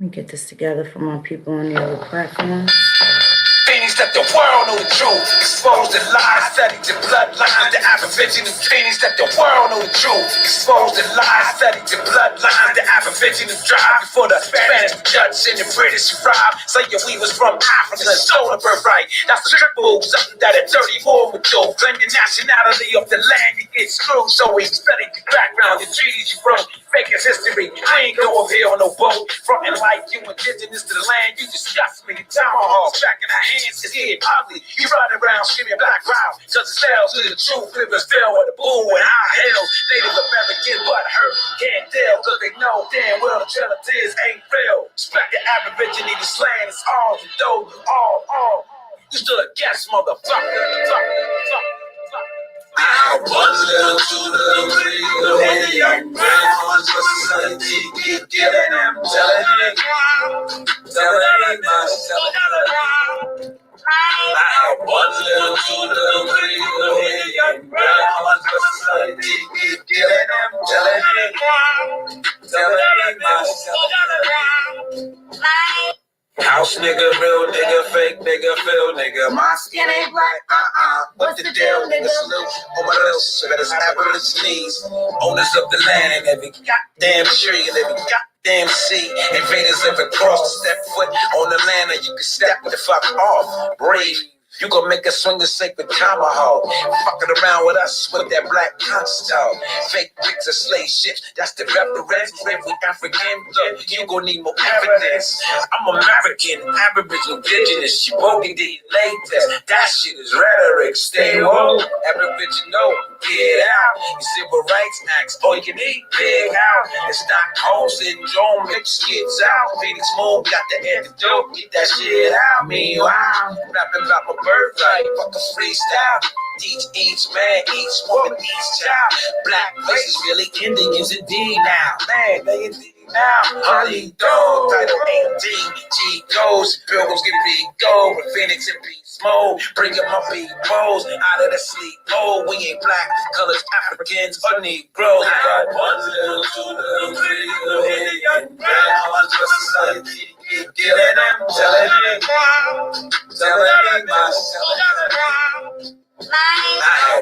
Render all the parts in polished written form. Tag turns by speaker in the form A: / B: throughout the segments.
A: Let me get this together for my people on the other platform.
B: Things that the world know the truth. Expose the lies, study the bloodlines, the aboriginal things that the world know the truth. Expose the lies, study the bloodlines, the aboriginal drive before the Spanish, the Dutch, and the British arrived. Say we was from Africa, stole the birthright. That's a triple, something that a 34 would do. Claim the nationality of the land, you get screwed. So we study the background, the treaties you wrote. Fake as history, I ain't go over here on no boat. Frontin' like you indigenous to the land, you disgust me. Tomahawks back in our hands, it's getting ugly. You running around screaming black power, such as cells to the truth, rivers fell with the boom and high hills. Native American but hurt, can't tell, cause they know damn well the trail of tears ain't real. Respect the aborigine, this land is all you know, all. You stood a guest, motherfucker. I was little to the real Indian grandma's society, keep killing them, telling myself. I was little to the real Indian grandma's society, keep killing them, telling myself. House nigga, real nigga, fake nigga, feel nigga. My skin ain't black, what's the deal, nigga? Salute on my little shit, it's aborigines, owners of the land, and every goddamn tree, and every goddamn sea. Invaders ever cross to step foot on the land, and you can step the fuck off. Brave. You gon' make us swing the sacred tomahawk. Fucking around with us with that black console. Fake bricks of slave ships, that's the reference. Every African, you gon' need more evidence. I'm American, Aboriginal, indigenous. You both need latest. That shit is rhetoric. Stay woke, Aboriginal, get out. You civil rights acts, all you can eat, big out. And Stockholm syndrome, mix kids out. Phoenix Moon got the antidote, get that shit out. Meanwhile, rapping about my birthright, fuck a freestyle. Teach each man, each woman, each child. Black race is really Indians indeed now. Man, they indeed now. Halito, Title 18, G goes. Pilgrims get big gold with Phoenix and Beast Mode. Bring up my peoples out of the sleep mode. We ain't black, colors, Africans, or Negroes. I was little to the real Indian grandma's society. Keep killing them, telling myself. I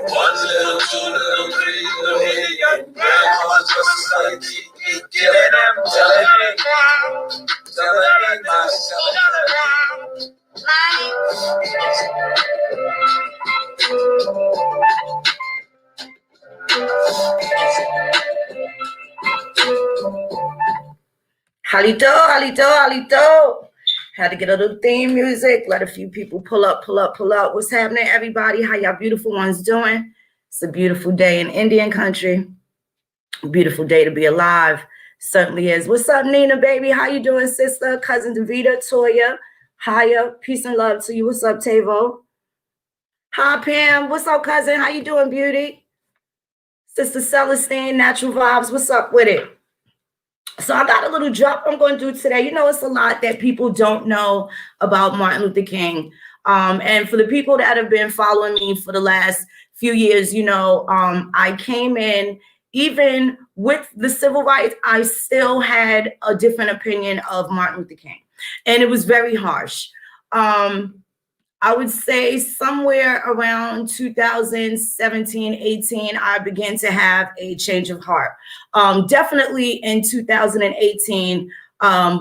B: was little to the real Indian grandma's society. Keep killing them, telling myself.
A: Halito. Had to get a little theme music. Let a few people pull up. What's happening, everybody? How y'all beautiful ones doing? It's a beautiful day in Indian country. A beautiful day to be alive. Certainly is. What's up, Nina, baby? How you doing, sister? Cousin Davida, Toya, Haya. Peace and love to you. What's up, Tavo? Hi, Pam. What's up, cousin? How you doing, beauty? Sister Celestine, Natural Vibes. What's up with it? So I got a little drop I'm going to do today. You know, it's a lot that people don't know about Martin Luther King. And for the people that have been following me for the last few years, you know, I came in, even with the civil rights, I still had a different opinion of Martin Luther King. And it was very harsh. I would say somewhere around 2017, 18, I began to have a change of heart. Definitely in 2018,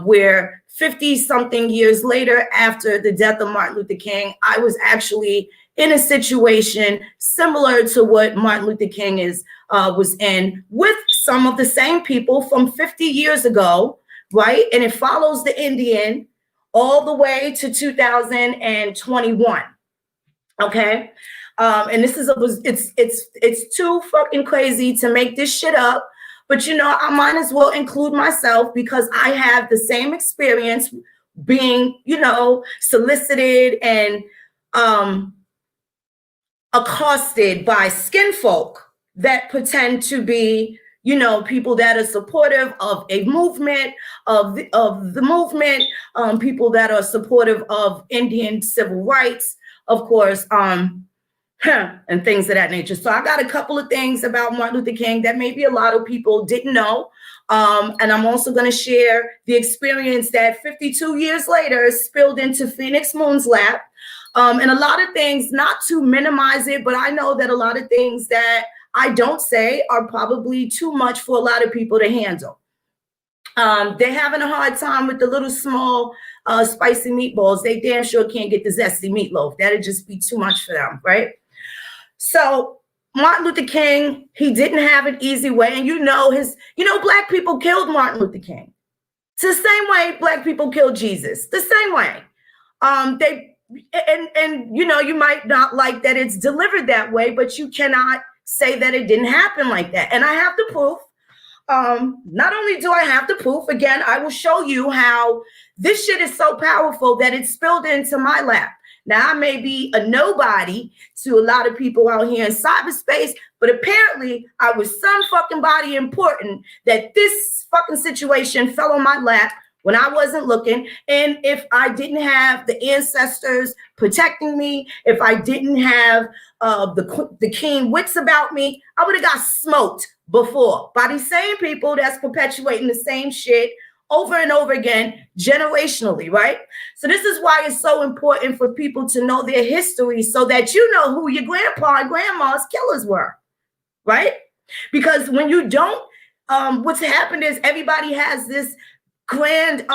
A: where 50-something years later after the death of Martin Luther King, I was actually in a situation similar to what Martin Luther King was in, with some of the same people from 50 years ago, right? And it follows the Indian all the way to 2021. Okay. And this is it's too fucking crazy to make this shit up. But you know, I might as well include myself because I have the same experience being, you know, solicited and accosted by skin folk that pretend to be, you know, people that are supportive of a movement, of the movement, people that are supportive of Indian civil rights, of course, and things of that nature. So I got a couple of things about Martin Luther King that maybe a lot of people didn't know. And I'm also going to share the experience that 52 years later spilled into Phoenix Moon's lap. And a lot of things, not to minimize it, but I know that a lot of things that I don't say are probably too much for a lot of people to handle. They're having a hard time with the little small spicy meatballs. They damn sure can't get the zesty meatloaf. That'd just be too much for them, right? So Martin Luther King, he didn't have an easy way. And Black people killed Martin Luther King. It's the same way Black people killed Jesus. The same way. You might not like that it's delivered that way, but you cannot say that it didn't happen like that. And I have the proof. Not only do I have the proof, again, I will show you how this shit is so powerful that it spilled into my lap. Now, I may be a nobody to a lot of people out here in cyberspace, but apparently I was some fucking body important that this fucking situation fell on my lap when I wasn't looking. And if I didn't have the ancestors protecting me, if I didn't have the keen wits about me, I would have got smoked before by these same people that's perpetuating the same shit over and over again, generationally, right? So this is why it's so important for people to know their history so that you know who your grandpa and grandma's killers were, right? Because when you don't, what's happened is everybody has this grand,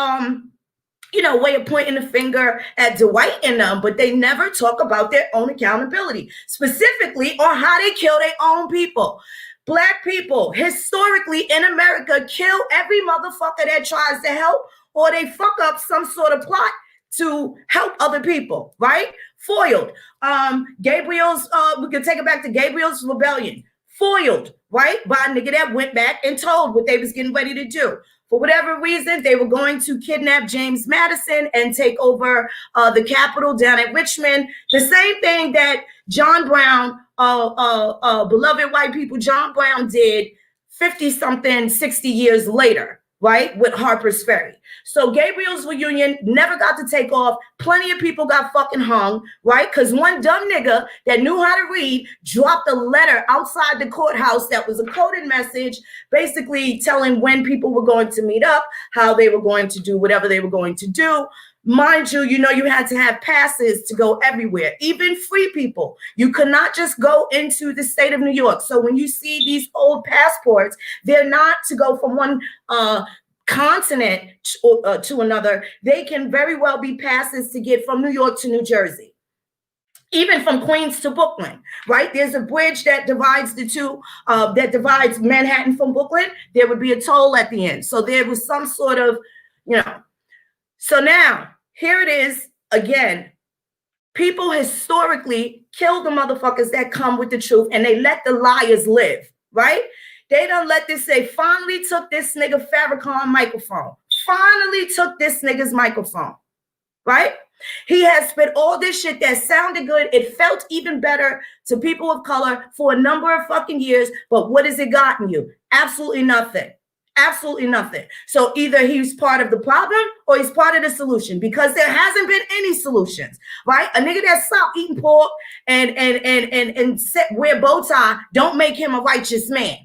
A: way of pointing the finger at Dwight and them, but they never talk about their own accountability, specifically on how they kill their own people. Black people historically in America kill every motherfucker that tries to help, or they fuck up some sort of plot to help other people, right? Foiled. We can take it back to Gabriel's rebellion. Foiled, right? By a nigga that went back and told what they was getting ready to do. For whatever reason, they were going to kidnap James Madison and take over the Capitol down at Richmond. The same thing that John Brown, beloved white people, John Brown did 50-something, 60 years later, right, with Harper's Ferry. So Gabriel's reunion never got to take off. Plenty of people got fucking hung, right? Because one dumb nigga that knew how to read dropped a letter outside the courthouse that was a coded message, basically telling when people were going to meet up, how they were going to do whatever they were going to do. Mind you, you had to have passes to go everywhere, even free people. You could not just go into the state of New York. So when you see these old passports, they're not to go from one continent to another. They can very well be passes to get from New York to New Jersey, even from Queens to Brooklyn, right? There's a bridge that divides the two, that divides Manhattan from Brooklyn. There would be a toll at the end. So there was some sort of, So now, here it is again. People historically kill the motherfuckers that come with the truth, and they let the liars live, right? They don't let this say, finally took this nigga Farrakhan microphone. Finally took this nigga's microphone, right? He has spit all this shit that sounded good. It felt even better to people of color for a number of fucking years. But what has it gotten you? Absolutely nothing. Absolutely nothing. So either he's part of the problem or he's part of the solution, because there hasn't been any solutions, right? A nigga that stopped eating pork and wear bow tie don't make him a righteous man.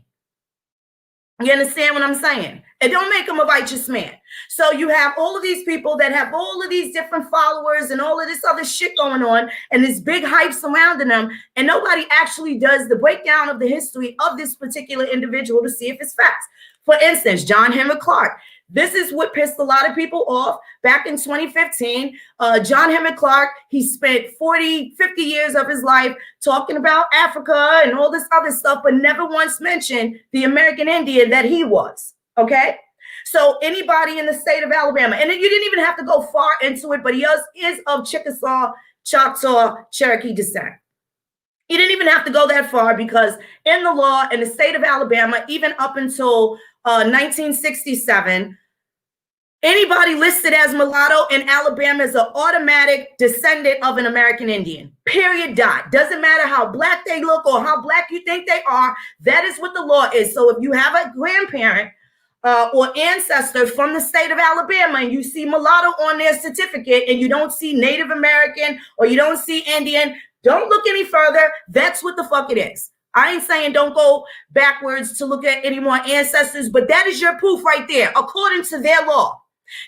A: You understand what I'm saying? It don't make him a righteous man. So you have all of these people that have all of these different followers and all of this other shit going on and this big hype surrounding them. And nobody actually does the breakdown of the history of this particular individual to see if it's facts. For instance, John Henry Clark. This is what pissed a lot of people off back in 2015. John Henry Clark, he spent 40, 50 years of his life talking about Africa and all this other stuff, but never once mentioned the American Indian that he was, okay? So anybody in the state of Alabama, and you didn't even have to go far into it, but he is of Chickasaw, Choctaw, Cherokee descent. You didn't even have to go that far, because in the law in the state of Alabama, even up until 1967, anybody listed as mulatto in Alabama is an automatic descendant of an American Indian. Period. Dot. Doesn't matter how black they look or how black you think they are. That is what the law is. So if you have a grandparent or ancestor from the state of Alabama and you see mulatto on their certificate and you don't see Native American or you don't see Indian, Don't look any further. That's what the fuck it is. I ain't saying don't go backwards to look at any more ancestors, but that is your proof right there, according to their law.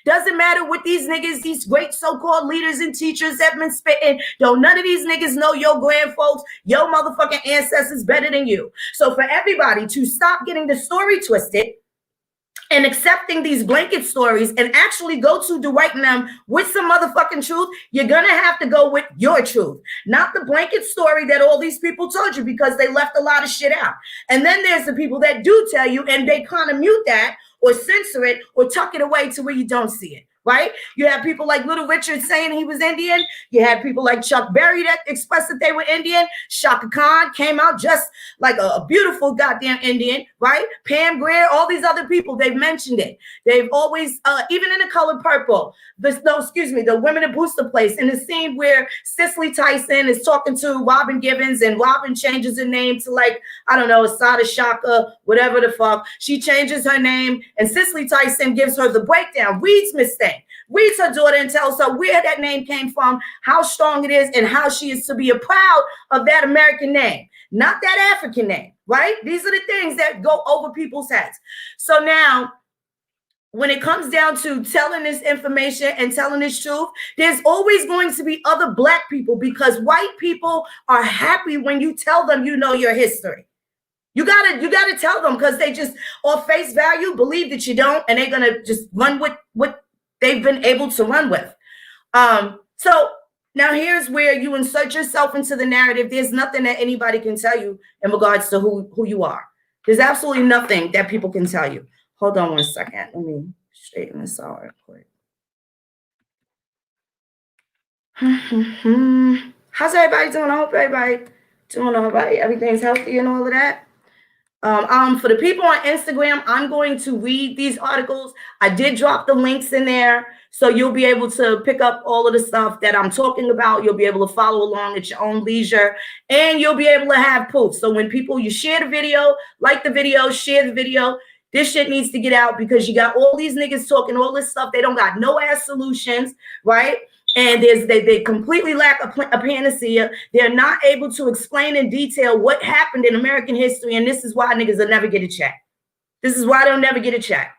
A: Doesn't matter what these niggas, these great so-called leaders and teachers have been spitting. Don't none of these niggas know your grandfolks, your motherfucking ancestors better than you. So for everybody to stop getting the story twisted and accepting these blanket stories and actually go to directing them with some motherfucking truth, you're gonna have to go with your truth, not the blanket story that all these people told you, because they left a lot of shit out. And then there's the people that do tell you and they kind of mute that or censor it or tuck it away to where you don't see it. Right? You have people like Little Richard saying he was Indian. You had people like Chuck Berry that expressed that they were Indian. Shaka Khan came out just like a beautiful goddamn Indian, right? Pam Grier, all these other people, they've mentioned it. They've always, even in The Color Purple, the Women in Booster Place, in the scene where Cicely Tyson is talking to Robin Givens and Robin changes her name to like, I don't know, Asada Shaka, whatever the fuck. She changes her name and Cicely Tyson gives her the breakdown, reads Miss Thing. Reads her daughter and tells her where that name came from, how strong it is, and how she is to be proud of that American name, not that African name, right? These are the things that go over people's heads. So now, when it comes down to telling this information and telling this truth, there's always going to be other Black people, because white people are happy when you tell them you know your history. You gotta tell them, because they just, on face value, believe that you don't, and they're gonna just run with what they've been able to run with. So now here's where you insert yourself into the narrative. There's nothing that anybody can tell you in regards to who you are. There's absolutely nothing that people can tell you. Hold on one second. Let me straighten this out real quick. How's everybody doing? I hope everybody doing all right. Everything's healthy and all of that. For the people on Instagram, I'm going to read these articles. I did drop the links in there, so you'll be able to pick up all of the stuff that I'm talking about. You'll be able to follow along at your own leisure, and you'll be able to have proof. So when you share the video, like the video, share the video, this shit needs to get out, because you got all these niggas talking all this stuff. They don't got no ass solutions, right? And they completely lack a panacea. They're not able to explain in detail what happened in American history. And this is why niggas will never get a check. This is why they'll never get a check.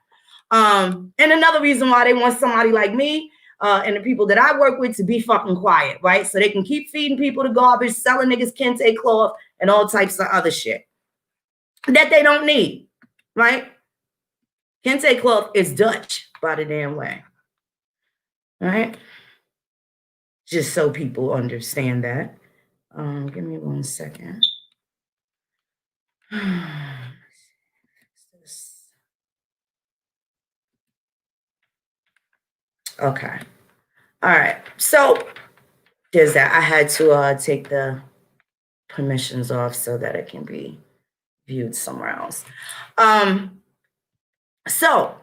A: And another reason why they want somebody like me and the people that I work with to be fucking quiet, right? So they can keep feeding people the garbage, selling niggas kente cloth and all types of other shit that they don't need, right? Kente cloth is Dutch, by the damn way, right? Just so people understand that. Give me 1 second. Okay. All right. So there's that. I had to take the permissions off so that it can be viewed somewhere else. So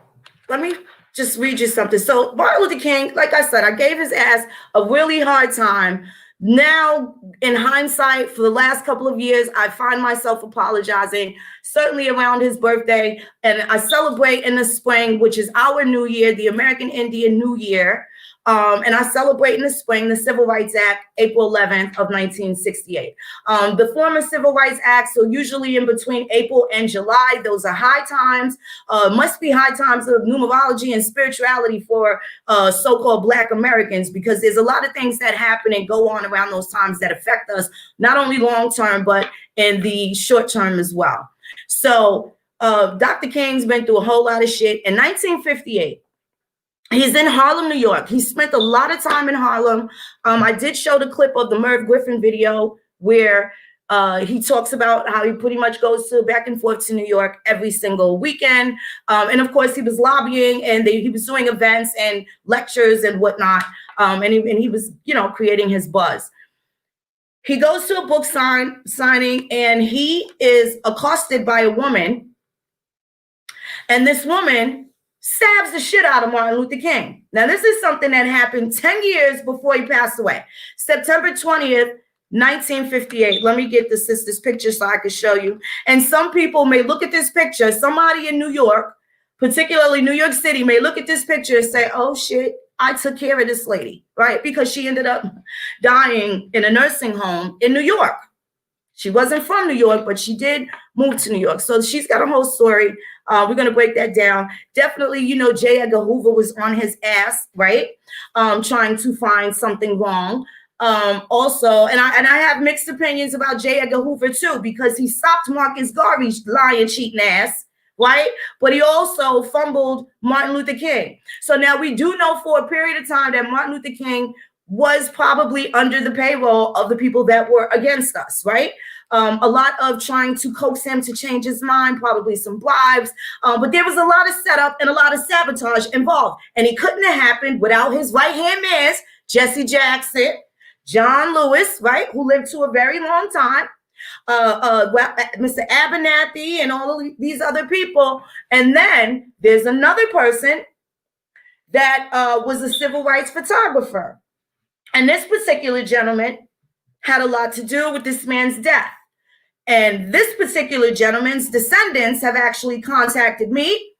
A: let me just read you something. So Martin Luther King, like I said, I gave his ass a really hard time. Now, in hindsight, for the last couple of years, I find myself apologizing, certainly around his birthday. And I celebrate in the spring, which is our New Year, the American Indian New Year. And I celebrate in the spring the Civil Rights Act, April 11th of 1968. The former Civil Rights Acts are usually in between April and July. Those are high times, must be high times of numerology and spirituality for so-called Black Americans, because there's a lot of things that happen and go on around those times that affect us, not only long-term, but in the short term as well. So Dr. King's been through a whole lot of shit. In 1958, he's in Harlem, New York. He spent a lot of time in Harlem. I did show the clip of the Merv Griffin video where he talks about how he pretty much goes back and forth to New York every single weekend. And of course, he was lobbying and he was doing events and lectures and whatnot. And he was, creating his buzz. He goes to a book signing and he is accosted by a woman. And this woman stabs the shit out of Martin Luther King. Now, this is something that happened 10 years before he passed away. September 20th, 1958. Let me get the sister's picture so I can show you. And some people may look at this picture. Somebody in New York, particularly New York City, may look at this picture and say, oh, shit, I took care of this lady, right? Because she ended up dying in a nursing home in New York. She wasn't from New York, but she did move to New York. So she's got a whole story. We're going to break that down. Definitely, you know, J. Edgar Hoover was on his ass, right? Trying to find something wrong. Also, and I have mixed opinions about J. Edgar Hoover too, because he stopped Marcus Garvey's lying, cheating ass, right? But he also fumbled Martin Luther King. So now we do know for a period of time that Martin Luther King was probably under the payroll of the people that were against us, right? A lot of trying to coax him to change his mind, probably some bribes, but there was a lot of setup and a lot of sabotage involved. And it couldn't have happened without his right-hand man, Jesse Jackson, John Lewis, right, who lived to a very long time, Mr. Abernathy, and all of these other people. And then there's another person that was a civil rights photographer. And this particular gentleman had a lot to do with this man's death. And this particular gentleman's descendants have actually contacted me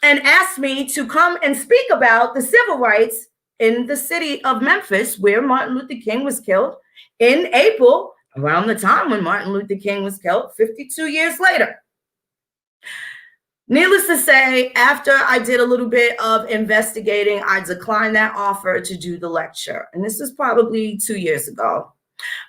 A: and asked me to come and speak about the civil rights in the city of Memphis, where Martin Luther King was killed in April, around the time when Martin Luther King was killed, 52 years later. Needless to say, after I did a little bit of investigating, I declined that offer to do the lecture. And this is probably 2 years ago.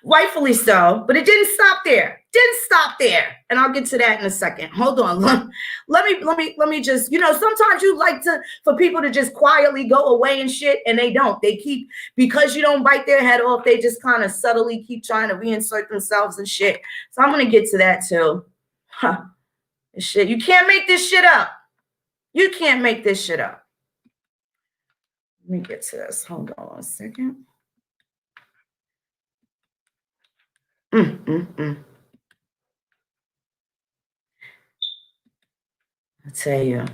A: Rightfully so, but it didn't stop there. Didn't stop there. And I'll get to that in a second. Hold on. Let me just, you know, sometimes you like for people to just quietly go away and shit, and they don't. They keep, because you don't bite their head off, they just kind of subtly keep trying to reinsert themselves and shit. So I'm going to get to that too. Shit, you can't make this shit up. You can't make this shit up. Let me get to this. Hold on a second. I tell you,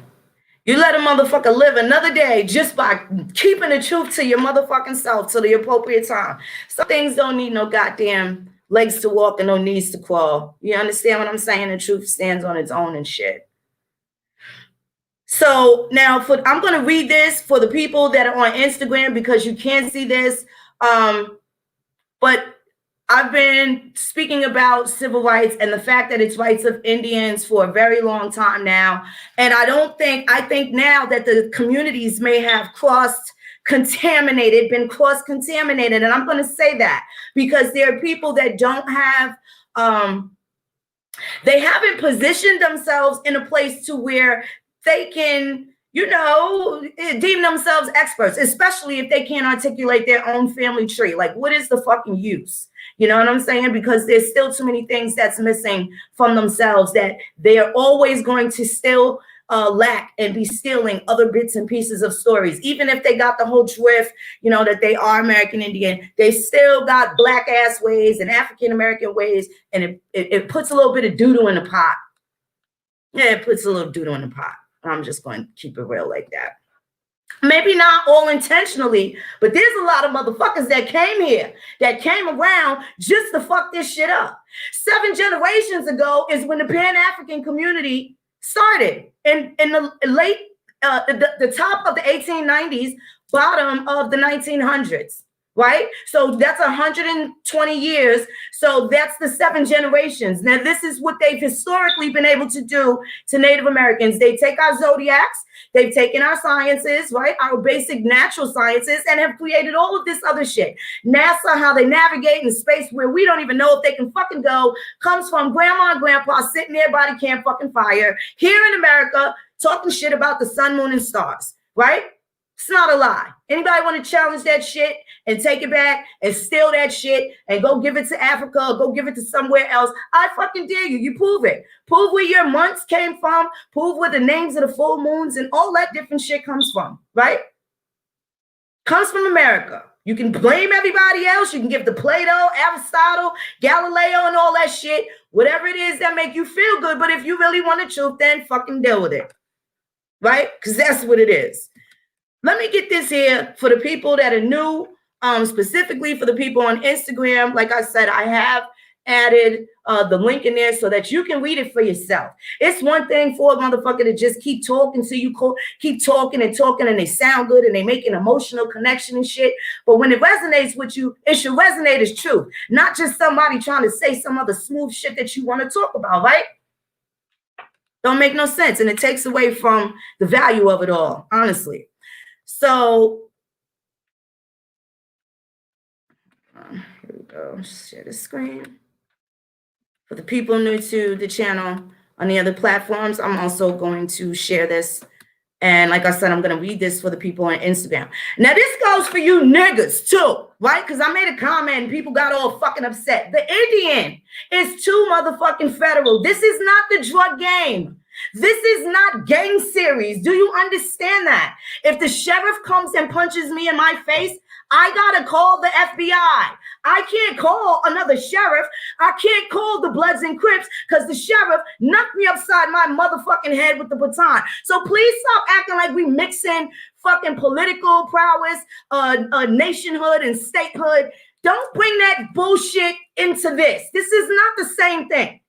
A: you let a motherfucker live another day just by keeping the truth to your motherfucking self to the appropriate time. Some things don't need no goddamn legs to walk and no knees to crawl. You understand what I'm saying? The truth stands on its own and shit. So now I'm going to read this for the people that are on Instagram because you can't see this. But I've been speaking about civil rights and the fact that it's rights of Indians for a very long time now. And I think now that the communities may have been cross-contaminated. And I'm going to say that because there are people that don't have, they haven't positioned themselves in a place to where they can, you know, deem themselves experts, especially if they can't articulate their own family tree. Like, what is the fucking use? You know what I'm saying? Because there's still too many things that's missing from themselves that they are always going to still lack and be stealing other bits and pieces of stories. Even if they got the whole drift, you know, that they are American Indian, they still got black ass ways and African American ways. And it puts a little bit of doo-doo in the pot. Yeah, it puts a little doo-doo in the pot. I'm just going to keep it real like that. Maybe not all intentionally, but there's a lot of motherfuckers that came here, that came around just to fuck this shit up. 7 generations ago is when the Pan-African community started in the late, the top of the 1890s, bottom of the 1900s. Right? So that's 120 years. So that's the 7 generations. Now, this is what they've historically been able to do to Native Americans. They take our zodiacs, they've taken our sciences, right? Our basic natural sciences, and have created all of this other shit. NASA, how they navigate in space where we don't even know if they can fucking go, comes from grandma and grandpa sitting there by the camp fucking fire here in America, talking shit about the sun, moon, and stars, right? It's not a lie. Anybody want to challenge that shit and take it back and steal that shit and go give it to Africa or go give it to somewhere else? I fucking dare you. You prove it. Prove where your months came from. Prove where the names of the full moons and all that different shit comes from, right? Comes from America. You can blame everybody else. You can give the Plato, Aristotle, Galileo, and all that shit. Whatever it is that make you feel good. But if you really want the truth, then fucking deal with it, right? Because that's what it is. Let me get this here for the people that are new, specifically for the people on Instagram. Like I said, I have added the link in there so that you can read it for yourself. It's one thing for a motherfucker to just keep talking to you, keep talking and talking, and they sound good and they make an emotional connection and shit. But when it resonates with you, it should resonate as truth, not just somebody trying to say some other smooth shit that you want to talk about, right? Don't make no sense, and it takes away from the value of it all, honestly. So here we go. Share the screen. For the people new to the channel on the other platforms, I'm also going to share this. And like I said, I'm going to read this for the people on Instagram. Now, this goes for you niggas too, right? Because I made a comment and people got all fucking upset. The Indian is too motherfucking federal. This is not the drug game. This is not gang series. Do you understand that? If the sheriff comes and punches me in my face, I gotta call the FBI. I can't call another sheriff. I can't call the Bloods and Crips because the sheriff knocked me upside my motherfucking head with the baton. So please stop acting like we mixing fucking political prowess, nationhood and statehood. Don't bring that bullshit into this. This is not the same thing.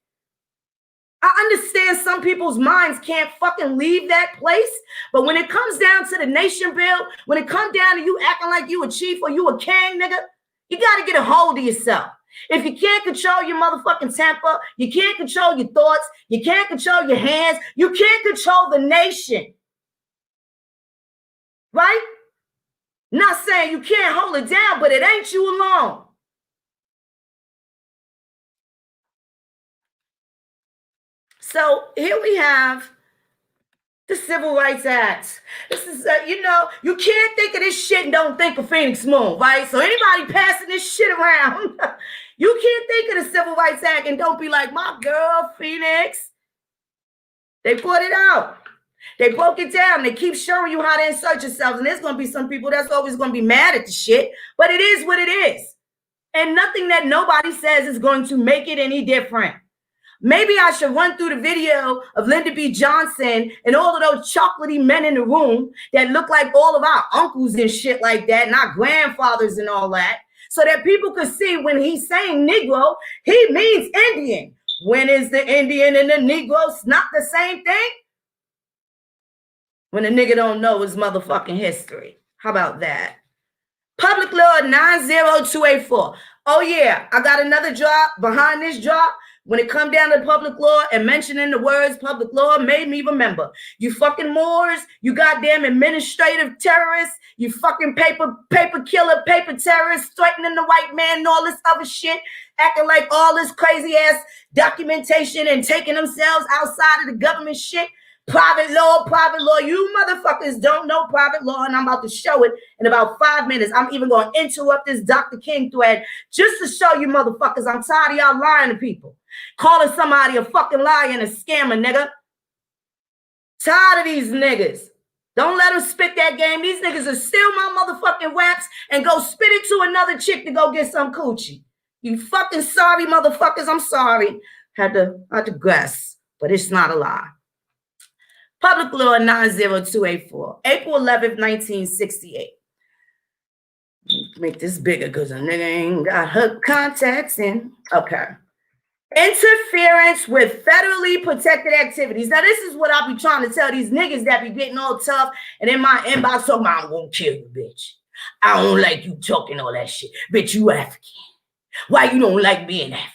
A: I understand some people's minds can't fucking leave that place, but when it comes down to the nation bill, when it comes down to you acting like you a chief or you a king, nigga, you got to get a hold of yourself. If you can't control your motherfucking temper, you can't control your thoughts, you can't control your hands, you can't control the nation. Right? Not saying you can't hold it down, but it ain't you alone. So here we have the Civil Rights Act. This is, you can't think of this shit and don't think of Phoenix Moon, right? So anybody passing this shit around, you can't think of the Civil Rights Act and don't be like, my girl, Phoenix. They put it out. They broke it down. They keep showing you how to insert yourselves. And there's going to be some people that's always going to be mad at the shit, but it is what it is. And nothing that nobody says is going to make it any different. Maybe I should run through the video of Lyndon B. Johnson and all of those chocolatey men in the room that look like all of our uncles and shit like that, and our grandfathers and all that, so that people could see when he's saying Negro, he means Indian. When is the Indian and the Negro not the same thing? When a nigga don't know his motherfucking history. How about that? Public Law 90284. Oh yeah, I got another drop behind this drop. When it come down to public law and mentioning the words public law made me remember. You fucking Moors, you goddamn administrative terrorists, you fucking paper killer, paper terrorists, threatening the white man and all this other shit, acting like all this crazy ass documentation and taking themselves outside of the government shit. Private law. You motherfuckers don't know private law, and I'm about to show it in about 5 minutes. I'm even going to interrupt this Dr. King thread just to show you motherfuckers I'm tired of y'all lying to people. Calling somebody a fucking liar and a scammer, nigga. Tired of these niggas. Don't let them spit that game. These niggas are steal my motherfucking raps and go spit it to another chick to go get some coochie. You fucking sorry motherfuckers. I'm sorry. I digress, but it's not a lie. Public Law 90284, April 11th, 1968. Make this bigger because a nigga ain't got her contacts in. Okay. Interference with federally protected activities. Now, this is what I be trying to tell these niggas that be getting all tough and in my inbox talking about, I'm going to kill you, bitch. I don't like you talking all that shit. Bitch, you African. Why you don't like being African?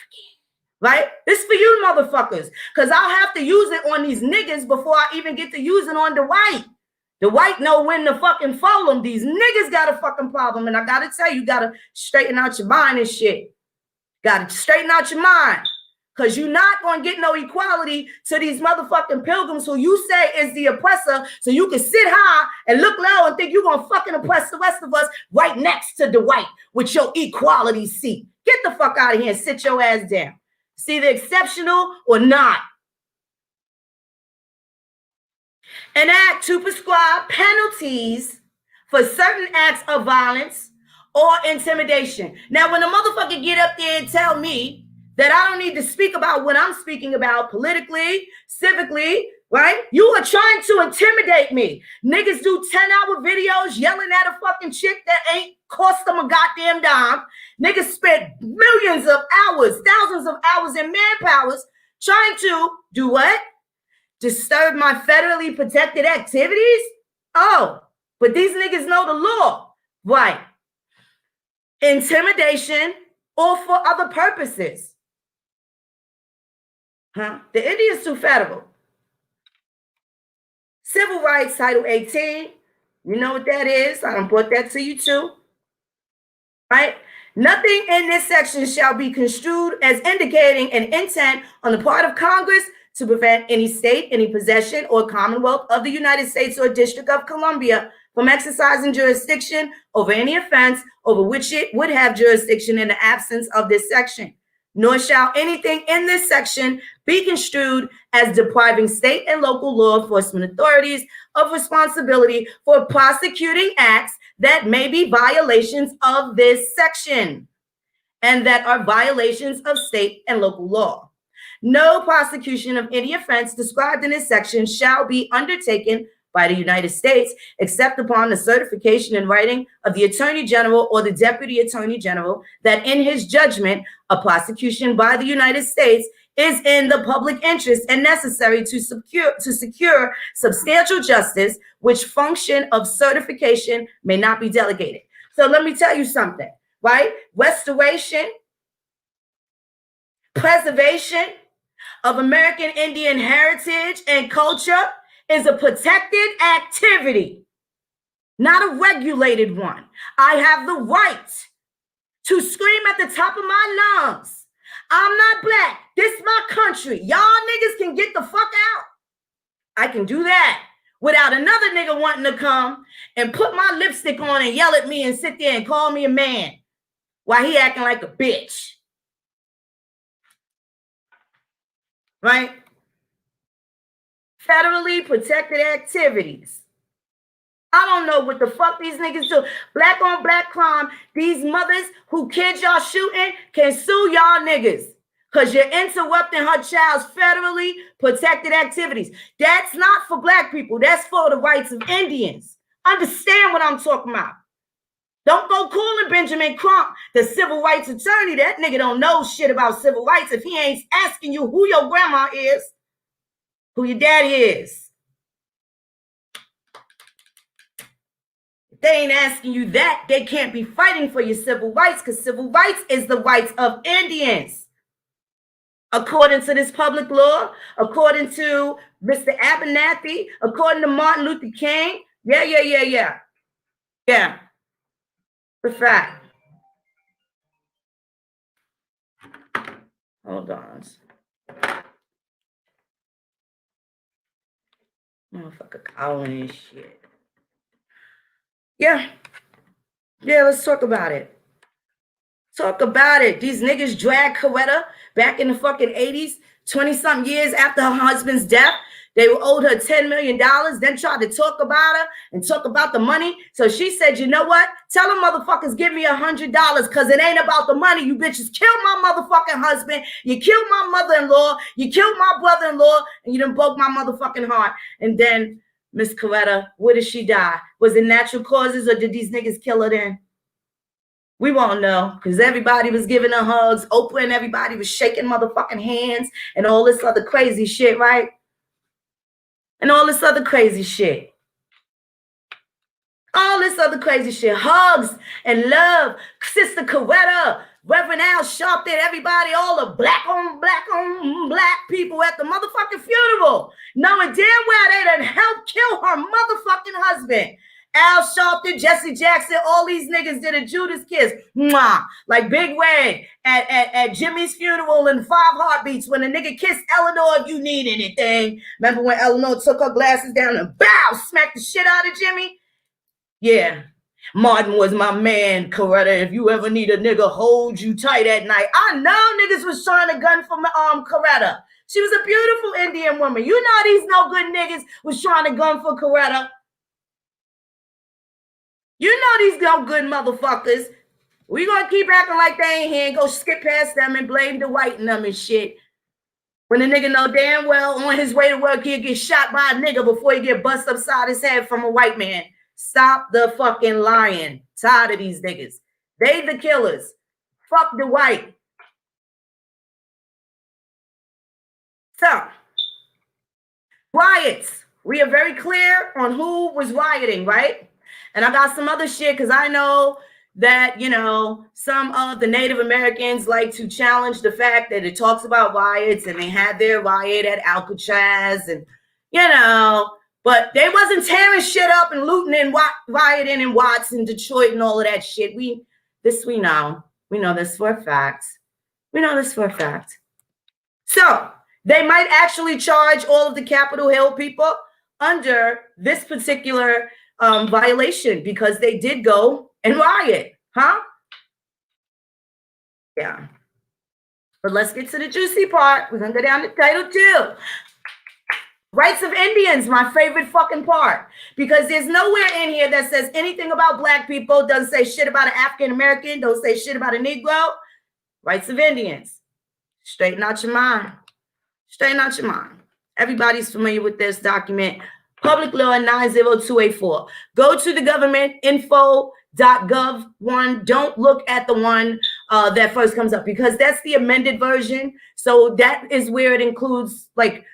A: Right? This for you motherfuckers. Because I'll have to use it on these niggas before I even get to use it on the white. The white know when to fucking follow them. These niggas got a fucking problem. And I got to tell you, you got to straighten out your mind and shit. Got to straighten out your mind. Because you're not going to get no equality to these motherfucking pilgrims who you say is the oppressor. So you can sit high and look low and think you're going to fucking oppress the rest of us right next to the white with your equality seat. Get the fuck out of here and sit your ass down. It's either exceptional or not. An act to prescribe penalties for certain acts of violence or intimidation. Now, when a motherfucker get up there and tell me that I don't need to speak about what I'm speaking about politically, civically, right? You are trying to intimidate me. Niggas do 10-hour videos yelling at a fucking chick that ain't cost them a goddamn dime. Niggas spent millions of hours, thousands of hours in manpowers trying to do what? Disturb my federally protected activities? Oh, but these niggas know the law. Right. Intimidation or for other purposes. Huh? The Indians too federal. Civil Rights, Title 18. You know what that is. I done brought that to you too. Right? Nothing in this section shall be construed as indicating an intent on the part of Congress to prevent any state, any possession, or Commonwealth of the United States or District of Columbia from exercising jurisdiction over any offense over which it would have jurisdiction in the absence of this section. Nor shall anything in this section be construed as depriving state and local law enforcement authorities of responsibility for prosecuting acts that may be violations of this section and that are violations of state and local law. No prosecution of any offense described in this section shall be undertaken by the United States, except upon the certification in writing of the Attorney General or the Deputy Attorney General that in his judgment, a prosecution by the United States is in the public interest and necessary to secure substantial justice, which function of certification may not be delegated. So let me tell you something, right? Restoration, preservation of American Indian heritage and culture is a protected activity, not a regulated one. I have the right to scream at the top of my lungs. I'm not black. This is my country. Y'all niggas can get the fuck out. I can do that without another nigga wanting to come and put my lipstick on and yell at me and sit there and call me a man while he acting like a bitch. Right? Federally protected activities. I don't know what the fuck these niggas do. Black on black crime. These mothers who kids y'all shooting can sue y'all niggas because you're interrupting her child's federally protected activities. That's not for black people. That's for the rights of Indians. Understand what I'm talking about. Don't go calling Benjamin Crump the civil rights attorney. That nigga don't know shit about civil rights if he ain't asking you who your grandma is, who your daddy is. If they ain't asking you that, they can't be fighting for your civil rights because civil rights is the rights of Indians. According to this public law, according to Mr. Abernathy, according to Martin Luther King. Yeah. The fact. Hold on. Motherfucker calling this shit. Yeah, let's talk about it. These niggas dragged Coretta back in the fucking 80s, 20-something years after her husband's death. They owed her $10 million, then tried to talk about her and talk about the money. So she said, you know what? Tell them motherfuckers give me $100 because it ain't about the money. You bitches killed my motherfucking husband. You killed my mother-in-law. You killed my brother-in-law. And you done broke my motherfucking heart. And then Miss Coretta, where did she die? Was it natural causes or did these niggas kill her then? We won't know because everybody was giving her hugs. Oprah and everybody was shaking motherfucking hands and all this other crazy shit, right? And all this other crazy shit. Hugs and love. Sister Coretta, Reverend Al Sharpton, everybody, all the black on black people at the motherfucking funeral. Knowing damn well they done helped kill her motherfucking husband. Al Sharpton, Jesse Jackson, all these niggas did a Judas kiss. Mwah. Like Big Red at Jimmy's funeral in 5 Heartbeats when the nigga kissed Eleanor if you need anything. Remember when Eleanor took her glasses down and bow, smacked the shit out of Jimmy? Yeah. Martin was my man, Coretta. If you ever need a nigga hold you tight at night. I know niggas was trying to gun for Coretta. She was a beautiful Indian woman. You know these no good niggas was trying to gun for Coretta. You know these no good motherfuckers. We gonna keep acting like they ain't here and go skip past them and blame the white and them and shit. When the nigga know damn well on his way to work, he'll get shot by a nigga before he get bust upside his head from a white man. Stop the fucking lying. Tired of these niggas. They the killers. Fuck the white. So, riots. We are very clear on who was rioting, right? And I got some other shit because I know that, you know, some of the Native Americans like to challenge the fact that it talks about riots and they had their riot at Alcatraz and, you know, but they wasn't tearing shit up and looting and rioting in Watts and Detroit and all of that shit. We know. We know this for a fact. We know this for a fact. So they might actually charge all of the Capitol Hill people under this particular violation because they did go and riot, huh? Yeah. But let's get to the juicy part. We're going to go down to Title 2. Rights of Indians, my favorite fucking part. Because there's nowhere in here that says anything about black people, doesn't say shit about an African American, don't say shit about a Negro. Rights of Indians. Straighten out your mind. Straighten out your mind. Everybody's familiar with this document. Public Law 90284. Go to the government info.gov one. Don't look at the one that first comes up because that's the amended version. So that is where it includes like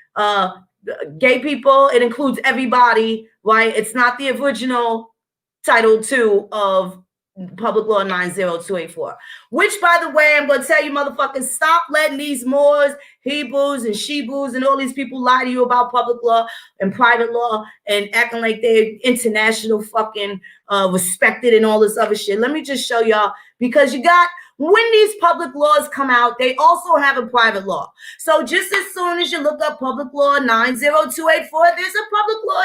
A: gay people. It includes everybody, right? It's not the original Title 2 of Public Law 90284, which, by the way, I'm going to tell you motherfuckers, stop letting these Moors, Hebrews, and Shebus and all these people lie to you about public law and private law and acting like they're international fucking respected and all this other shit. Let me just show y'all, because you got, when these public laws come out, they also have a private law. So just as soon as you look up Public Law 90284, there's a Private Law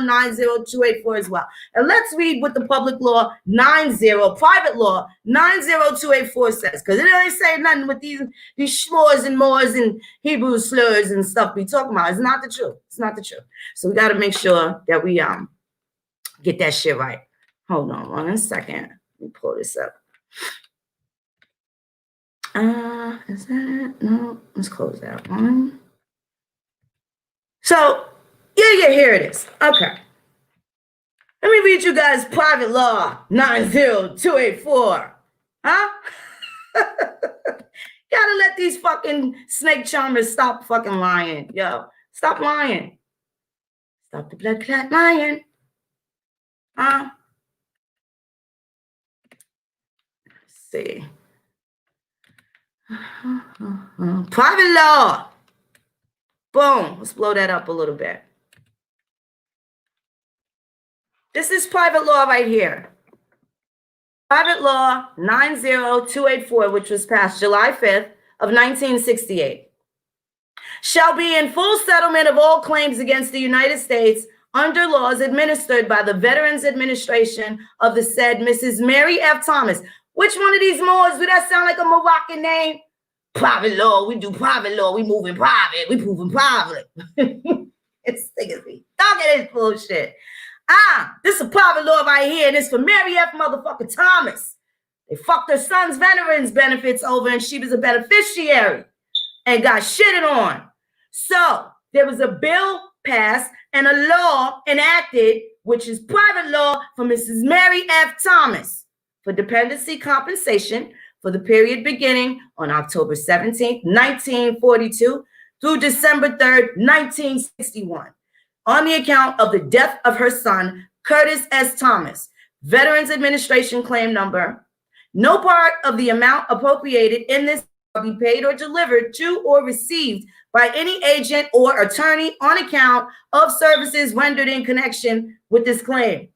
A: 90284 as well. And let's read what the Private Law 90284 says, because it ain't saying nothing with these schmores and Moors and Hebrew slurs and stuff we talking about. It's not the truth. It's not the truth. So we got to make sure that we get that shit right. Hold on 1 second. Let me pull this up. Is that no? Let's close that one. So yeah, here it is. Okay. Let me read you guys Private Law 90284. Huh? Gotta let these fucking snake charmers stop fucking lying. Yo, stop lying. Stop the blood clot lying. Huh? Let's see. Private law. Boom. Let's blow that up a little bit. This is private law right here. Private Law 90284, which was passed July 5th of 1968, shall be in full settlement of all claims against the United States under laws administered by the Veterans Administration of the said Mrs. Mary F. Thomas. Which one of these Moors, do that sound like a Moroccan name? Private law. We do private law. We moving private. We moving private. It's thinking, don't get this bullshit. This is a private law right here. And it's for Mary F. motherfucking Thomas. They fucked her son's veterans benefits over and she was a beneficiary and got shitted on. So there was a bill passed and a law enacted, which is private law for Mrs. Mary F. Thomas for dependency compensation for the period beginning on October 17th, 1942 through December 3rd, 1961. On the account of the death of her son, Curtis S. Thomas, Veterans Administration claim number. No part of the amount appropriated in this shall be paid or delivered to or received by any agent or attorney on account of services rendered in connection with this claim.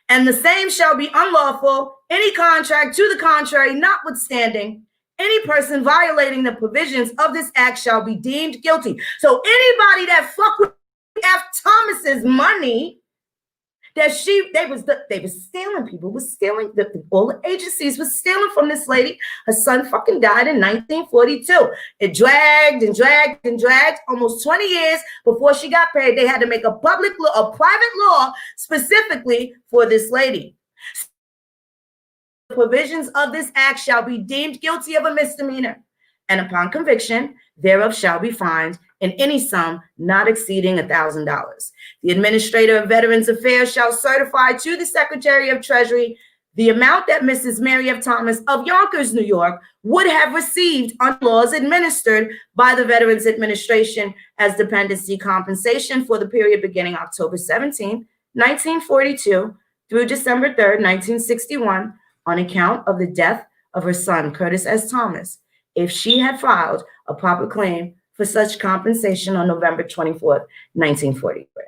A: And the same shall be unlawful, any contract to the contrary notwithstanding. Any person violating the provisions of this act shall be deemed guilty. So anybody that fuck with F. Thomas's money, that they was stealing, people was stealing, all the agencies was stealing from this lady. Her son fucking died in 1942. It dragged and dragged and dragged almost 20 years before she got paid. They had to make a private law specifically for this lady. The provisions of this act shall be deemed guilty of a misdemeanor and upon conviction thereof shall be fined in any sum not exceeding $1,000. The Administrator of Veterans Affairs shall certify to the Secretary of Treasury the amount that Mrs. Mary F. Thomas of Yonkers, New York, would have received on laws administered by the Veterans Administration as dependency compensation for the period beginning October 17, 1942 through December 3rd, 1961, on account of the death of her son, Curtis S. Thomas, if she had filed a proper claim for such compensation on November 24th, 1943.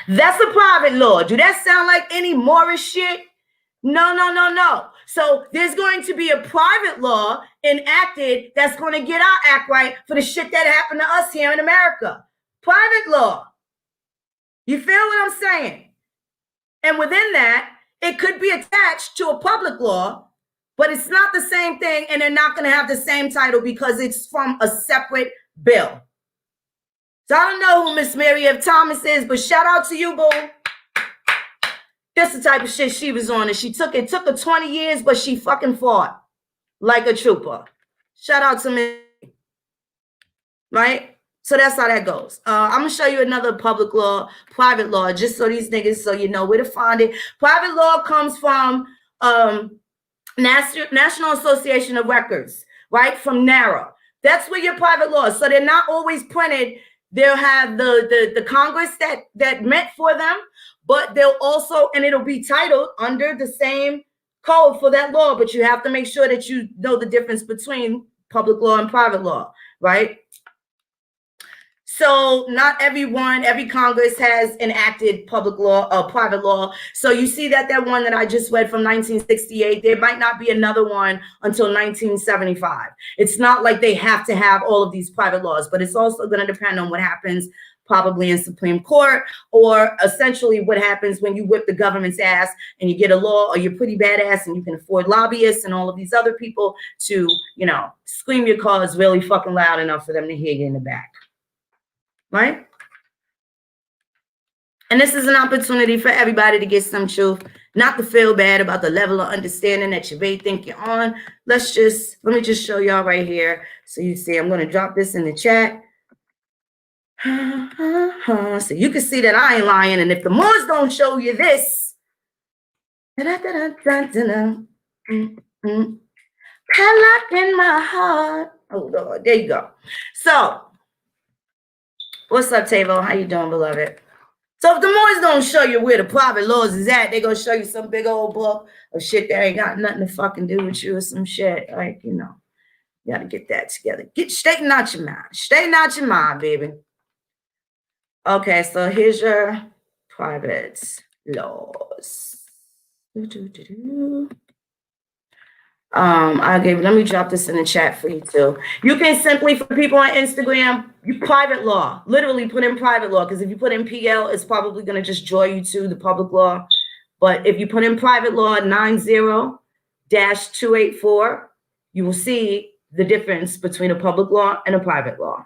A: That's a private law. Do that sound like any Morris shit? No, no, no, no. So there's going to be a private law enacted that's going to get our act right for the shit that happened to us here in America. Private law. You feel what I'm saying? And within that, it could be attached to a public law, but it's not the same thing, and they're not going to have the same title because it's from a separate bill. So I don't know who Miss Mary F. Thomas is, but shout out to you, boo. That's the type of shit she was on, and she took it. Took her 20 years, but she fucking fought like a trooper. Shout out to me. Right? So that's how that goes. I'm going to show you another public law, private law, just so these niggas, so you know where to find it. Private law comes from National Association of Records, right? From NARA. That's where your private law is. So they're not always printed. They'll have the Congress that meant for them, but they'll also, and it'll be titled under the same code for that law, but you have to make sure that you know the difference between public law and private law, right? So not every Congress has enacted public law or private law. So you see that one that I just read from 1968, there might not be another one until 1975. It's not like they have to have all of these private laws, but it's also going to depend on what happens probably in Supreme Court, or essentially what happens when you whip the government's ass and you get a law, or you're pretty badass and you can afford lobbyists and all of these other people to, you know, scream your cause really fucking loud enough for them to hear you in the back. Right? And this is an opportunity for everybody to get some truth, not to feel bad about the level of understanding that you may think you're on. Let me just show y'all right here. So you see, I'm going to drop this in the chat. So you can see that I ain't lying. And if the Moors don't show you this, padlock in my heart. Oh, Lord, there you go. So, what's up, Tavo? How you doing, beloved? So if the Moors don't show you where the private laws is at, they're going to show you some big old book of shit that ain't got nothing to fucking do with you or some shit. Like, you know, you got to get that together. Straighten out your mind. Straighten out your mind, baby. Okay, so here's your private laws. Let me drop this in the chat for you too. You can simply, for people on Instagram, you private law, literally put in private law, because if you put in PL, it's probably going to just draw you to the public law. But if you put in private law 90-284, you will see the difference between a public law and a private law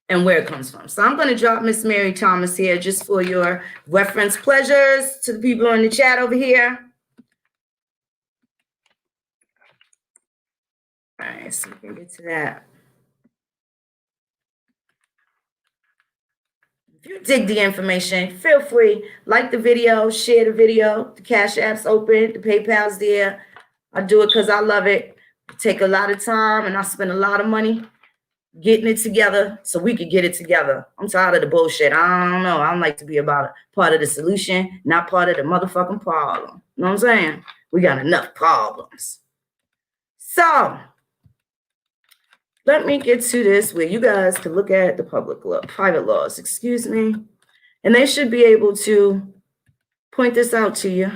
A: and where it comes from. So I'm going to drop Miss Mary Thomas here just for your reference pleasures to the people in the chat over here. All right, so we can get to that. If you dig the information, feel free, like the video, share the video. The Cash App's open, the PayPal's there. I do it because I love it. Take a lot of time and I spend a lot of money getting it together so we could get it together. I'm tired of the bullshit. I don't know. I don't like to be about part of the solution, not part of the motherfucking problem. You know what I'm saying? We got enough problems. So let me get to this where you guys can look at the private laws, excuse me. And they should be able to point this out to you.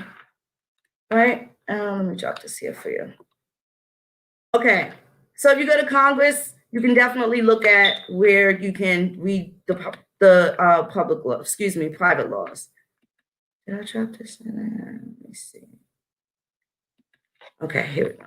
A: All right? Let me drop this here for you. Okay. So if you go to Congress, you can definitely look at where you can read the public law, private laws. Did I drop this in there? Let me see. Okay, here we go.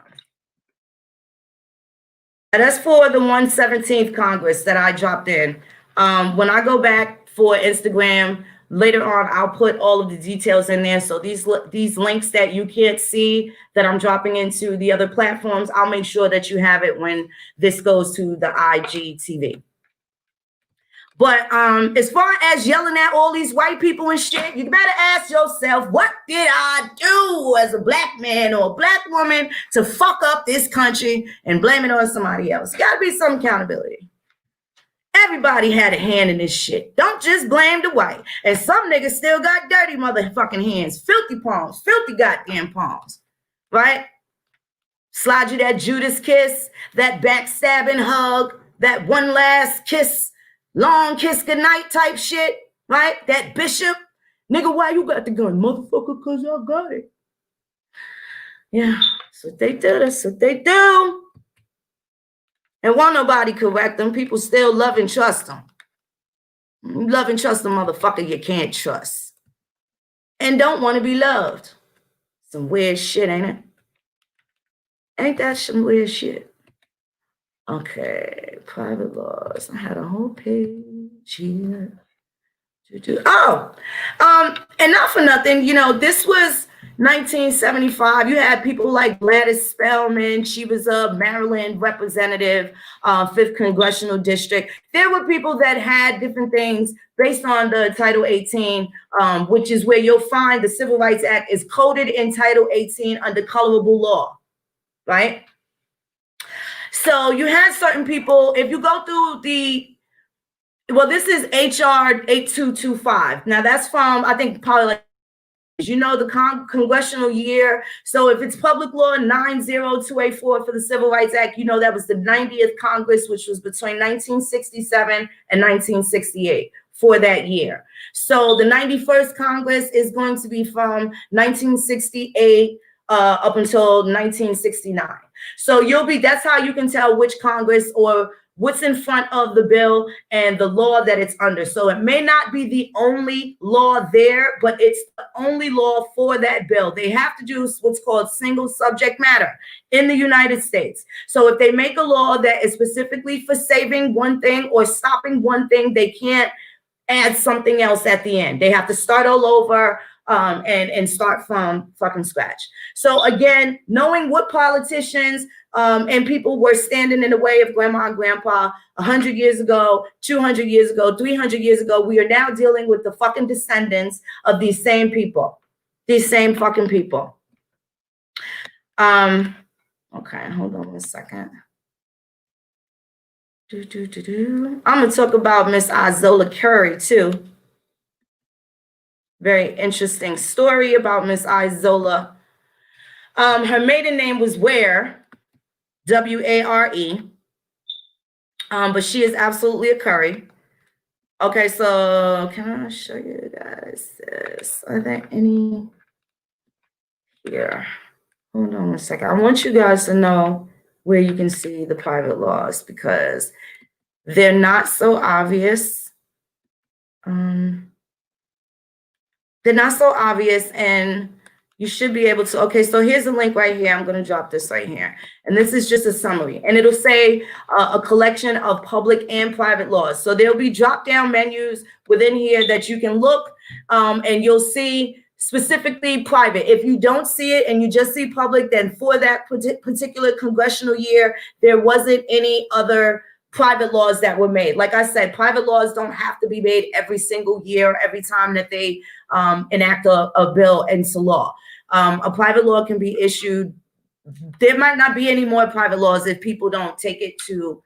A: And that's for the 117th Congress that I dropped in. When I go back for Instagram Later on, I'll put all of the details in there. So these links that you can't see that I'm dropping into the other platforms, I'll make sure that you have it when this goes to the IGTV. But as far as yelling at all these white people and shit, you better ask yourself, what did I do as a black man or a black woman to fuck up this country and blame it on somebody else? Got to be some accountability. Everybody had a hand in this shit. Don't just blame the white. And some niggas still got dirty motherfucking hands, filthy palms, filthy goddamn palms, right? Slide you that Judas kiss, that backstabbing hug, that one last kiss, long kiss goodnight type shit, right? That bishop, nigga, why you got the gun? Motherfucker, because I got it. Yeah, that's what they do. That's what they do. And won't nobody correct them. People still love and trust them. Love and trust the motherfucker you can't trust. And don't want to be loved. Some weird shit, ain't it? Ain't that some weird shit? Okay, private laws. I had a whole page here. Oh, and not for nothing, you know, this was 1975. You had people like Gladys Spellman. She was a Maryland representative, 5th Congressional District. There were people that had different things based on the Title 18, which is where you'll find the Civil Rights Act is coded in Title 18 under colorable law, right? So you had certain people, if you go through well, this is HR 8225. Now that's from, I think, probably like, you know, the congressional year. So if it's public law 90284 for the Civil Rights Act, you know, that was the 90th Congress, which was between 1967 and 1968 for that year. So the 91st Congress is going to be from 1968 up until 1969. So that's how you can tell which Congress or what's in front of the bill and the law that it's under. So it may not be the only law there, but it's the only law for that bill. They have to do what's called single subject matter in the United States. So if they make a law that is specifically for saving one thing or stopping one thing, they can't add something else at the end. They have to start all over and start from fucking scratch. So again, knowing what politicians and people were standing in the way of grandma and grandpa 100 years ago, 200 years ago, 300 years ago, we are now dealing with the fucking descendants of these same people, these same fucking people. Okay, hold on one second. I'm gonna talk about Miss Izola Curry too. Very interesting story about Miss Izola. Her maiden name was Ware, W-A-R-E, but she is absolutely a Curry. Okay, so can I show you guys this? Are there any here? Hold on one second. I want you guys to know where you can see the private laws because they're not so obvious. They're not so obvious, and you should be able to. Okay, so here's a link right here. I'm going to drop this right here. And this is just a summary. And it'll say a collection of public and private laws. So there'll be drop-down menus within here that you can look, and you'll see specifically private. If you don't see it and you just see public, then for that particular congressional year, there wasn't any other private laws that were made. Like I said, private laws don't have to be made every single year, every time that they enact a bill into law. A private law can be issued. There might not be any more private laws if people don't take it to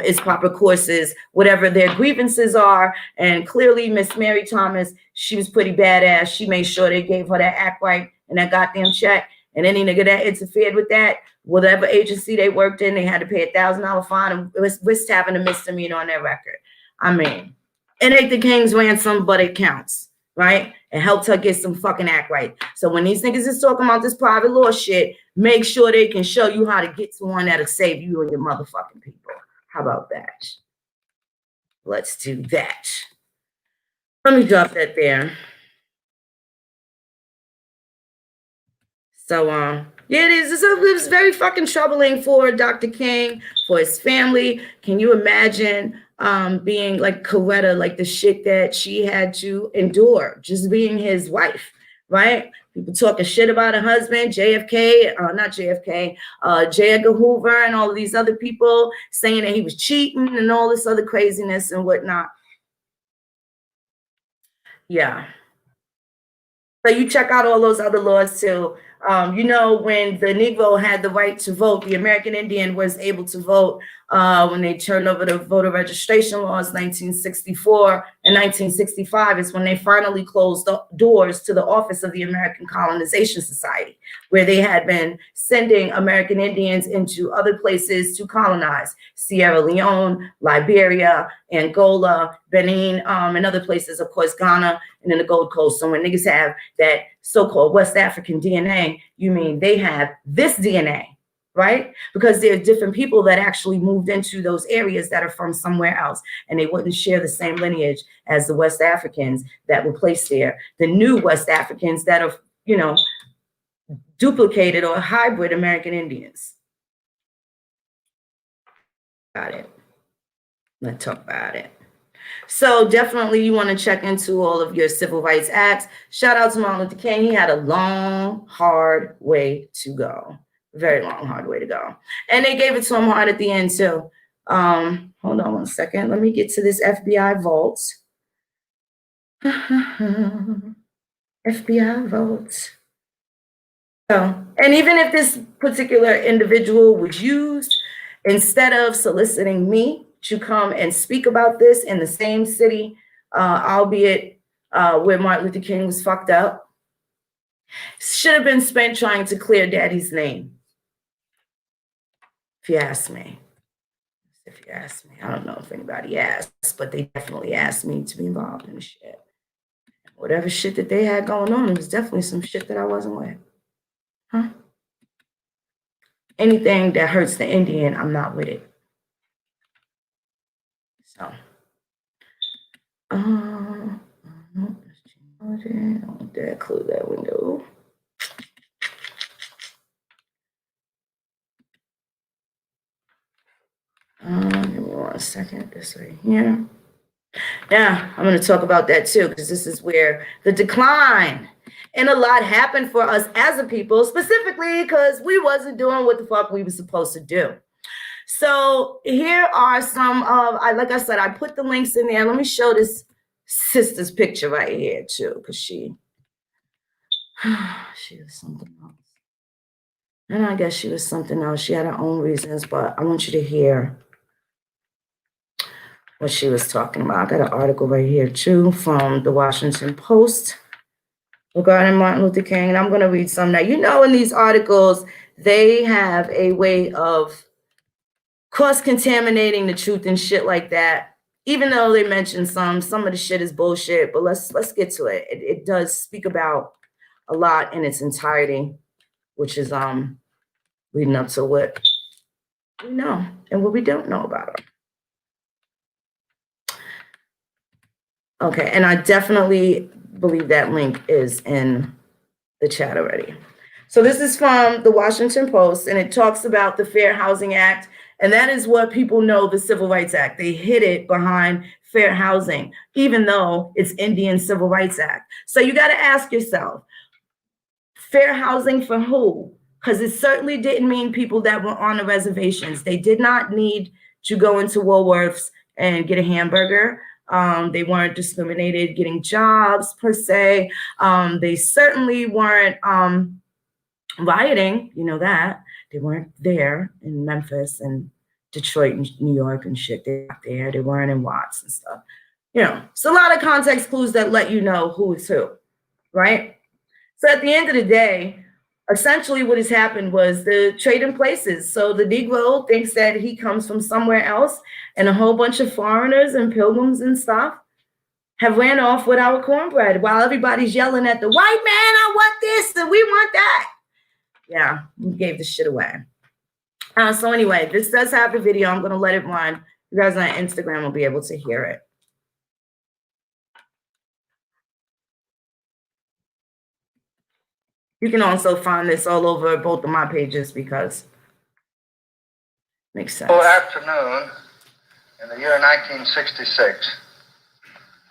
A: its proper courses, whatever their grievances are. And clearly, Miss Mary Thomas, she was pretty badass. She made sure they gave her that act right and that goddamn check. And any nigga that interfered with that, whatever agency they worked in, they had to pay $1,000 fine and risk having a misdemeanor on their record. I mean, it ain't the king's ransom, but it counts, right? It helped her get some fucking act right. So when these niggas is talking about this private law shit, make sure they can show you how to get to one that'll save you and your motherfucking people. How about that? Let's do that. Let me drop that there. So, yeah, it was very fucking troubling for Dr. King, for his family. Can you imagine being like Coretta, like the shit that she had to endure just being his wife, right? People talking shit about her husband, JFK, not JFK, J. Edgar Hoover, and all of these other people saying that he was cheating and all this other craziness and whatnot. Yeah. So you check out all those other laws too. You know, when the Negro had the right to vote, the American Indian was able to vote when they turned over the voter registration laws, 1964 and 1965 is when they finally closed the doors to the office of the American Colonization Society, where they had been sending American Indians into other places to colonize, Sierra Leone, Liberia, Angola, Benin, and other places, of course, Ghana, and then the Gold Coast. So when niggas have that so-called West African DNA, you mean they have this DNA, right? Because there are different people that actually moved into those areas that are from somewhere else, and they wouldn't share the same lineage as the West Africans that were placed there. The new West Africans that are, you know, duplicated or hybrid American Indians. Got it. Let's talk about it. So definitely you want to check into all of your civil rights acts. Shout out to Martin Luther King. He had a long, hard way to go. Very long, hard way to go. And they gave it to him hard at the end too. Hold on one second. Let me get to this FBI vault. FBI vault. So, and even if this particular individual was used, instead of soliciting me to come and speak about this in the same city, albeit where Martin Luther King was fucked up, should have been spent trying to clear daddy's name. If you ask me. If you ask me. I don't know if anybody asked, but they definitely asked me to be involved in the shit. Whatever shit that they had going on, it was definitely some shit that I wasn't with. Huh? Anything that hurts the Indian, I'm not with it. So, I want to close that window. Give me 1 second. This right here. Yeah, I'm going to talk about that too, because this is where the decline and a lot happened for us as a people, specifically because we wasn't doing what the fuck we were supposed to do. So here are some of, like I said, I put the links in there. Let me show this sister's picture right here too, because she was something else. And I guess she was something else. She had her own reasons, but I want you to hear what she was talking about. I got an article right here too from the Washington Post regarding Martin Luther King, and I'm going to read some. Now, you know, in these articles, they have a way of cross-contaminating the truth and shit like that. Even though they mention some of the shit is bullshit, but let's get to it. It does speak about a lot in its entirety, which is leading up to what we know and what we don't know about her. Okay, and I definitely believe that link is in the chat already. So this is from the Washington Post, and it talks about the Fair Housing Act, and that is what people know the Civil Rights Act. They hid it behind fair housing, even though it's Indian Civil Rights Act. So you got to ask yourself, fair housing for who? Because it certainly didn't mean people that were on the reservations. They did not need to go into Woolworths and get a hamburger. They weren't discriminated getting jobs per se. They certainly weren't rioting, you know that. They weren't there in Memphis and Detroit and New York and shit. They weren't there. They weren't in Watts and stuff. You know, so a lot of context clues that let you know who is who, right? So at the end of the day, essentially what has happened was the trade in places. So the Negro thinks that he comes from somewhere else, and a whole bunch of foreigners and pilgrims and stuff have ran off with our cornbread while everybody's yelling at the white man, I want this and we want that. Yeah, we gave this shit away. So anyway, this does have the video. I'm going to let it run. You guys on Instagram will be able to hear it. You can also find this all over both of my pages because it makes sense.
C: Good afternoon. In the the year 1966,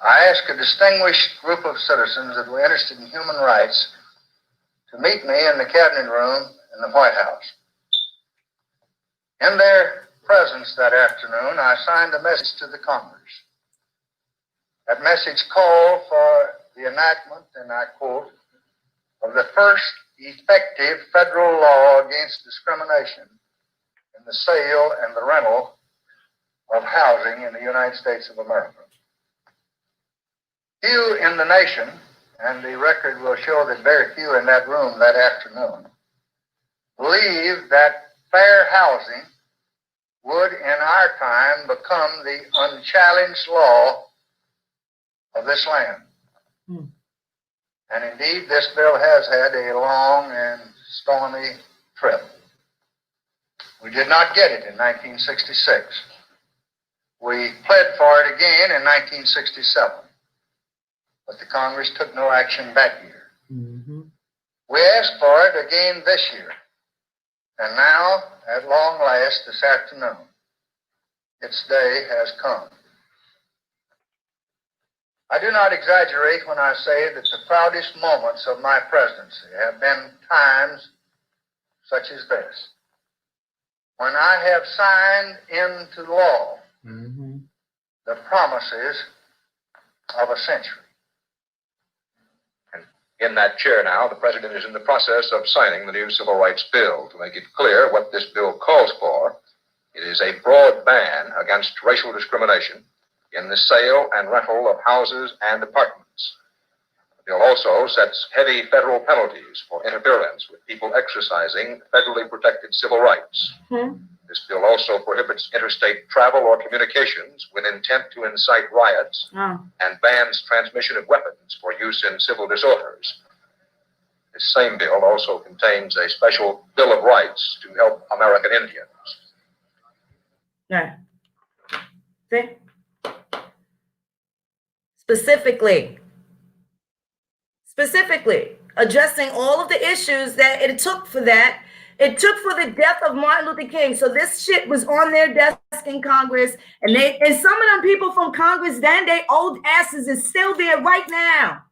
C: I asked a distinguished group of citizens that were interested in human rights to meet me in the cabinet room in the White House. In their presence that afternoon, I signed a message to the Congress. That message called for the enactment, and I quote, of the first effective federal law against discrimination in the sale and the rental of housing in the United States of America. Few in the nation, and the record will show that very few in that room that afternoon, believed that fair housing would in our time become the unchallenged law of this land. And indeed, this bill has had a long and stormy trip. We did not get it in 1966. We pled for it again in 1967, but the Congress took no action that year. We asked for it again this year, and now, at long last, this afternoon, its day has come. I do not exaggerate when I say that the proudest moments of my presidency have been times such as this, when I have signed into law the promises of a century.
D: In that chair now, the President is in the process of signing the new Civil Rights Bill. To make it clear what this bill calls for, it is a broad ban against racial discrimination in the sale and rental of houses and apartments. The bill also sets heavy federal penalties for interference with people exercising federally protected civil rights. This bill also prohibits interstate travel or communications with intent to incite riots and bans transmission of weapons for use in civil disorders. This same bill also contains a special Bill of Rights to help American Indians.
A: Yeah. See? Specifically, addressing all of the issues that it took for that. It took for the death of Martin Luther King. So this shit was on their desk in Congress. And some of them people from Congress then, they old asses is still there right now.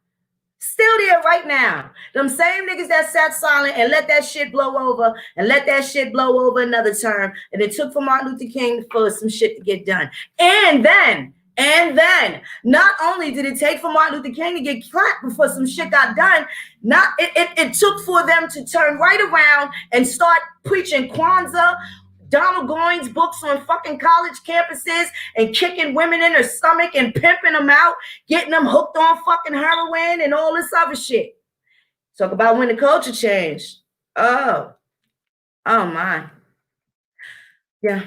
A: Still there right now. Them same niggas that sat silent and let that shit blow over and let that shit blow over another term. And it took for Martin Luther King for some shit to get done. And then, not only did it take for Martin Luther King to get clapped before some shit got done, it took for them to turn right around and start preaching Kwanzaa, Donald Goines books on fucking college campuses and kicking women in their stomach and pimping them out, getting them hooked on fucking heroin and all this other shit. Talk about when the culture changed. Oh my. Yeah.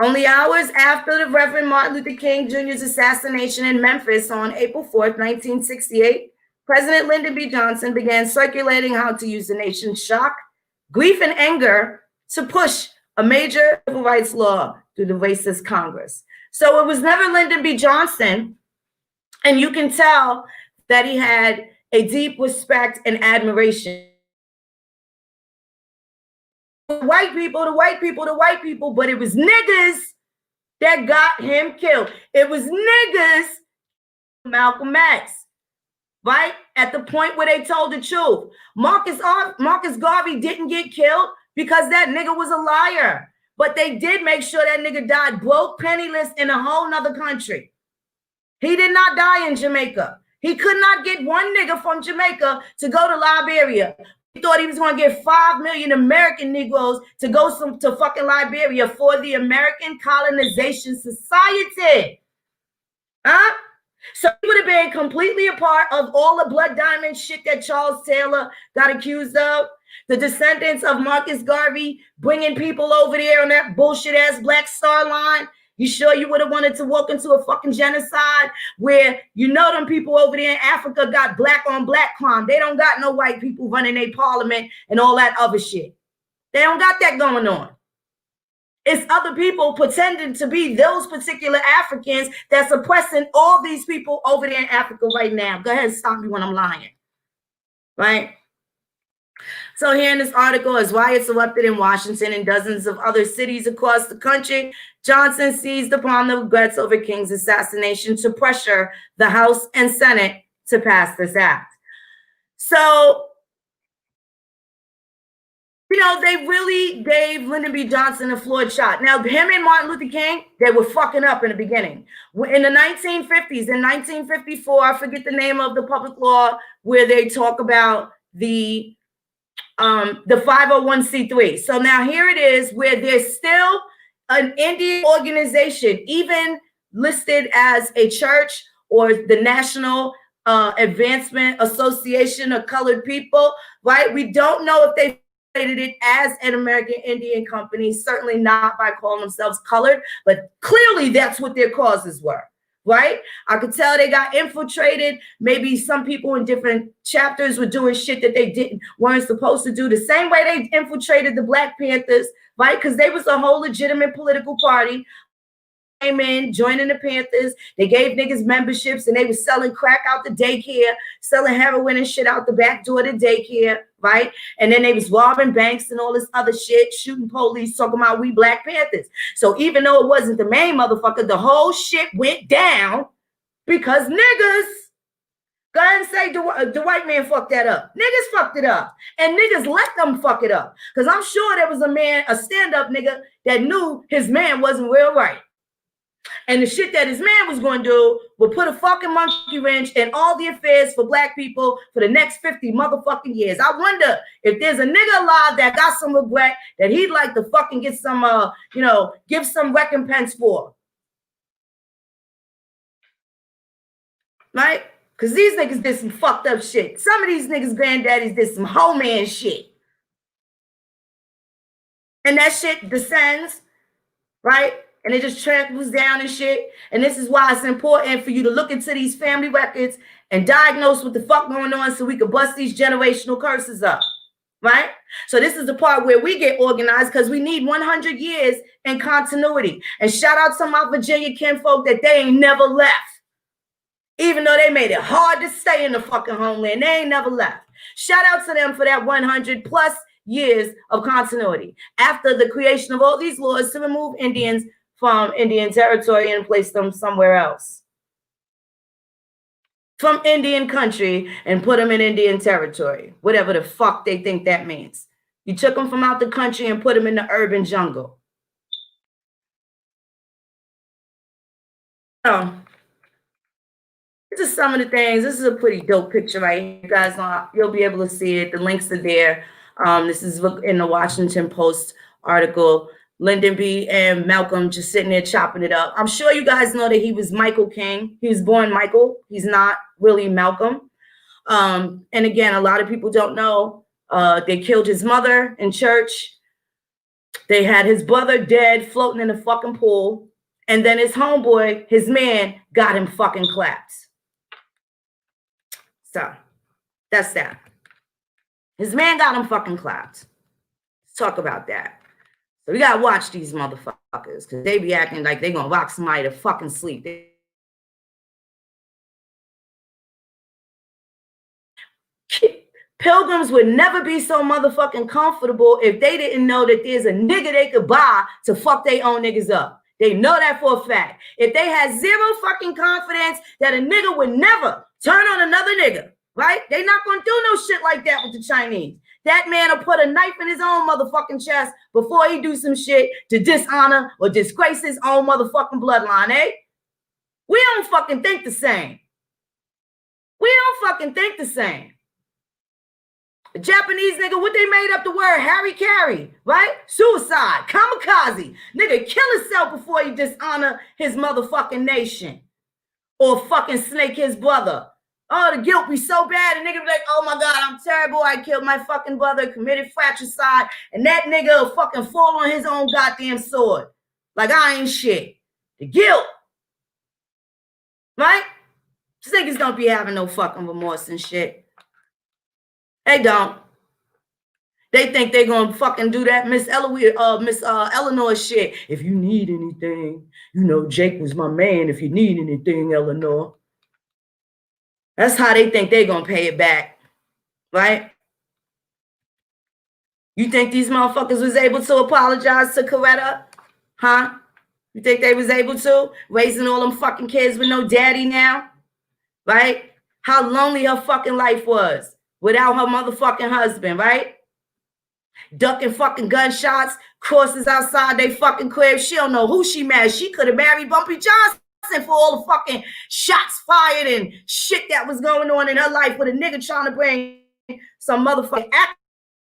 A: Only hours after the Reverend Martin Luther King Jr.'s assassination in Memphis on April 4th, 1968, President Lyndon B. Johnson began circulating how to use the nation's shock, grief, and anger to push a major civil rights law through the racist Congress. So it was never Lyndon B. Johnson, and you can tell that he had a deep respect and admiration. The white people, but it was niggas that got him killed. It was niggas, Malcolm X, right? At the point where they told the truth. Marcus Garvey didn't get killed because that nigga was a liar. But they did make sure that nigga died broke, penniless in a whole nother country. He did not die in Jamaica. He could not get one nigga from Jamaica to go to Liberia. He thought he was going to get 5 million American Negroes to go to fucking Liberia for the American Colonization Society. Huh? So he would have been completely a part of all the Blood Diamond shit that Charles Taylor got accused of. The descendants of Marcus Garvey bringing people over there on that bullshit ass Black Star Line. You sure you would have wanted to walk into a fucking genocide where them people over there in Africa got black on black crime? They don't got no white people running their parliament and all that other shit. They don't got that going on. It's other people pretending to be those particular Africans that's oppressing all these people over there in Africa right now. Go ahead and stop me when I'm lying. Right? So here in this article, as riots erupted in Washington and dozens of other cities across the country, Johnson seized upon the regrets over King's assassination to pressure the House and Senate to pass this act. So, you know, they really gave Lyndon B. Johnson a flawed shot. Now, him and Martin Luther King, they were fucking up in the beginning. In the 1950s, in 1954, I forget the name of the public law where they talk about the 501c3. So now here it is where there's still an Indian organization, even listed as a church or the National Advancement Association of Colored People, right? We don't know if they created it as an American Indian company, certainly not by calling themselves colored, but clearly that's what their causes were. Right? I could tell they got infiltrated. Maybe some people in different chapters were doing shit that they weren't supposed to do. The same way they infiltrated the Black Panthers, right? Because they was a whole legitimate political party. Came in, joining the Panthers. They gave niggas memberships and they was selling crack out the daycare, selling heroin and shit out the back door of the daycare, right? And then they was robbing banks and all this other shit, shooting police, talking about we Black Panthers. So even though it wasn't the main motherfucker, the whole shit went down because niggas, go ahead and say the white man fucked that up. Niggas fucked it up. And niggas let them fuck it up. Because I'm sure there was a stand-up nigga that knew his man wasn't real right. And the shit that his man was going to do would put a fucking monkey wrench in all the affairs for Black people for the next 50 motherfucking years. I wonder if there's a nigga alive that got some regret that he'd like to fucking get some, give some recompense for. Right? Because these niggas did some fucked up shit. Some of these niggas' granddaddies did some hoe man shit. And that shit descends, right? And it just tramples down and shit. And this is why it's important for you to look into these family records and diagnose what the fuck going on so we can bust these generational curses up, right? So this is the part where we get organized because we need 100 years in continuity. And shout out to my Virginia kinfolk that they ain't never left. Even though they made it hard to stay in the fucking homeland, they ain't never left. Shout out to them for that 100 plus years of continuity. After the creation of all these laws to remove Indians from Indian territory and place them somewhere else. From Indian country and put them in Indian territory. Whatever the fuck they think that means. You took them from out the country and put them in the urban jungle. So, these are some of the things. This is a pretty dope picture right here. You guys, you'll be able to see it. The links are there. This is in the Washington Post article. Lyndon B. and Malcolm just sitting there chopping it up. I'm sure you guys know that he was Michael King. He was born Michael. He's not really Malcolm. And again, a lot of people don't know. They killed his mother in church. They had his brother dead, floating in a fucking pool. And then his homeboy, his man, got him fucking clapped. So, that's that. His man got him fucking clapped. Let's talk about that. So we gotta watch these motherfuckers because they be acting like they gonna rock somebody to fucking sleep. Pilgrims would never be so motherfucking comfortable if they didn't know that there's a nigga they could buy to fuck their own niggas up. They know that for a fact. If they had zero fucking confidence that a nigga would never turn on another nigga, right? They not gonna do no shit like that with the Chinese. That man will put a knife in his own motherfucking chest before he do some shit to dishonor or disgrace his own motherfucking bloodline, eh? We don't fucking think the same. We don't fucking think the same. The Japanese nigga, what they made up the word Harry Carry, right? Suicide, kamikaze. Nigga kill himself before he dishonor his motherfucking nation. Or fucking snake his brother. Oh, the guilt be so bad. And nigga be like, oh my God, I'm terrible. I killed my fucking brother, committed fratricide. And that nigga will fucking fall on his own goddamn sword. Like I ain't shit. The guilt. Right? These niggas don't be having no fucking remorse and shit. They don't. They think they gonna fucking do that Miss Eleanor shit. If you need anything, you know Jake was my man. If you need anything, Eleanor. That's how they think they're going to pay it back, right? You think these motherfuckers was able to apologize to Coretta? Huh? You think they was able to? Raising all them fucking kids with no daddy now? Right? How lonely her fucking life was without her motherfucking husband, right? Ducking fucking gunshots, crosses outside they fucking crib. She don't know who she married. She could have married Bumpy Johnson for all the fucking shots fired and shit that was going on in her life with a nigga trying to bring some motherfucking act.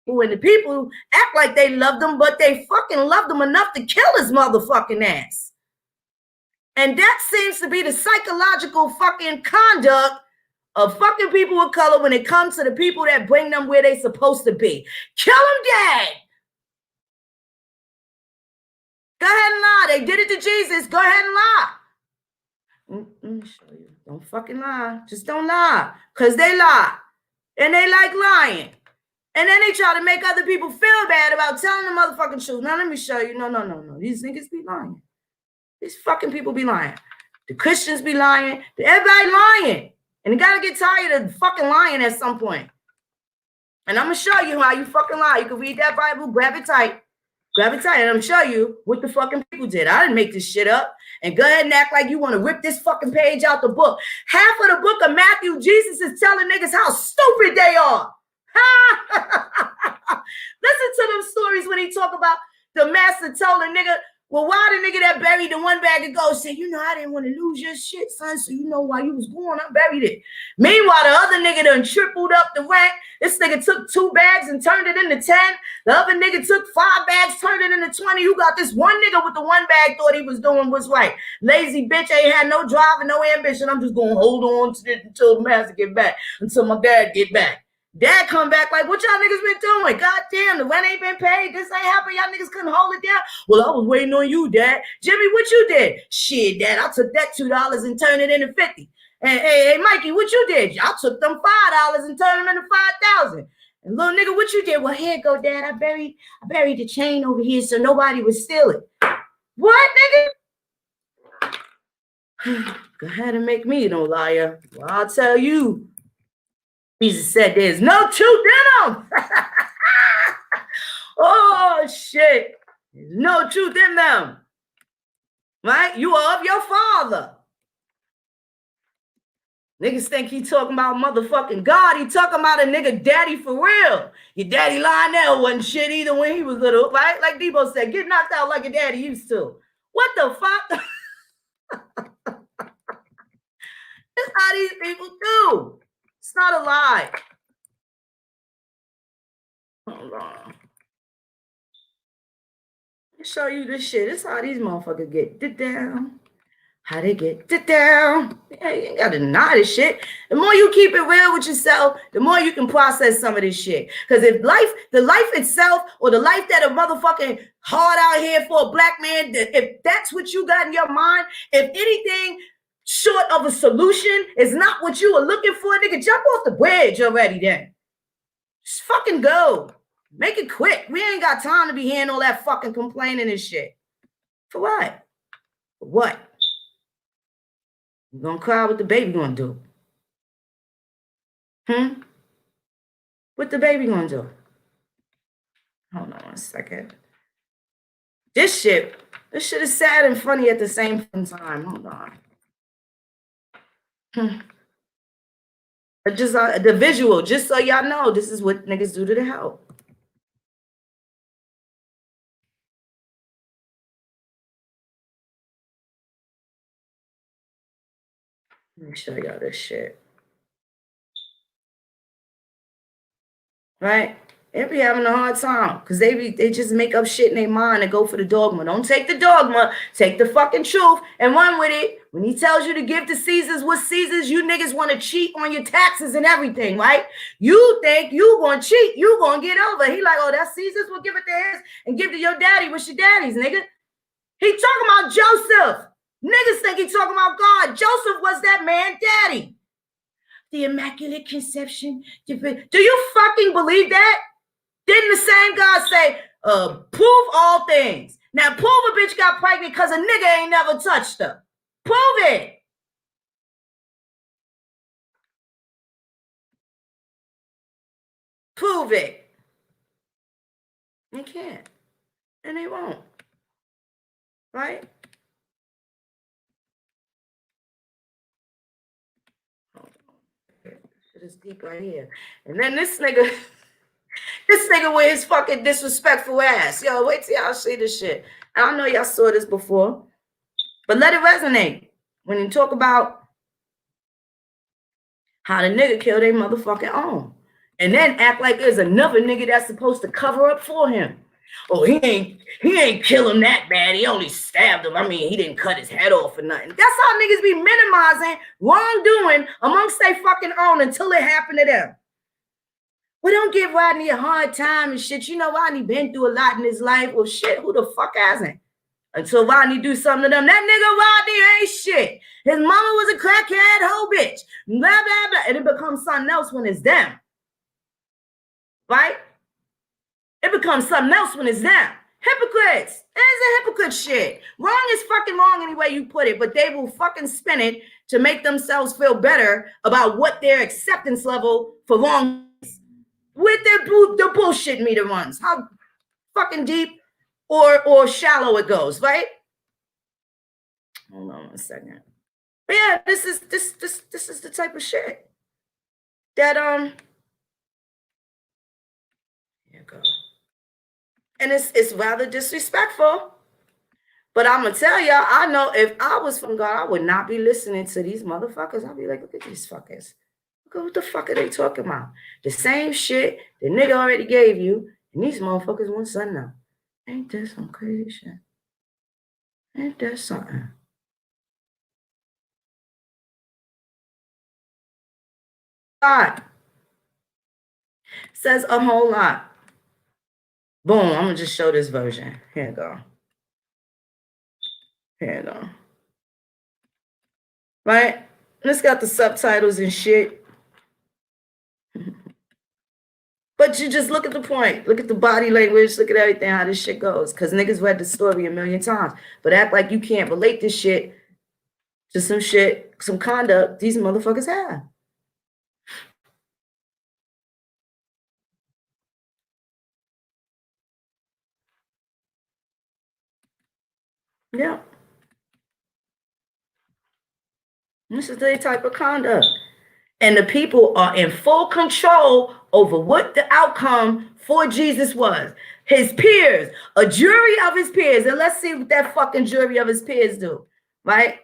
A: When the people act like they loved him, but they fucking loved him enough to kill his motherfucking ass. And that seems to be the psychological fucking conduct of fucking people of color when it comes to the people that bring them where they supposed to be. Kill them dead. Go ahead and lie. They did it to Jesus. Go ahead and lie. Let me show you. Don't fucking lie. Just don't lie. Because they lie. And they like lying. And then they try to make other people feel bad about telling the motherfucking truth. Now, let me show you. No. These niggas be lying. These fucking people be lying. The Christians be lying. Everybody lying. And you got to get tired of fucking lying at some point. And I'm going to show you how you fucking lie. You can read that Bible, grab it tight. Grab it tight, and I'm going to show you what the fucking people did. I didn't make this shit up. And go ahead and act like you want to rip this fucking page out the book. Half of the book of Matthew, Jesus is telling niggas how stupid they are. Listen to them stories when he talk about the master told a nigga, well, why the nigga that buried the one bag of gold said, you know, I didn't want to lose your shit, son, so you know why you was going, I buried it. Meanwhile, the other nigga done tripled up the rent. This nigga took 2 bags and turned it into 10. The other nigga took 5 bags, turned it into 20. You got this one nigga with the 1 bag thought he was doing what's right. Lazy bitch ain't had no drive and no ambition. I'm just going to hold on to it until the master get back, until my dad get back. Dad come back like, what y'all niggas been doing? God damn, the rent ain't been paid. This ain't happening. Y'all niggas couldn't hold it down. Well, I was waiting on you, Dad. Jimmy, what you did? Shit, Dad, I took that $2 and turned it into 50. And hey, Mikey, what you did? I took them $5 and turned them into 5,000. And little nigga, what you did? Well, here you go, Dad. I buried the chain over here so nobody would steal it. What, nigga? Go ahead and make me no liar. Well, I'll tell you. Jesus said there's no truth in them. Oh, shit. There's no truth in them. Right? You are of your father. Niggas think he talking about motherfucking God. He talking about a nigga daddy for real. Your daddy Lionel wasn't shit either when he was little, right? Like Debo said, get knocked out like your daddy used to. What the fuck? That's how these people do. It's not a lie. Hold on. Let me show you this shit. This is how these motherfuckers get it down. How they get it down. Yeah, you ain't gotta deny this shit. The more you keep it real with yourself, the more you can process some of this shit. Because if the life itself, or the life that a motherfucking hard out here for a black man, if that's what you got in your mind, if anything short of a solution is not what you were looking for, nigga, jump off the bridge already then. Just fucking go. Make it quick. We ain't got time to be hearing all that fucking complaining and shit. For what? For what? You gonna cry? What the baby gonna do? What the baby gonna do? Hold on 1 second. This shit is sad and funny at the same time. Hold on. Just the visual, just so y'all know, this is what niggas do to the help. Let me show y'all this shit. Right? They be having a hard time because they just make up shit in their mind and go for the dogma. Don't take the dogma, take the fucking truth and run with it. When he tells you to give to Caesar's what Caesar's, you niggas want to cheat on your taxes and everything, right? You think you gonna cheat, you gonna get over. He like, oh, that's Caesar's, we'll give it to his and give to your daddy. What's your daddy's, nigga? He talking about Joseph. Niggas think he talking about God. Joseph was that man daddy. The Immaculate Conception. Do you fucking believe that? Didn't the same God say, prove all things? Now, prove a bitch got pregnant because a nigga ain't never touched her. Prove it. Prove it. They can't. And they won't. Right? Shit is deep right here. And then this nigga with his fucking disrespectful ass. Yo, wait till y'all see this shit. I know y'all saw this before, but let it resonate when you talk about how the nigga killed their motherfucking own. And then act like there's another nigga that's supposed to cover up for him. Oh, he ain't kill him that bad. He only stabbed him. I mean, he didn't cut his head off or nothing. That's how niggas be minimizing wrongdoing amongst their fucking own until it happened to them. Well, don't give Rodney a hard time and shit. You know, Rodney been through a lot in his life. Well, shit, who the fuck hasn't? Until Rodney do something to them. That nigga Rodney ain't shit. His mama was a crackhead hoe bitch. Blah, blah, blah. And it becomes something else when it's them. Right? It becomes something else when it's them. Hypocrites. It's a hypocrite shit. Wrong is fucking wrong any way you put it, but they will fucking spin it to make themselves feel better about what their acceptance level for wrong is. With the bullshit meter runs. How fucking deep or shallow it goes, right? Hold on a second. But yeah, this is the type of shit that here you go. And it's rather disrespectful. But I'm gonna tell y'all, I know if I was from God, I would not be listening to these motherfuckers. I'd be like, look at these fuckers. Look at what the fuck are they talking about? The same shit the nigga already gave you, and these motherfuckers want something now. Ain't that some crazy shit? Ain't that something? God says a whole lot. Boom, I'm gonna just show this version. Here you go. Here you go. Right? And it's got the subtitles and shit. But you just look at the point. Look at the body language. Look at everything, how this shit goes. Because niggas read the story a million times. But act like you can't relate this shit to some shit, some conduct these motherfuckers have. Yeah. This is their type of conduct. And the people are in full control over what the outcome for Jesus was. His peers, a jury of his peers. And let's see what that fucking jury of his peers do. Right?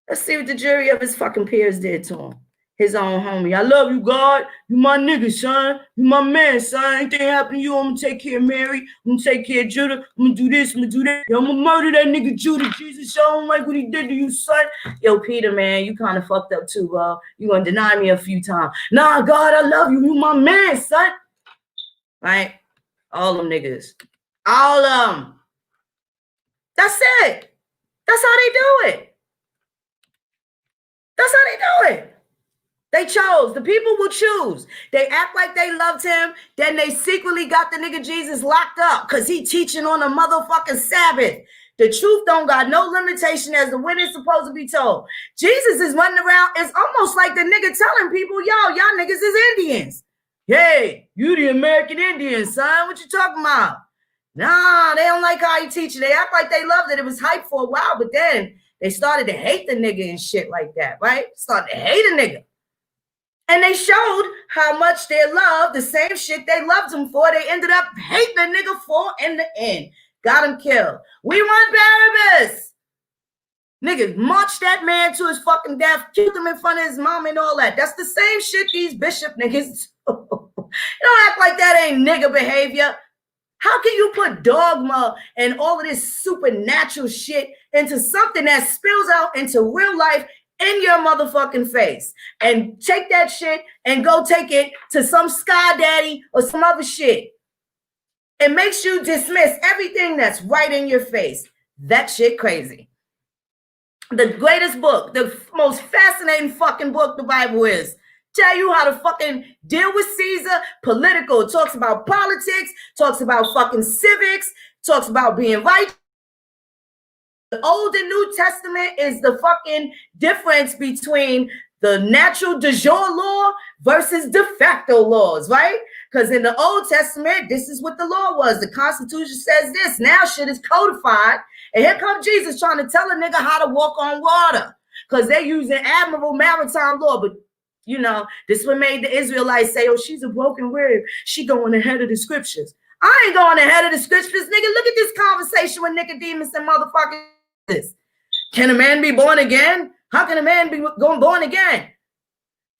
A: Let's see what the jury of his fucking peers did to him. His own homie. I love you, God. You my nigga, son. You my man, son. Anything happen to you, I'm gonna take care of Mary. I'm gonna take care of Judah. I'm gonna do this. I'm gonna do that. Yo, I'm gonna murder that nigga Judah. Jesus, I don't like what he did to you, son. Yo, Peter, man, you kind of fucked up too, bro. You gonna deny me a few times. Nah, God, I love you. You my man, son. Right? All them niggas. All of them. That's it. That's how they do it. That's how they do it. They chose. The people will choose. They act like they loved him. Then they secretly got the nigga Jesus locked up because he teaching on a motherfucking Sabbath. The truth don't got no limitation as to when it's supposed to be told. Jesus is running around. It's almost like the nigga telling people, yo, y'all niggas is Indians. Hey, you the American Indian, son. What you talking about? Nah, they don't like how he teaching. They act like they loved it. It was hype for a while, but then they started to hate the nigga and shit like that, right? Started to hate a nigga. And they showed how much they loved the same shit they loved him for. They ended up hating the nigga for in the end. Got him killed. We want Barabbas. Niggas marched that man to his fucking death, killed him in front of his mom and all that. That's the same shit these bishop niggas do. Don't act like that ain't nigga behavior. How can you put dogma and all of this supernatural shit into something that spills out into real life in your motherfucking face and take that shit and go take it to some sky daddy or some other shit? It makes you dismiss everything that's right in your face. That shit crazy. The greatest book, the most fascinating fucking book the Bible is. Tell you how to fucking deal with Caesar, political. It talks about politics, talks about fucking civics, talks about being right. The Old and New Testament is the fucking difference between the natural de jure law versus de facto laws, right? Because in the Old Testament, this is what the law was. The Constitution says this. Now shit is codified. And here comes Jesus trying to tell a nigga how to walk on water. Because they're using admirable maritime law. But, you know, this what made the Israelites say, oh, she's a broken word. She going ahead of the scriptures. I ain't going ahead of the scriptures, nigga. Look at this conversation with Nicodemus and motherfucking this. Can a man be born again? How can a man be born again?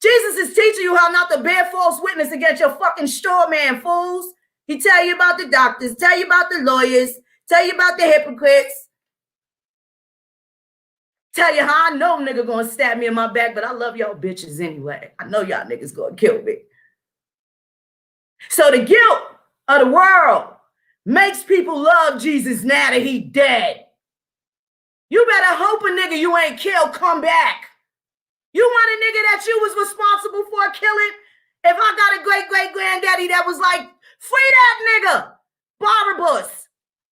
A: Jesus is teaching you how not to bear false witness against your fucking straw man, fools. He tell you about the doctors, tell you about the lawyers, tell you about the hypocrites. Tell you how I know nigga gonna stab me in my back, but I love y'all bitches anyway. I know y'all niggas gonna kill me. So the guilt of the world makes people love Jesus now that he dead. You better hope a nigga you ain't killed come back. You want a nigga that you was responsible for killing? If I got a great-great-granddaddy that was like, free that nigga, Barabbas,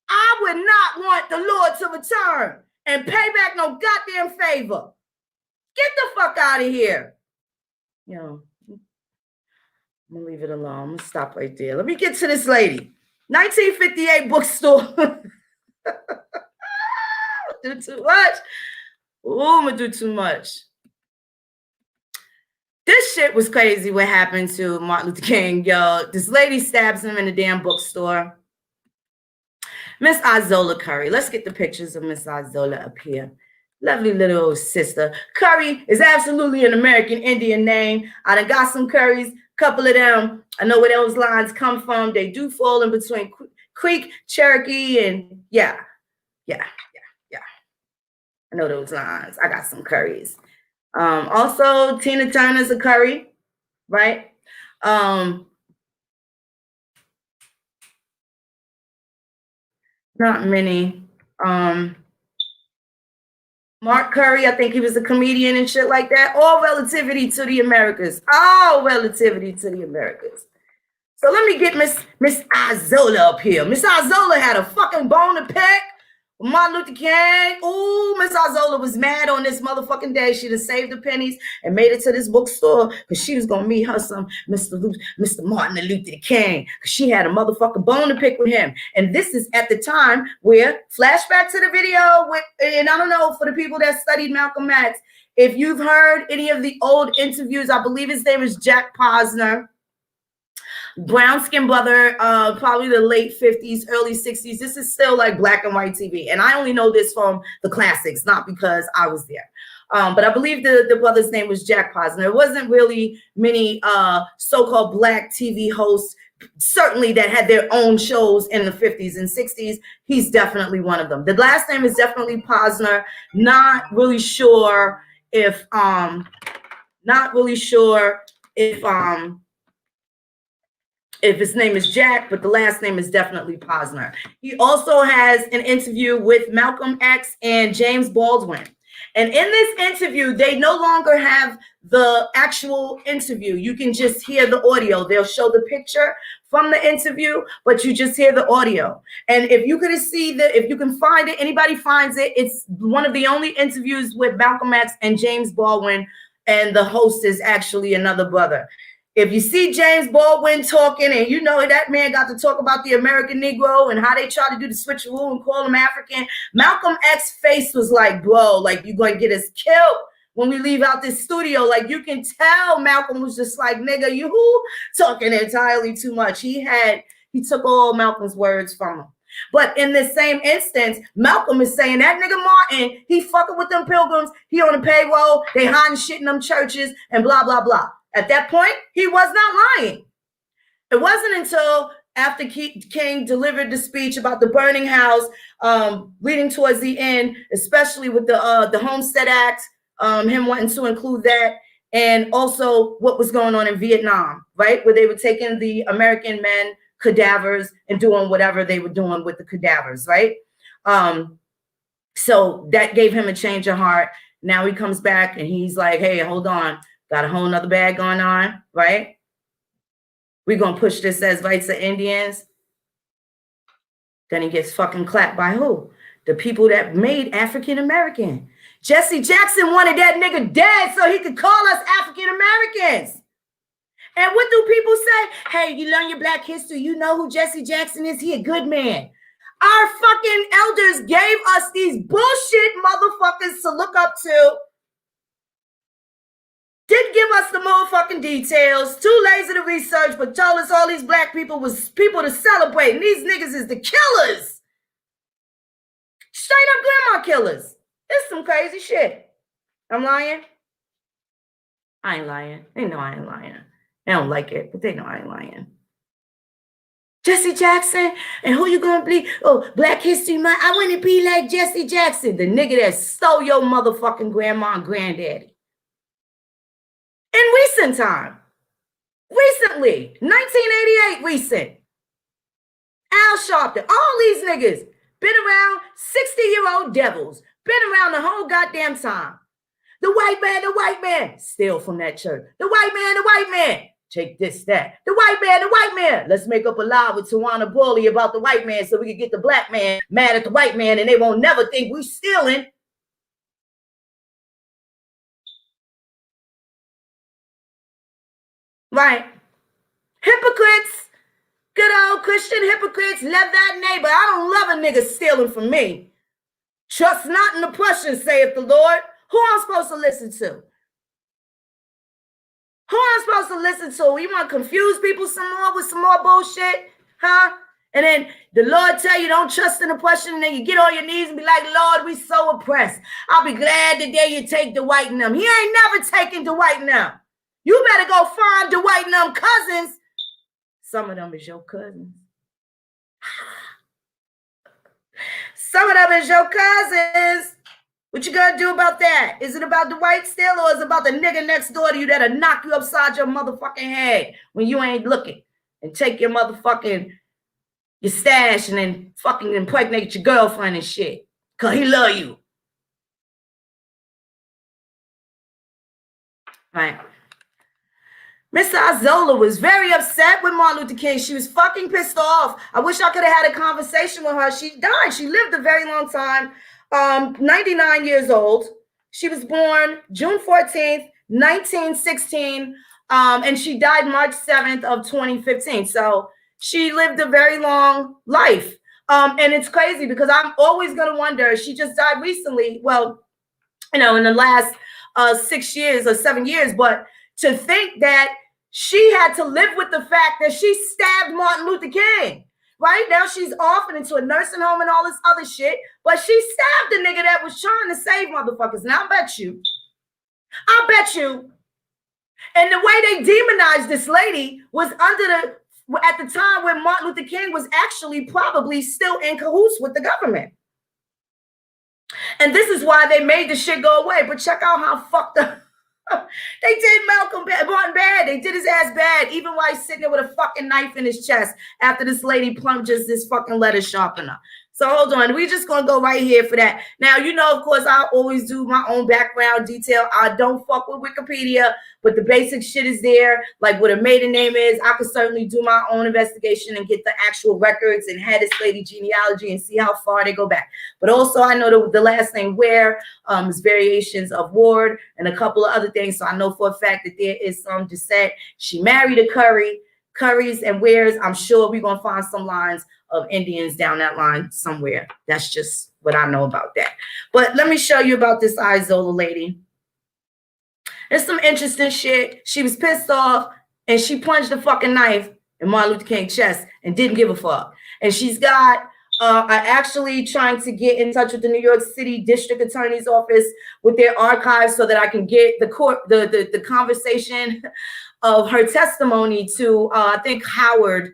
A: I would not want the Lord to return and pay back no goddamn favor. Get the fuck out of here. Yo, I'm gonna leave it alone. I'm gonna stop right there. Let me get to this lady. 1958 bookstore. Do too much. Ooh, I'm gonna do too much. This shit was crazy what happened to Martin Luther King, yo. This lady stabs him in the damn bookstore. Miss Izola Curry. Let's get the pictures of Miss Izola up here. Lovely little sister. Curry is absolutely an American Indian name. I done got some Currys, couple of them. I know where those lines come from. They do fall in between Creek, Cherokee, and yeah. I know those lines. I got some Currys. Also, Tina Turner's a Curry, right? Not many. Mark Curry, I think he was a comedian and shit like that. All relativity to the Americas. All relativity to the Americas. So let me get Miss Izola up here. Miss Izola had a fucking bone to pick. Martin Luther King. Ooh, Miss Izola was mad on this motherfucking day. She'd have saved the pennies and made it to this bookstore because she was going to meet her some Mr. Martin Luther King because she had a motherfucking bone to pick with him. And this is at the time where, flashback to the video, and I don't know, for the people that studied Malcolm X, if you've heard any of the old interviews, I believe his name is Jack Posner, brown skin brother, probably the late 50s, early 60s. This is still like black and white TV. And I only know this from the classics, not because I was there. But I believe the brother's name was Jack Posner. There wasn't really many so-called black TV hosts, certainly that had their own shows in the 50s and 60s. He's definitely one of them. The last name is definitely Posner. Not really sure if his name is Jack, but the last name is definitely Posner. He also has an interview with Malcolm X and James Baldwin. And in this interview, they no longer have the actual interview. You can just hear the audio. They'll show the picture from the interview, but you just hear the audio. And if you could see if you can find it, anybody finds it, it's one of the only interviews with Malcolm X and James Baldwin, and the host is actually another brother. If you see James Baldwin talking and you know that man got to talk about the American Negro and how they try to do the switcheroo and call him African, Malcolm X's face was like, bro, like you're going to get us killed when we leave out this studio. Like you can tell Malcolm was just like, nigga, you talking entirely too much. He took all Malcolm's words from him. But in this same instance, Malcolm is saying that nigga Martin, he fucking with them pilgrims. He on the payroll. They hiding shit in them churches and blah, blah, blah. At that point, he was not lying. It wasn't until after King delivered the speech about the burning house, leading towards the end, especially with the Homestead Act, him wanting to include that, and also what was going on in Vietnam, right? Where they were taking the American men cadavers and doing whatever they were doing with the cadavers, right? So that gave him a change of heart. Now he comes back and he's like, hey, hold on. Got a whole nother bag going on, right? We're going to push this as rights of Indians. Then he gets fucking clapped by who? The people that made African American. Jesse Jackson wanted that nigga dead so he could call us African Americans. And what do people say? Hey, you learn your black history. You know who Jesse Jackson is? He a good man. Our fucking elders gave us these bullshit motherfuckers to look up to. Didn't give us the motherfucking details. Too lazy to research, but told us all these black people was people to celebrate. And these niggas is the killers. Straight up grandma killers. It's some crazy shit. I'm lying? I ain't lying. They know I ain't lying. They don't like it, but they know I ain't lying. Jesse Jackson, and who you gonna be? Oh, Black History Month. I want to be like Jesse Jackson, the nigga that stole your motherfucking grandma and granddaddy. In recent time. Recently. 1988 recent. Al Sharpton. All these niggas been around 60-year-old devils. Been around the whole goddamn time. The white man, steal from that church. The white man, take this, that. The white man. Let's make up a lie with Tawana Bully about the white man so we can get the black man mad at the white man and they won't never think we stealing. Right. Hypocrites. Good old Christian hypocrites. Love that neighbor. I don't love a nigga stealing from me. Trust not in oppression, saith the Lord. Who I'm supposed to listen to? Who I'm supposed to listen to? You want to confuse people some more with some more bullshit? Huh? And then the Lord tell you don't trust in oppression, and then you get on your knees and be like, Lord, we so oppressed. I'll be glad the day you take Dwight and them. He ain't never taking Dwight and them. You better go find Dwight and them cousins. Some of them is your cousins. Some of them is your cousins. What you gonna do about that? Is it about the white still, or is it about the nigga next door to you that'll knock you upside your motherfucking head when you ain't looking and take your stash and then fucking impregnate your girlfriend and shit? Cause he love you. Right. Miss Izola was very upset with Martin Luther King. She was fucking pissed off. I wish I could have had a conversation with her. She died. She lived a very long time. 99 years old. She was born June 14th, 1916, and she died March 7th of 2015. So she lived a very long life. And it's crazy because I'm always going to wonder, she just died recently. Well, in the last 6 years or 7 years, but to think that she had to live with the fact that she stabbed Martin Luther King. Right now, she's off and into a nursing home and all this other shit. But she stabbed the nigga that was trying to save motherfuckers. And I bet you. And the way they demonized this lady was at the time when Martin Luther King was actually probably still in cahoots with the government. And this is why they made the shit go away. But check out how fucked up. They did Malcolm Martin bad. They did his ass bad, even while he's sitting there with a fucking knife in his chest after this lady plunges this fucking letter sharpener. So hold on. We're just going to go right here for that. Now, of course, I always do my own background detail. I don't fuck with Wikipedia, but the basic shit is there. Like what a maiden name is. I could certainly do my own investigation and get the actual records and have this lady genealogy and see how far they go back. But also, I know the last name Ware is variations of Ward and a couple of other things. So I know for a fact that there is some descent. She married a Currys and Wares. I'm sure we're going to find some lines of Indians down that line somewhere. That's just what I know about that. But let me show you about this Izola lady. There's some interesting shit. She was pissed off and she plunged the fucking knife in Martin Luther King's chest and didn't give a fuck. And she's got actually trying to get in touch with the New York City District Attorney's Office with their archives so that I can get the conversation of her testimony to I think Howard,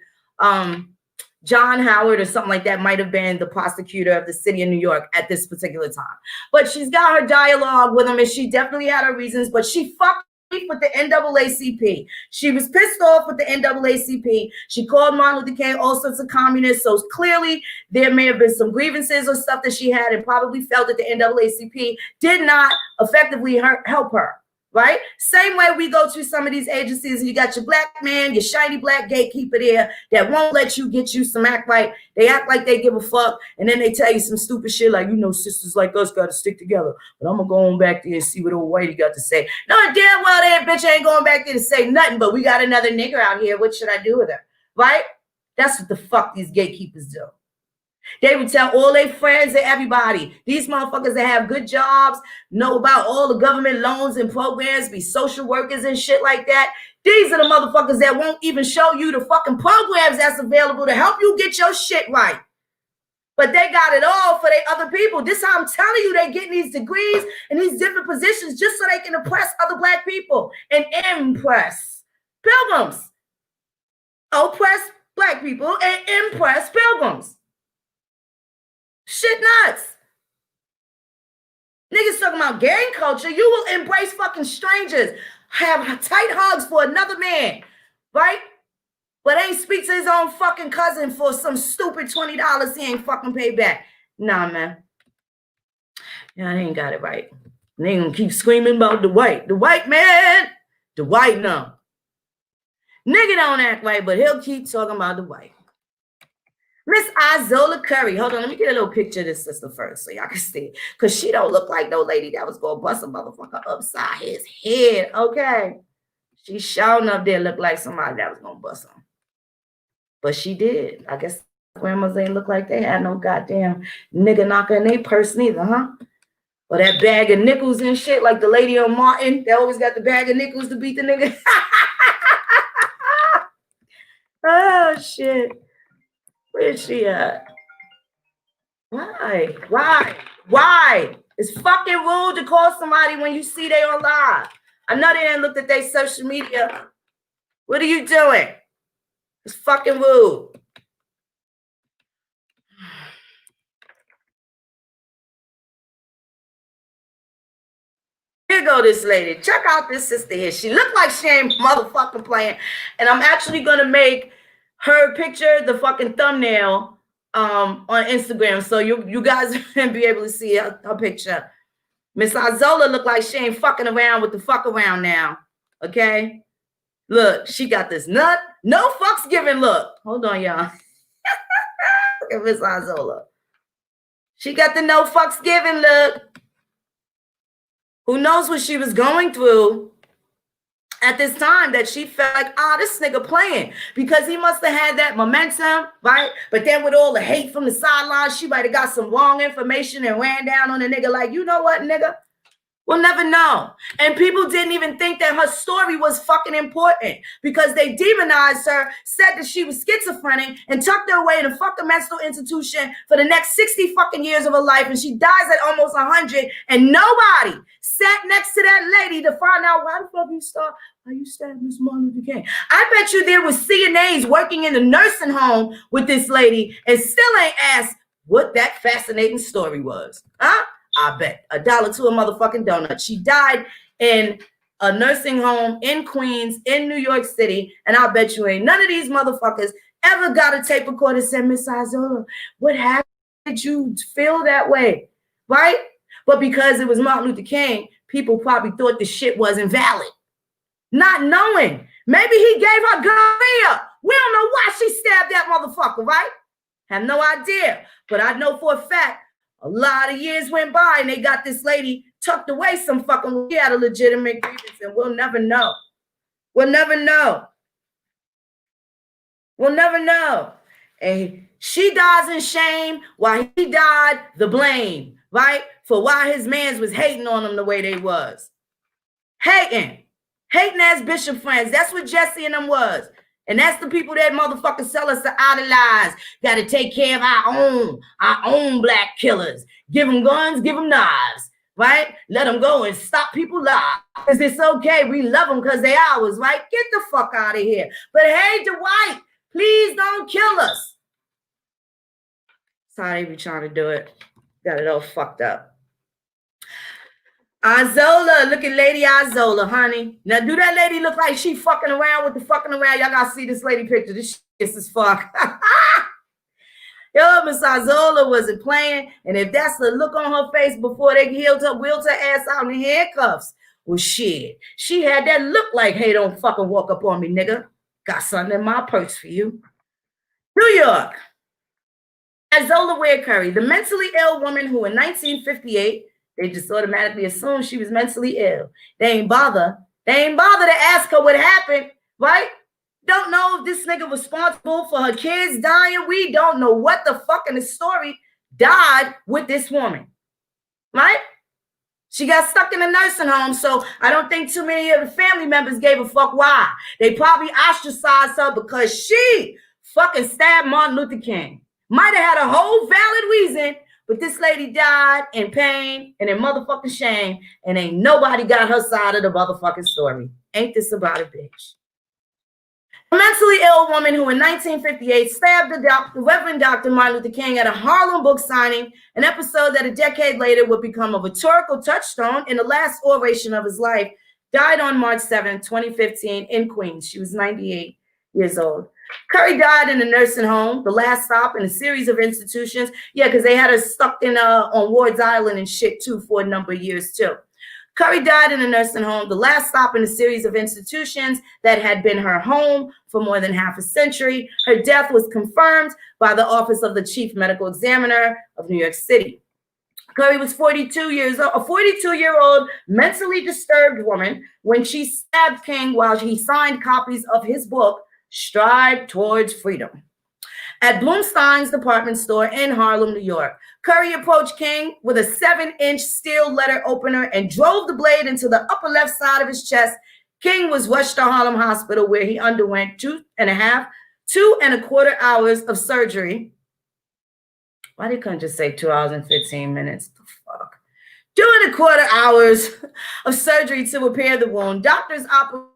A: John Howard or something like that might have been the prosecutor of the city of New York at this particular time. But she's got her dialogue with him and she definitely had her reasons, but she fucked with the NAACP. She was pissed off with the NAACP. She called Martin Luther King all sorts of communists. So clearly there may have been some grievances or stuff that she had and probably felt that the NAACP did not effectively help her. right? Same way we go to some of these agencies and you got your black man, your shiny black gatekeeper there that won't let you get you some act right. They act like they give a fuck, and then they tell you some stupid shit like, you know, sisters like us got to stick together. But I'm going to go on back there and see what old whitey got to say. No, damn well that bitch ain't going back there to say nothing, but we got another nigger out here. What should I do with her? Right? That's what the fuck these gatekeepers do. They would tell all their friends and everybody, these motherfuckers that have good jobs, know about all the government loans and programs, be social workers and shit like that. These are the motherfuckers that won't even show you the fucking programs that's available to help you get your shit right. But they got it all for their other people. This is how I'm telling you they getting these degrees and these different positions just so they can oppress other black people and impress pilgrims. Oppress black people and impress pilgrims. Shit nuts. Niggas talking about gang culture. You will embrace fucking strangers. Have tight hugs for another man. Right? But ain't speak to his own fucking cousin for some stupid $20 he ain't fucking paid back. Nah, man. Yeah, they ain't got it right. And they gonna keep screaming about the white man. The white no. Nigga don't act right, but he'll keep talking about the white. Miss Izola Curry. Hold on, let me get a little picture of this sister first so y'all can see. Because she don't look like no lady that was going to bust a motherfucker upside his head, okay? She showing up there look like somebody that was going to bust him. But she did. I guess grandmas ain't look like they had no goddamn nigga knocker in their purse neither, huh? Or that bag of nickels and shit like the lady on Martin. They always got the bag of nickels to beat the nigga. Oh, shit. Where's she at? Why? It's fucking rude to call somebody when you see they on live. I know they didn't look at their social media. What are you doing? It's fucking rude. Here go this lady. Check out this sister here. She looked like she ain't motherfucking playing. And I'm actually going to make her picture the fucking thumbnail on Instagram. So you guys can be able to see her picture. Miss Izola look like she ain't fucking around with the fuck around now. Okay? Look, she got this nut. No fucks given look. Hold on, y'all. Look at Miss Izola. She got the no fucks given look. Who knows what she was going through at this time that she felt like, this nigga playing, because he must have had that momentum, right? But then with all the hate from the sidelines, she might have got some wrong information and ran down on the nigga like, you know what, nigga? We'll never know. And people didn't even think that her story was fucking important because they demonized her, said that she was schizophrenic, and tucked her away in a fucking mental institution for the next 60 fucking years of her life. And she dies at almost 100, and nobody sat next to that lady to find out why the fuck you stabbed Miss Martin Luther King. I bet you there was CNAs working in the nursing home with this lady and still ain't asked what that fascinating story was. Huh? I bet $1 to a motherfucking donut. She died in a nursing home in Queens, in New York City. And I bet you ain't none of these motherfuckers ever got a tape recorder and said, Miss Izola, what happened? Did you feel that way? Right? But because it was Martin Luther King, people probably thought the shit wasn't valid. Not knowing. Maybe he gave her gonorrhea. We don't know why she stabbed that motherfucker, right? Have no idea. But I know for a fact, a lot of years went by and they got this lady tucked away some fucking, we had a legitimate grievance, and we'll never know. We'll never know. We'll never know. And she dies in shame while he died the blame, right? For why his mans was hating on him the way they was. Hating as bishop friends. That's what Jesse and them was. And that's the people that motherfuckers tell us to idolize. Got to take care of our own black killers. Give them guns, give them knives, right? Let them go and stop people lives. Because it's okay. We love them because they ours, right? Get the fuck out of here. But hey, Dwight, please don't kill us. That's how they be trying to do it. Got it all fucked up. Izola, look at Lady Izola, honey. Now, do that lady look like she fucking around with the fucking around? Y'all gotta see this lady picture. This shit is fuck. Yo, Miss Izola wasn't playing. And if that's the look on her face before they wheeled her ass out in handcuffs, Well, shit. She had that look like, hey, don't fucking walk up on me, nigga. Got something in my purse for you. New York. Isola Ware Curry, the mentally ill woman who in 1958, they just automatically assumed she was mentally ill. They ain't bother to ask her what happened, right? Don't know if this nigga was responsible for her kids dying. We don't know what the fuck in the story died with this woman, right? She got stuck in a nursing home, so I don't think too many of the family members gave a fuck why. They probably ostracized her because she fucking stabbed Martin Luther King. Might have had a whole valid reason, but this lady died in pain and in motherfucking shame, and ain't nobody got her side of the motherfucking story. Ain't this about a bitch? A mentally ill woman who in 1958 stabbed the Reverend Dr. Martin Luther King at a Harlem book signing, an episode that a decade later would become a rhetorical touchstone in the last oration of his life, died on March 7, 2015 in Queens. She was 98 years old. Curry died in a nursing home, the last stop in a series of institutions. Yeah, because they had her stuck in on Ward's Island and shit too for a number of years too. Curry died in a nursing home, the last stop in a series of institutions that had been her home for more than half a century. Her death was confirmed by the Office of the Chief Medical Examiner of New York City. Curry was 42 years old, a 42-year-old mentally disturbed woman when she stabbed King while he signed copies of his book, Stride Towards Freedom, at Bloomstein's department store in Harlem, New York. Curry approached King with a 7-inch steel letter opener and drove the blade into the upper left side of his chest. King was rushed to Harlem Hospital, where he underwent 2.25 hours of surgery. Why they couldn't just say 2 hours and 15 minutes? The fuck? 2.25 hours of surgery to repair the wound. Doctors operated.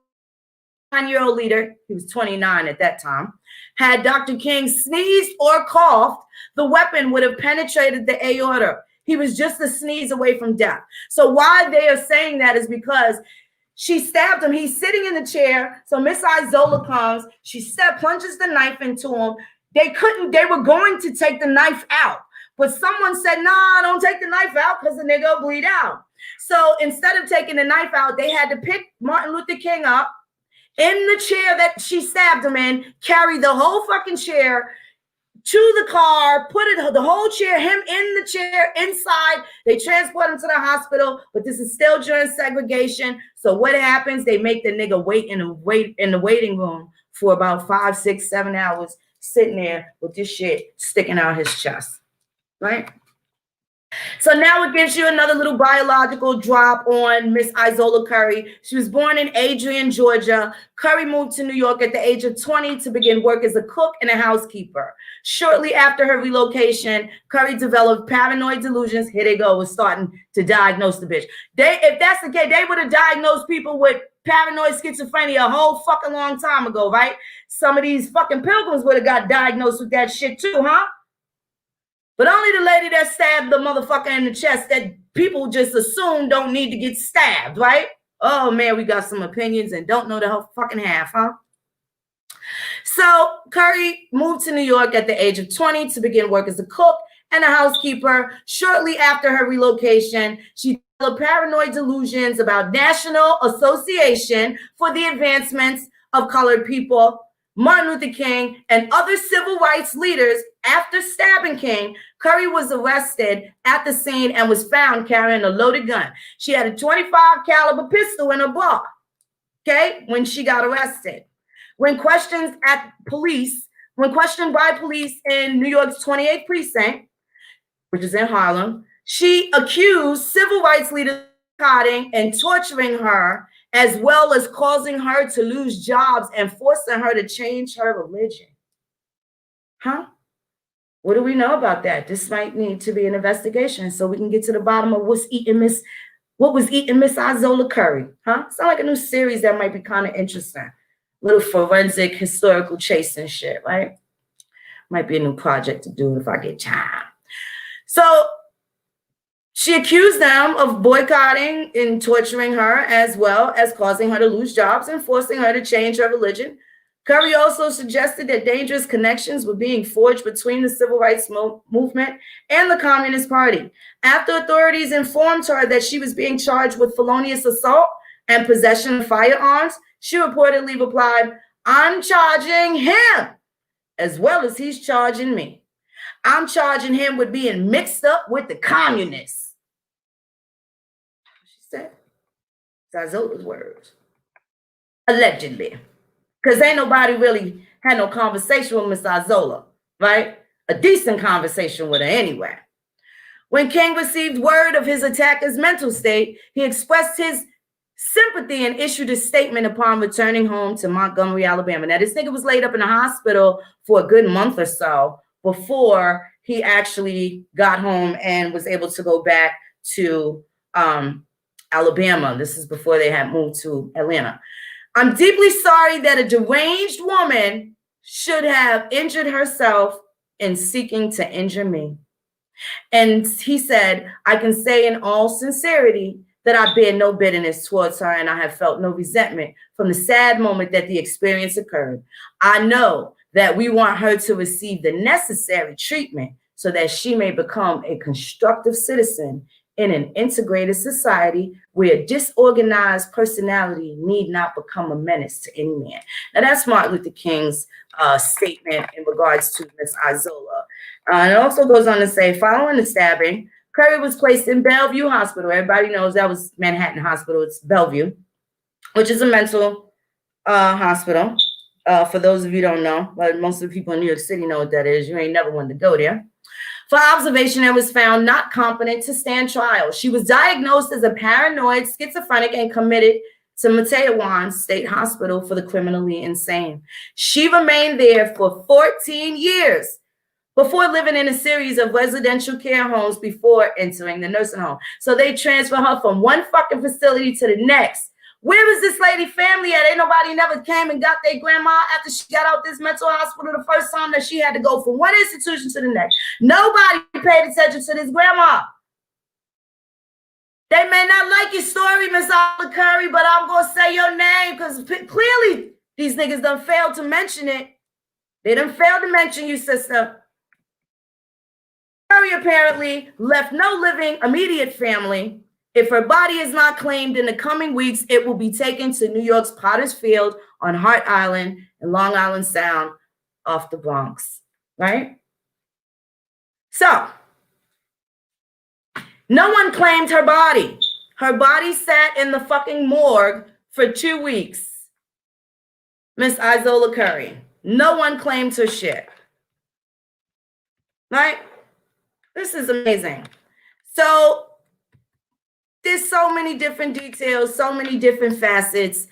A: 9-year-old leader, he was 29 at that time, had Dr. King sneezed or coughed, the weapon would have penetrated the aorta. He was just a sneeze away from death. So why they are saying that is because she stabbed him. He's sitting in the chair. So Miss Isola comes. She plunges the knife into him. They were going to take the knife out. But someone said, nah, don't take the knife out because the nigga will bleed out. So instead of taking the knife out, they had to pick Martin Luther King up in the chair that she stabbed him in, carry the whole fucking chair to the car, the whole chair, him in the chair, inside. They transport him to the hospital, but this is still during segregation. So what happens? They make the nigga wait in the waiting room for about 5, 6, 7 hours, sitting there with this shit sticking out his chest, right? So now it gives you another little biological drop on Miss Isola Curry. She was born in Adrian, Georgia. Curry moved to New York at the age of 20 to begin work as a cook and a housekeeper. Shortly after her relocation, Curry developed paranoid delusions. Here they go, was starting to diagnose the bitch. If that's the case, they would have diagnosed people with paranoid schizophrenia a whole fucking long time ago, right? Some of these fucking pilgrims would have got diagnosed with that shit too, huh? But only the lady that stabbed the motherfucker in the chest that people just assume don't need to get stabbed, right? Oh, man, we got some opinions and don't know the whole fucking half, huh? So Curry moved to New York at the age of 20 to begin work as a cook and a housekeeper. Shortly after her relocation, she developed paranoid delusions about National Association for the Advancements of Colored People, Martin Luther King, and other civil rights leaders. After stabbing King, Curry was arrested at the scene and was found carrying a loaded gun. She had a .25 caliber pistol in her bra, okay, when she got arrested. When questioned by police in New York's 28th precinct, which is in Harlem, she accused civil rights leaders of boycotting and torturing her, as well as causing her to lose jobs and forcing her to change her religion. Huh? What do we know about that? This might need to be an investigation so we can get to the bottom of what was eating Miss Isola Curry. Huh? Sound like a new series that might be kind of interesting. Little forensic historical chase and shit, right? Might be a new project to do if I get time. So she accused them of boycotting and torturing her, as well as causing her to lose jobs and forcing her to change her religion. Curry also suggested that dangerous connections were being forged between the civil rights movement and the Communist Party. After authorities informed her that she was being charged with felonious assault, and possession of firearms, she reportedly replied, "I'm charging him as well as he's charging me. I'm charging him with being mixed up with the communists." She said. Zazola's words. Allegedly. Because ain't nobody really had no conversation with Miss Zazola, right? A decent conversation with her anyway. When King received word of his attacker's mental state, he expressed his sympathy and issued a statement upon returning home to Montgomery, Alabama. Now, this nigga was laid up in the hospital for a good month or so before he actually got home and was able to go back to Alabama. This is before they had moved to Atlanta. "I'm deeply sorry that a deranged woman should have injured herself in seeking to injure me." And he said, "I can say in all sincerity that I bear no bitterness towards her, and I have felt no resentment from the sad moment that the experience occurred. I know that we want her to receive the necessary treatment so that she may become a constructive citizen in an integrated society where disorganized personality need not become a menace to any man." Now, that's Martin Luther King's statement in regards to Miss Izola. It also goes on to say, following the stabbing, Curry was placed in Bellevue Hospital. Everybody knows that was Manhattan Hospital. It's Bellevue, which is a mental hospital. For those of you who don't know, but most of the people in New York City know what that is. You ain't never wanted to go there. For observation, and was found not competent to stand trial. She was diagnosed as a paranoid schizophrenic and committed to Matewan State Hospital for the criminally insane. She remained there for 14 years before living in a series of residential care homes before entering the nursing home. So they transfer her from one fucking facility to the next. Where was this lady family at? Ain't nobody never came and got their grandma after she got out this mental hospital the first time that she had to go from one institution to the next. Nobody paid attention to this grandma. They may not like your story, Miss Oliver Curry, but I'm going to say your name because clearly these niggas done failed to mention it. They done failed to mention you, sister. Curry apparently left no living immediate family. If her body is not claimed in the coming weeks, it will be taken to New York's Potter's Field on Hart Island and Long Island Sound off the Bronx, right? So, no one claimed her body. Her body sat in the fucking morgue for 2 weeks. Miss Izola Curry. No one claimed her shit. Right? This is amazing. So, there's so many different details, so many different facets,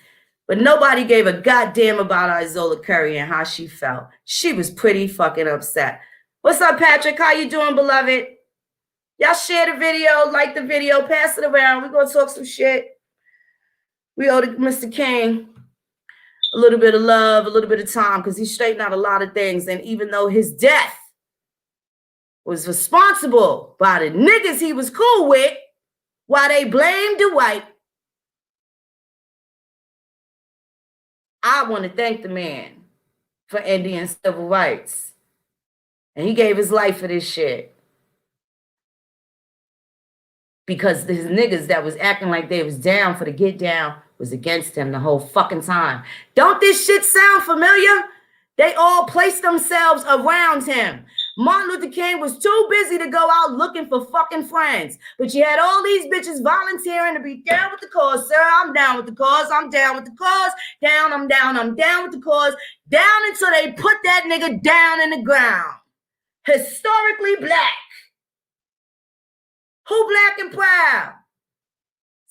A: but nobody gave a goddamn about Izola Curry and how she felt. She was pretty fucking upset. What's up, Patrick? How you doing, beloved? Y'all share the video, like the video, pass it around. We're going to talk some shit. We owe Mr. King a little bit of love, a little bit of time, because he straightened out a lot of things. And even though his death was responsible by the niggas he was cool with, while they blamed the white, I want to thank the man for Indian civil rights. And he gave his life for this shit. Because his niggas that was acting like they was down for the get down was against him the whole fucking time. Don't this shit sound familiar? They all placed themselves around him. Martin Luther King was too busy to go out looking for fucking friends. But you had all these bitches volunteering to be down with the cause. Sir, I'm down with the cause. I'm down with the cause. Down, I'm down with the cause. Down until they put that nigga down in the ground. Historically black. Who black and proud?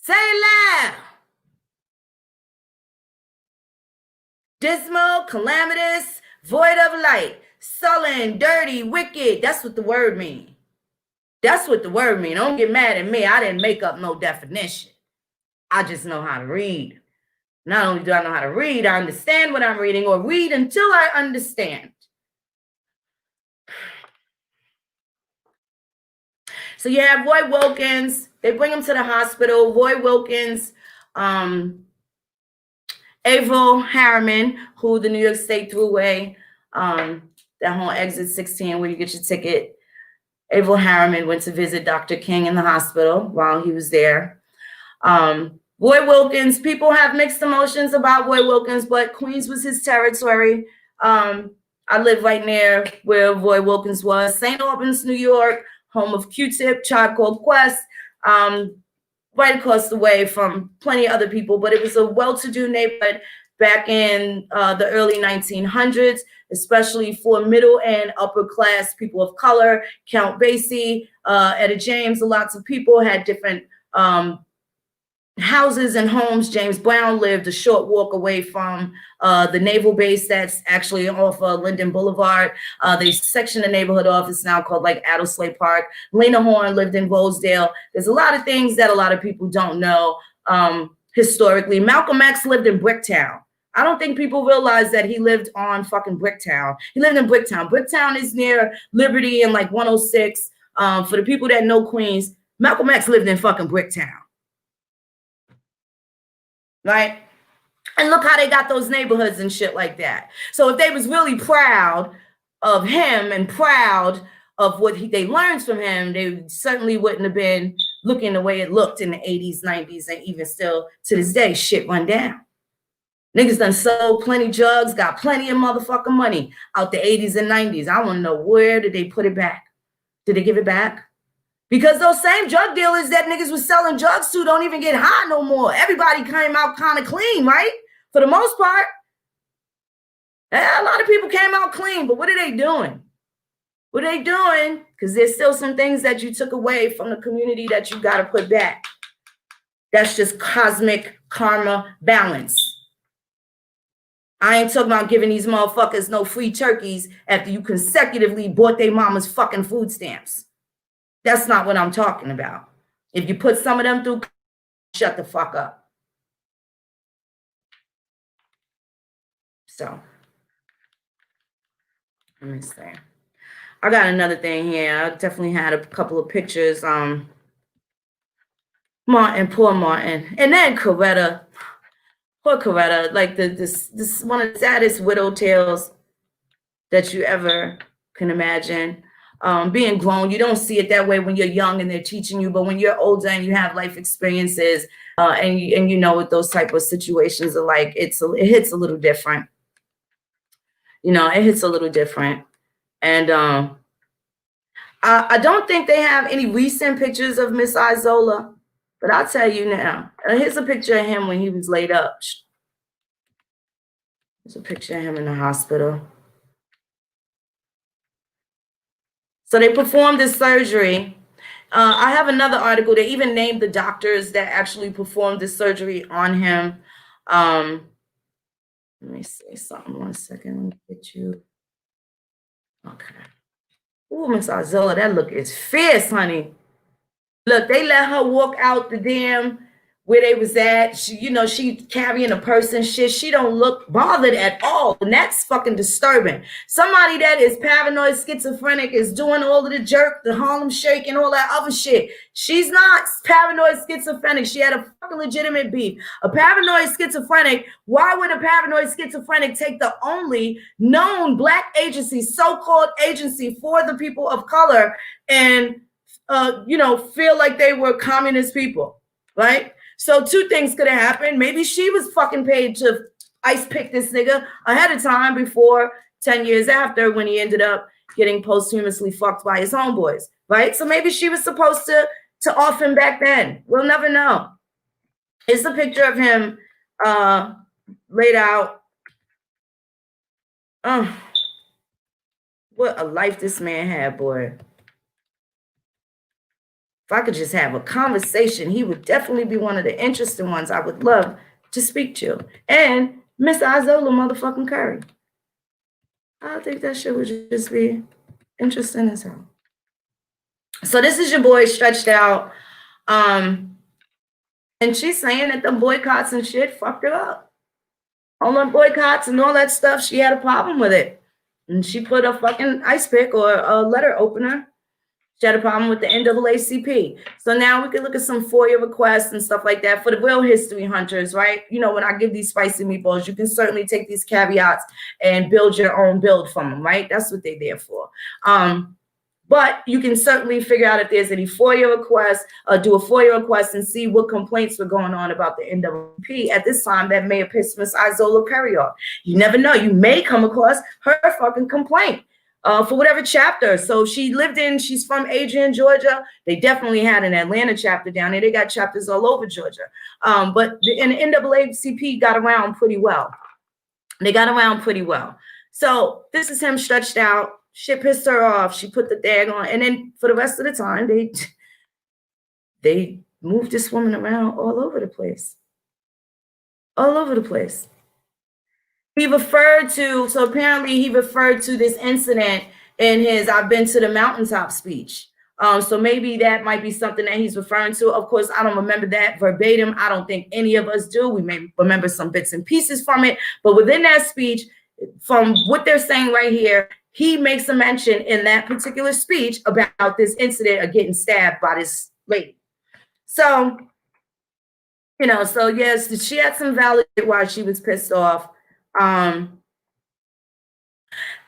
A: Say it loud. Dismal, calamitous, void of light. Sullen, dirty, wicked. That's what the word mean. That's what the word mean. Don't get mad at me. I didn't make up no definition. I just know how to read. Not only do I know how to read, I understand what I'm reading, or read until I understand. So you have Roy Wilkins. They bring him to the hospital. Roy Wilkins, Avril Harriman, who the New York State threw away, that whole exit 16 where you get your ticket. Avril Harriman went to visit Dr. King in the hospital while he was there. Roy Wilkins, people have mixed emotions about Roy Wilkins, but Queens was his territory. I live right near where Roy Wilkins was. St. Albans, New York, home of Q-Tip, Tribe Called Quest, right across the way from plenty of other people. But it was a well-to-do neighborhood back in the early 1900s, especially for middle and upper class people of color. Count Basie, Etta James, lots of people had different houses and homes. James Brown lived a short walk away from the naval base that's actually off Linden Boulevard. They sectioned the neighborhood off. It's now called like Addersley Park. Lena Horne lived in Rosedale. There's a lot of things that a lot of people don't know historically. Malcolm X lived in Bricktown. I don't think people realize that he lived on fucking Bricktown. He lived in Bricktown. Bricktown is near Liberty and like 106. For the people that know Queens, Malcolm X lived in fucking Bricktown. Right? And look how they got those neighborhoods and shit like that. So if they was really proud of him and proud of what they learned from him, they certainly wouldn't have been looking the way it looked in the 80s, 90s, and even still to this day, shit run down. Niggas done sold plenty drugs, got plenty of motherfucking money out the 80s and 90s. I want to know, where did they put it back? Did they give it back? Because those same drug dealers that niggas was selling drugs to don't even get high no more. Everybody came out kind of clean, right? For the most part. A lot of people came out clean, but what are they doing? What are they doing? Because there's still some things that you took away from the community that you got to put back. That's just cosmic karma balance. I ain't talking about giving these motherfuckers no free turkeys after you consecutively bought their mama's fucking food stamps. That's not what I'm talking about. If you put some of them through, shut the fuck up. So, let me see. I got another thing here. I definitely had a couple of pictures. Martin, poor Martin. And then Coretta. Poor Coretta. Like this one of the saddest widow tales that you ever can imagine. Being grown, you don't see it that way when you're young and they're teaching you, but when you're older and you have life experiences and you know what those type of situations are like, it hits a little different. You know, it hits a little different. And I don't think they have any recent pictures of Miss Isola, but I'll tell you now. Here's a picture of him when he was laid up. There's a picture of him in the hospital. So they performed this surgery. I have another article. They even named the doctors that actually performed this surgery on him. Let me say something. 1 second. Let me get you. Okay. Ooh, Miss Isola, that look is fierce, honey. Look, they let her walk out the damn where they was at. She, you know, she carrying a purse and shit. She don't look bothered at all. And that's fucking disturbing. Somebody that is paranoid, schizophrenic, is doing all of the jerk, the Harlem Shake, and all that other shit. She's not paranoid schizophrenic. She had a fucking legitimate beef. A paranoid schizophrenic, why would a paranoid schizophrenic take the only known black agency, so-called agency for the people of color, and you know, feel like they were communist people, right? So two things could have happened. Maybe she was fucking paid to ice pick this nigga ahead of time before 10 years after, when he ended up getting posthumously fucked by his homeboys, right? So maybe she was supposed to off him back then. We'll never know. It's a picture of him laid out. Oh, what a life this man had, boy. If I could just have a conversation, he would definitely be one of the interesting ones I would love to speak to. And Miss Isola motherfucking Curry. I think that shit would just be interesting as hell. So this is your boy stretched out. And she's saying that the boycotts and shit fucked her up. All them boycotts and all that stuff, she had a problem with it. And she put a fucking ice pick or a letter opener. She had a problem with the NAACP. So now we can look at some FOIA requests and stuff like that for the real history hunters, right? You know, when I give these spicy meatballs, you can certainly take these caveats and build your own build from them, right? That's what they're there for. But you can certainly figure out if there's any FOIA requests, do a FOIA request and see what complaints were going on about the NAACP at this time that may have pissed Miss Isola Perry off. You never know. You may come across her fucking complaint for whatever chapter. So she's from Adrian, Georgia. They definitely had an Atlanta chapter down there. They got chapters all over Georgia. But the NAACP got around pretty well. They got around pretty well. So this is him stretched out. Shit pissed her off. She put the tag on. And then for the rest of the time, they moved this woman around all over the place. All over the place. So apparently he referred to this incident in his I've been to the mountaintop speech. So maybe that might be something that he's referring to. Of course, I don't remember that verbatim. I don't think any of us do. We may remember some bits and pieces from it. But within that speech, from what they're saying right here, he makes a mention in that particular speech about this incident of getting stabbed by this lady. So, so yes, she had some valid why she was pissed off. And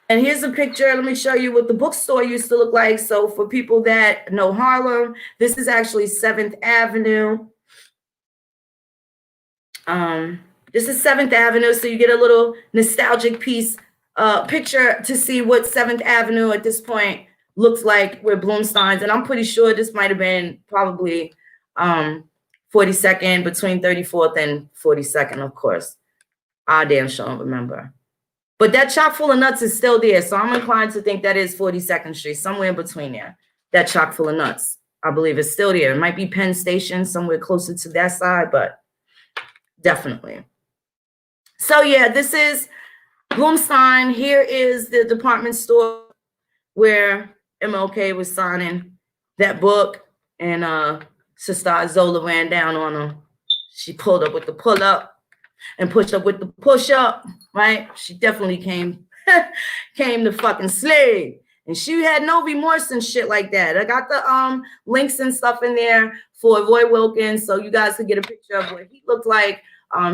A: here's a picture. Let me show you what the bookstore used to look like. So for people that know Harlem, this is actually 7th Avenue. This is 7th Avenue, so you get a little nostalgic picture to see what 7th Avenue at this point looks like with Bloomstein's. And I'm pretty sure this might have been probably 42nd, between 34th and 42nd, of course. I damn sure don't remember. But that chock full of nuts is still there, so I'm inclined to think that is 42nd Street, somewhere in between there. That chock full of nuts, I believe, is still there. It might be Penn Station, somewhere closer to that side, but definitely. So yeah, this is Bloomstein. Here is the department store where MLK was signing that book, and Sister Isola ran down on him. She pulled up with the pull up and pushed up with the push up, right? She definitely came to fucking slay. And she had no remorse and shit like that. I got the links and stuff in there for Roy Wilkins, so you guys could get a picture of what he looked like.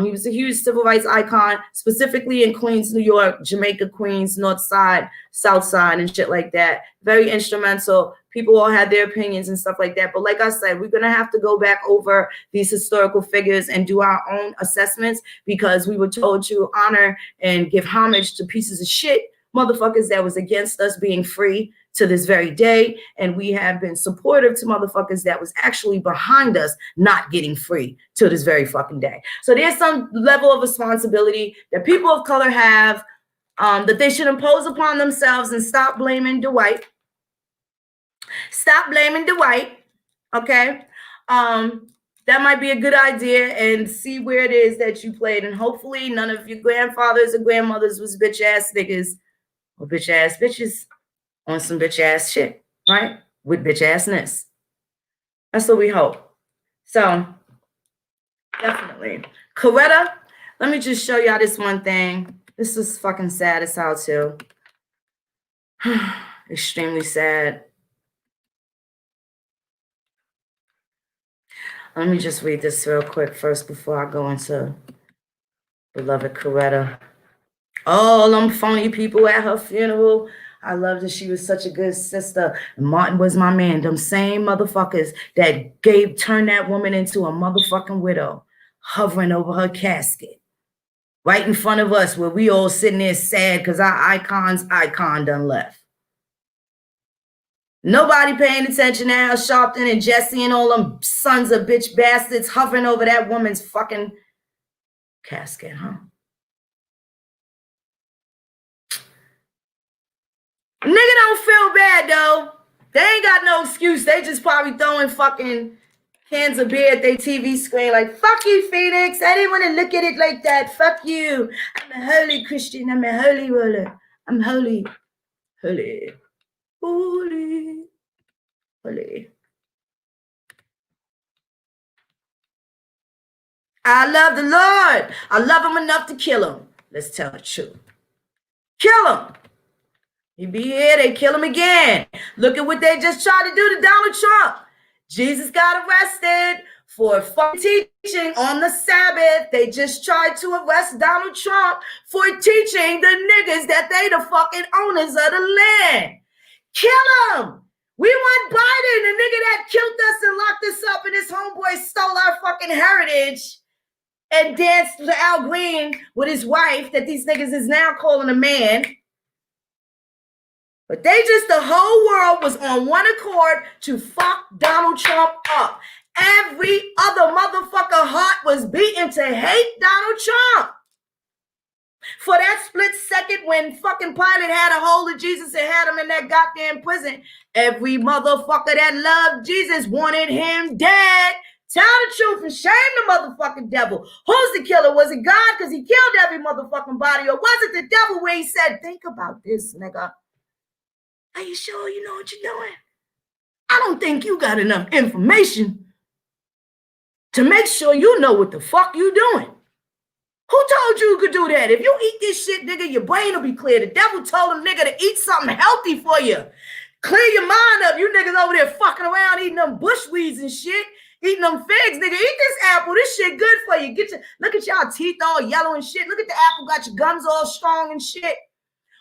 A: He was a huge civil rights icon, specifically in Queens, New York, Jamaica, Queens, North Side, South Side, and shit like that. Very instrumental. People all had their opinions and stuff like that. But like I said, we're going to have to go back over these historical figures and do our own assessments, because we were told to honor and give homage to pieces of shit, motherfuckers that was against us being free to this very day. And we have been supportive to motherfuckers that was actually behind us not getting free to this very fucking day. So there's some level of responsibility that people of color have, that they should impose upon themselves and stop blaming Dwight. Stop blaming Dwight, okay? That might be a good idea, and see where it is that you played. And hopefully none of your grandfathers or grandmothers was bitch ass niggas or bitch ass bitches on some bitch ass shit, right? With bitch assness. That's what we hope. So definitely. Coretta, let me just show y'all this one thing. This is fucking sad as hell too. Extremely sad. Let me just read this real quick first before I go into beloved Coretta. All them phony people at her funeral. I love that she was such a good sister. And Martin was my man. Them same motherfuckers that turned that woman into a motherfucking widow, hovering over her casket. Right in front of us, where we all sitting there sad because our icon done left. Nobody paying attention to Al Sharpton and Jesse and all them sons of bitch bastards hovering over that woman's fucking casket, huh? Nigga don't feel bad, though. They ain't got no excuse. They just probably throwing fucking cans of beer at their TV screen like, fuck you, Phoenix. I didn't want to look at it like that. Fuck you. I'm a holy Christian. I'm a holy roller. I'm holy. Holy. Holy. Holy. I love the Lord. I love him enough to kill him. Let's tell the truth. Kill him. He be here, they kill him again. Look at what they just tried to do to Donald Trump. Jesus got arrested for fucking teaching on the Sabbath. They just tried to arrest Donald Trump for teaching the niggas that they the fucking owners of the land. Kill him. We want Biden, the nigga that killed us and locked us up, and his homeboy stole our fucking heritage and danced to Al Green with his wife that these niggas is now calling a man. But they just, the whole world was on one accord to fuck Donald Trump up. Every other motherfucker heart was beating to hate Donald Trump. For that split second when fucking Pilate had a hold of Jesus and had him in that goddamn prison, every motherfucker that loved Jesus wanted him dead. Tell the truth and shame the motherfucking devil. Who's the killer? Was it God because he killed every motherfucking body? Or was it the devil where he said, think about this, nigga. Are you sure you know what you're doing? I don't think you got enough information to make sure you know what the fuck you doing. Who told you you could do that? If you eat this shit, nigga, your brain will be clear. The devil told him, nigga, to eat something healthy for you. Clear your mind up. You niggas over there fucking around eating them bush weeds and shit. Eating them figs, nigga. Eat this apple. This shit good for you. Look at y'all teeth all yellow and shit. Look at the apple. Got your gums all strong and shit.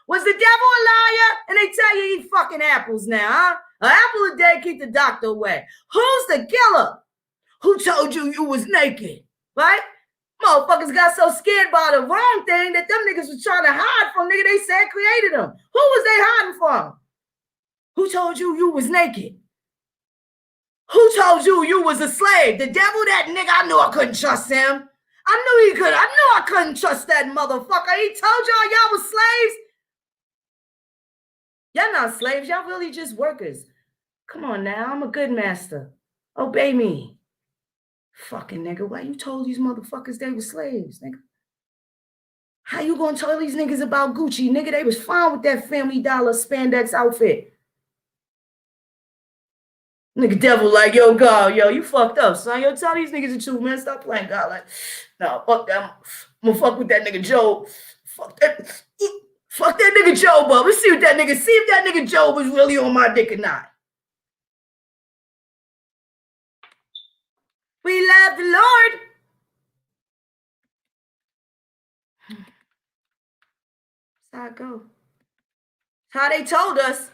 A: Was the devil a liar? And they tell you eat fucking apples now, huh? An apple a day keep the doctor away. Who's the killer? Who told you you was naked? Right? Motherfuckers got so scared by the wrong thing that them niggas was trying to hide from nigga they said created them. Who was they hiding from? Who told you you was naked? Who told you you was a slave? The devil, that nigga, I knew I couldn't trust him. I knew he could. I knew I couldn't trust that motherfucker. He told y'all was slaves. Y'all not slaves. Y'all really just workers. Come on now. I'm a good master. Obey me. Fucking nigga. Why you told these motherfuckers they were slaves, nigga? How you gonna tell these niggas about Gucci? Nigga, they was fine with that Family Dollar spandex outfit. Nigga devil like, yo, God, yo, you fucked up, son. Yo, tell these niggas the truth, man. Stop playing God. Like, no, fuck that. I'm gonna fuck with that nigga Joe. Fuck that nigga Joe, but let's see what that nigga, see if that nigga Joe was really on my dick or not. We love the Lord. That's how it go. That's how they told us.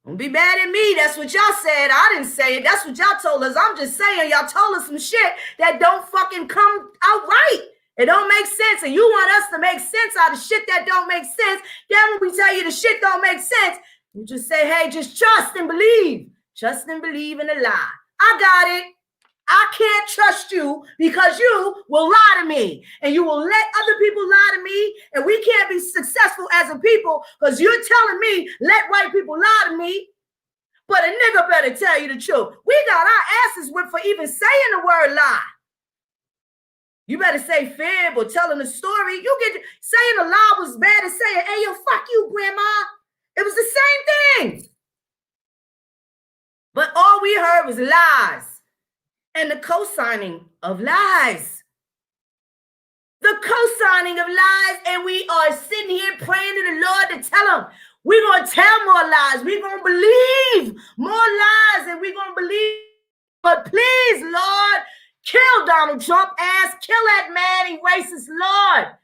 A: Don't be mad at me. That's what y'all said. I didn't say it. That's what y'all told us. I'm just saying y'all told us some shit that don't fucking come out right. It don't make sense. And you want us to make sense out of shit that don't make sense. Then when we tell you the shit don't make sense, you just say, hey, just trust and believe. Trust and believe in a lie. I got it. I can't trust you because you will lie to me and you will let other people lie to me, and we can't be successful as a people because you're telling me let white people lie to me, but a nigga better tell you the truth. We got our asses whipped for even saying the word lie. You better say fib or telling a story. You get saying a lie was bad as saying, hey, yo, fuck you, grandma. It was the same thing. But all we heard was lies. And the co-signing of lies. The co-signing of lies, and we are sitting here praying to the Lord to tell him, we're going to tell more lies. We're going to believe more lies, and we're going to believe. But please, Lord, kill Donald Trump ass. Kill that man, he racist, Lord.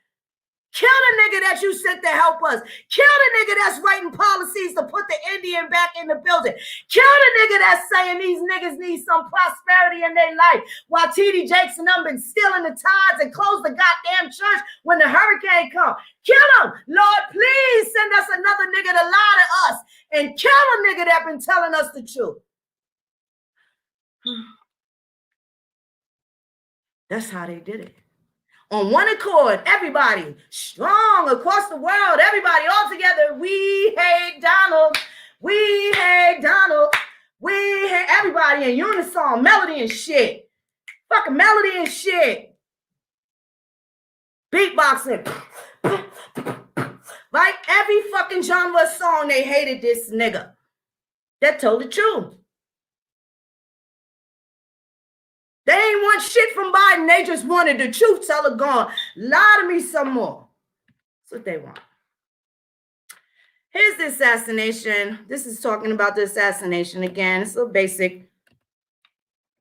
A: Kill the nigga that you sent to help us. Kill the nigga that's writing policies to put the Indian back in the building. Kill the nigga that's saying these niggas need some prosperity in their life while T.D. Jakes and them been stealing the tithes and close the goddamn church when the hurricane come. Kill them. Lord, please send us another nigga to lie to us and kill a nigga that been telling us the truth. That's how they did it. On one accord, everybody, strong across the world, everybody all together. We hate Donald. We hate Donald. We hate everybody in unison, melody and shit. Fucking melody and shit. Beatboxing. Right? Every fucking genre of song, they hated this nigga. That told the truth. They ain't want shit from Biden. They just wanted the truth teller gone. Lie to me some more. That's what they want. Here's the assassination. This is talking about the assassination again. It's so basic.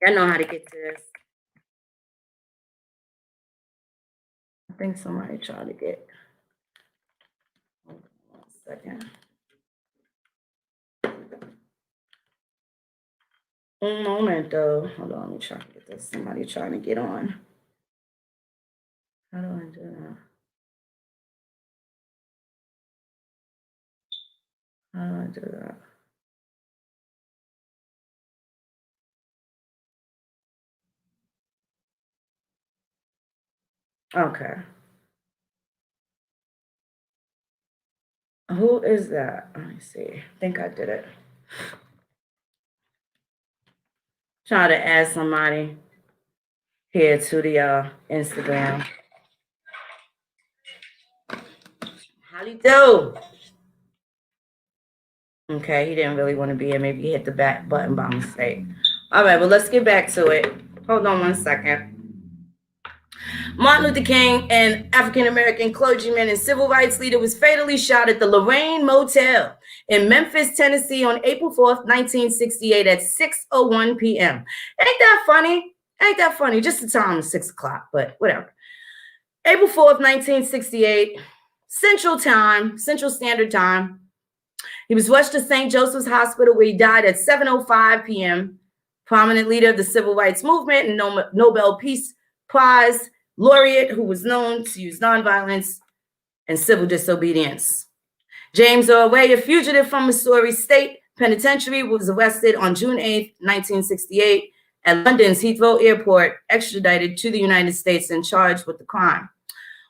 A: I know how to get to this. I think somebody tried to get. Hold on 1 second. Un momento. Hold on, let me try to get this. Somebody trying to get on. How do I do that? How do I do that? Okay. Who is that? Let me see. I think I did it. Try to add somebody here to the Instagram. Halito. Okay, he didn't really want to be here. Maybe he hit the back button by mistake. All right, well, let's get back to it. Hold on one second. Martin Luther King, an African-American clergyman and civil rights leader, was fatally shot at the Lorraine Motel in Memphis, Tennessee on April 4th, 1968 at 6:01 p.m. Ain't that funny? Ain't that funny? Just the time is 6 o'clock, but whatever. April 4th, 1968, Central Standard Time. He was rushed to St. Joseph's Hospital where he died at 7:05 p.m. Prominent leader of the civil rights movement and Nobel Peace Prize laureate who was known to use nonviolence and civil disobedience. James Orway, a fugitive from Missouri State Penitentiary, was arrested on June 8, 1968 at London's Heathrow Airport, extradited to the United States and charged with the crime.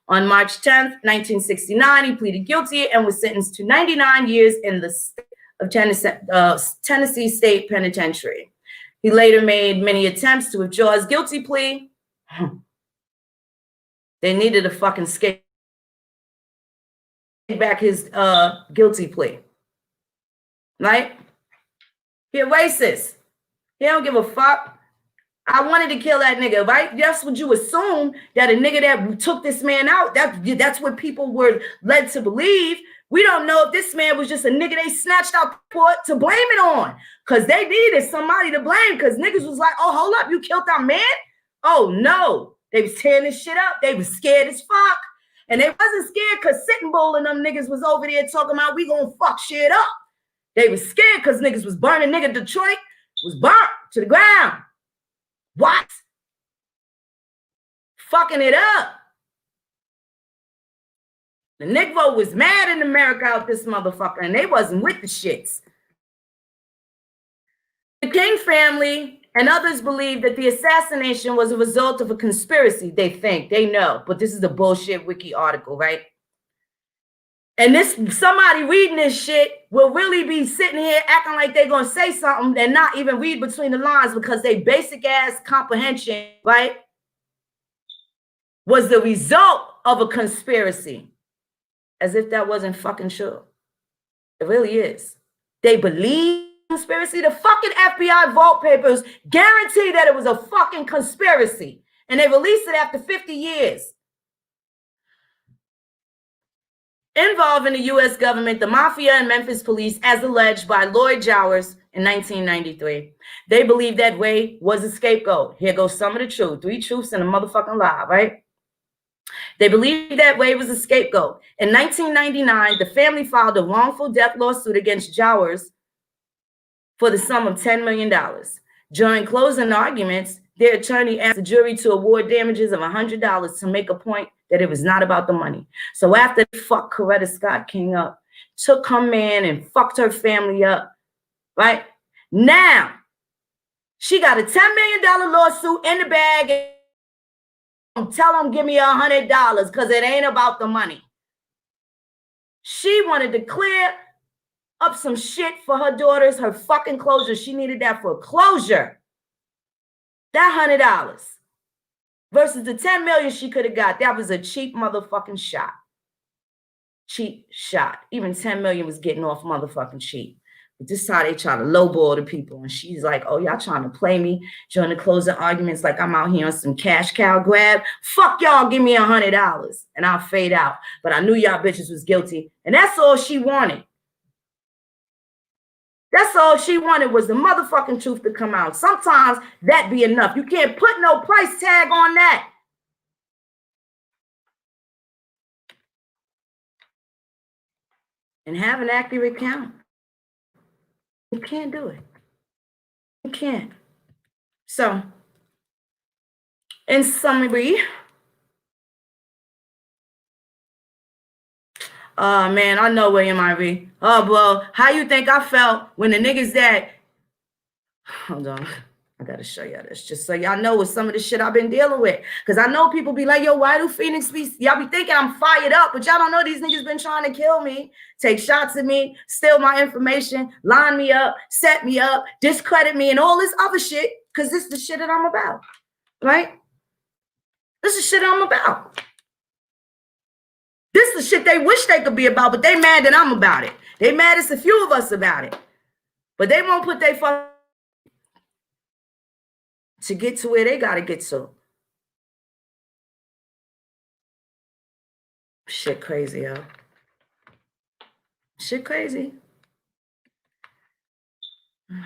A: On March 10, 1969, he pleaded guilty and was sentenced to 99 years in the state of Tennessee State Penitentiary. He later made many attempts to withdraw his guilty plea. They needed a fucking skate back his guilty plea. Right? He a racist. He don't give a fuck. I wanted to kill that nigga, right? That's what you assume, that a nigga that took this man out, that's what people were led to believe. We don't know if this man was just a nigga they snatched out the port to blame it on, because they needed somebody to blame, because niggas was like, oh, hold up, you killed that man? Oh, no. They was tearing this shit up. They was scared as fuck. And they wasn't scared because Sitting Bull and them niggas was over there talking about we gonna fuck shit up. They was scared because niggas was burning. Nigga Detroit was burnt to the ground. What? Fucking it up. The Negro was mad in America out this motherfucker, and they wasn't with the shits. The King family and others believe that the assassination was a result of a conspiracy. They think, they know, but this is a bullshit wiki article, right? And somebody reading this shit will really be sitting here acting like they're gonna say something and not even read between the lines, because they basic ass comprehension, right, was the result of a conspiracy. As if that wasn't fucking true. It really is. They believe conspiracy. The fucking FBI vault papers guarantee that it was a fucking conspiracy. And they released it after 50 years. Involving the U.S. government, the mafia, and Memphis police, as alleged by Lloyd Jowers in 1993. They believe that Way was a scapegoat. Here goes some of the truth. 3 truths and a motherfucking lie, right? They believe that Way was a scapegoat. In 1999, the family filed a wrongful death lawsuit against Jowers for the sum of $10 million. During closing arguments, their attorney asked the jury to award damages of $100 to make a point that it was not about the money. So after they fucked Coretta Scott King up, took her man and fucked her family up, right? Now, she got a $10 million lawsuit in the bag. Tell them give me $100 because it ain't about the money. She wanted to clear up some shit for her daughters, her fucking closure. She needed that for closure. That $100 versus the $10 million she could have got. That was a cheap motherfucking shot. Cheap shot. Even $10 million was getting off motherfucking cheap. But this is how they try to lowball the people. And she's like, oh, y'all trying to play me during the closing arguments like I'm out here on some cash cow grab. Fuck y'all, give me $100 and I'll fade out. But I knew y'all bitches was guilty. And that's all she wanted. That's all she wanted, was the motherfucking truth to come out. Sometimes that be enough. You can't put no price tag on that. And have an accurate count. You can't do it. You can't. So, in summary, oh man, I know William Ivy. Oh, bro, how you think I felt when the niggas that, hold on, I gotta show y'all this just so y'all know what some of the shit I've been dealing with. Because I know people be like, yo, why do Phoenix be, y'all be thinking I'm fired up, but y'all don't know these niggas been trying to kill me, take shots at me, steal my information, line me up, set me up, discredit me, and all this other shit, because this is the shit that I'm about, right? This is shit I'm about. This is the shit they wish they could be about, but they mad that I'm about it. They mad it's a few of us about it. But they won't put their fuck to get to where they gotta get to. Shit crazy, yo. Shit crazy.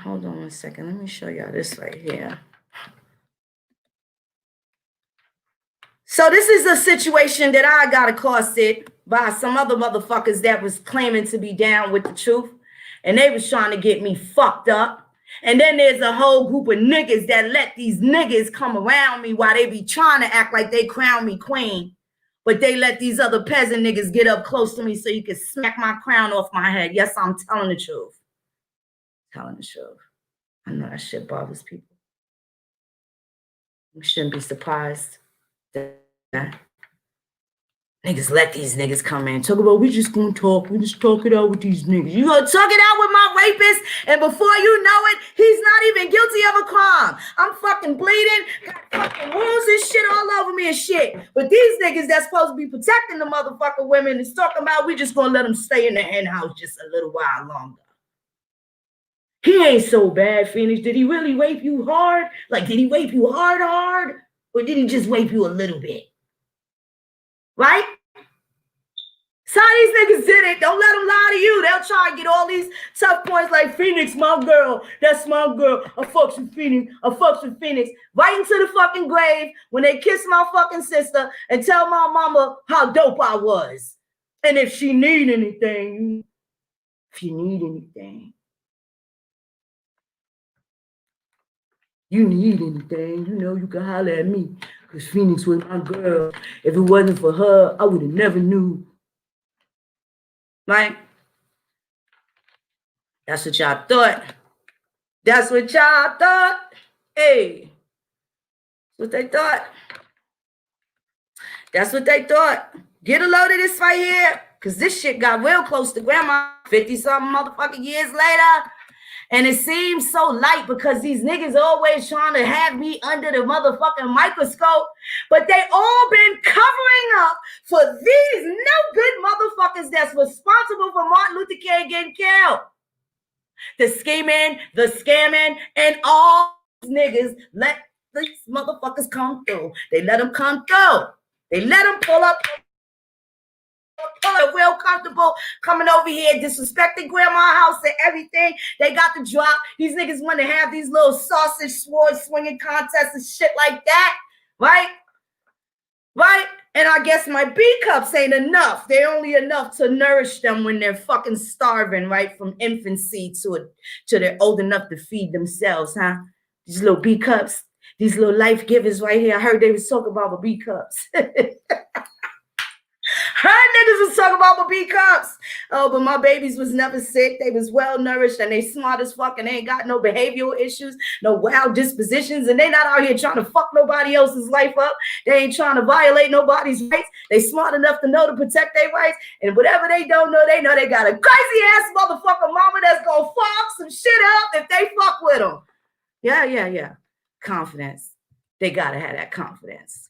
A: Hold on 1 second. Let me show y'all this right here. So this is a situation that I got accosted by some other motherfuckers that was claiming to be down with the truth. And they was trying to get me fucked up. And then there's a whole group of niggas that let these niggas come around me while they be trying to act like they crown me queen. But they let these other peasant niggas get up close to me so you can smack my crown off my head. Yes, I'm telling the truth. Telling the truth. I know that shit bothers people. You shouldn't be surprised that niggas let these niggas come in. Talk about, we just gonna talk. We just talk it out with these niggas. You gonna talk it out with my rapist, and before you know it, he's not even guilty of a crime. I'm fucking bleeding, got fucking wounds and shit all over me and shit. But these niggas that's supposed to be protecting the motherfucking women is talking about we just gonna let them stay in the hen house just a little while longer. He ain't so bad, Phoenix. Did he really rape you hard? Like, did he rape you hard? Or did he just rape you a little bit? Right? So these niggas did it. Don't let them lie to you. They'll try and get all these tough points like, Phoenix, my girl. That's my girl. I fucks with Phoenix. I fucks with Phoenix. Right into the fucking grave when they kiss my fucking sister and tell my mama how dope I was. And if she need anything, you need anything, you know, you can holler at me. Because Phoenix was my girl. If it wasn't for her, I would have never knew. Right? That's what y'all thought. That's what y'all thought. Hey. That's what they thought. That's what they thought. Get a load of this right here. Because this shit got real close to grandma 50-something motherfucking years later. And it seems so light because these niggas always trying to have me under the motherfucking microscope. But they all been covering up for these no good motherfuckers that's responsible for Martin Luther King getting killed. The scheming, the scamming, and all these niggas let these motherfuckers come through. They let them come through. They let them pull up. Real comfortable coming over here, disrespecting grandma's house and everything. They got the drop. These niggas want to have these little sausage sword swinging contests and shit like that, right? Right? And I guess my B cups ain't enough. They're only enough to nourish them when they're fucking starving, right? From infancy to they're old enough to feed themselves, huh? These little B cups, these little life givers right here. I heard they was talking about the B cups. Her niggas was talking about my B cups. Oh, but my babies was never sick. They was well nourished and they smart as fuck and they ain't got no behavioral issues, no wild dispositions, and they not out here trying to fuck nobody else's life up. They ain't trying to violate nobody's rights. They smart enough to know to protect their rights. And whatever they don't know they got a crazy ass motherfucker mama that's gonna fuck some shit up if they fuck with them. Yeah. Confidence. They gotta have that confidence.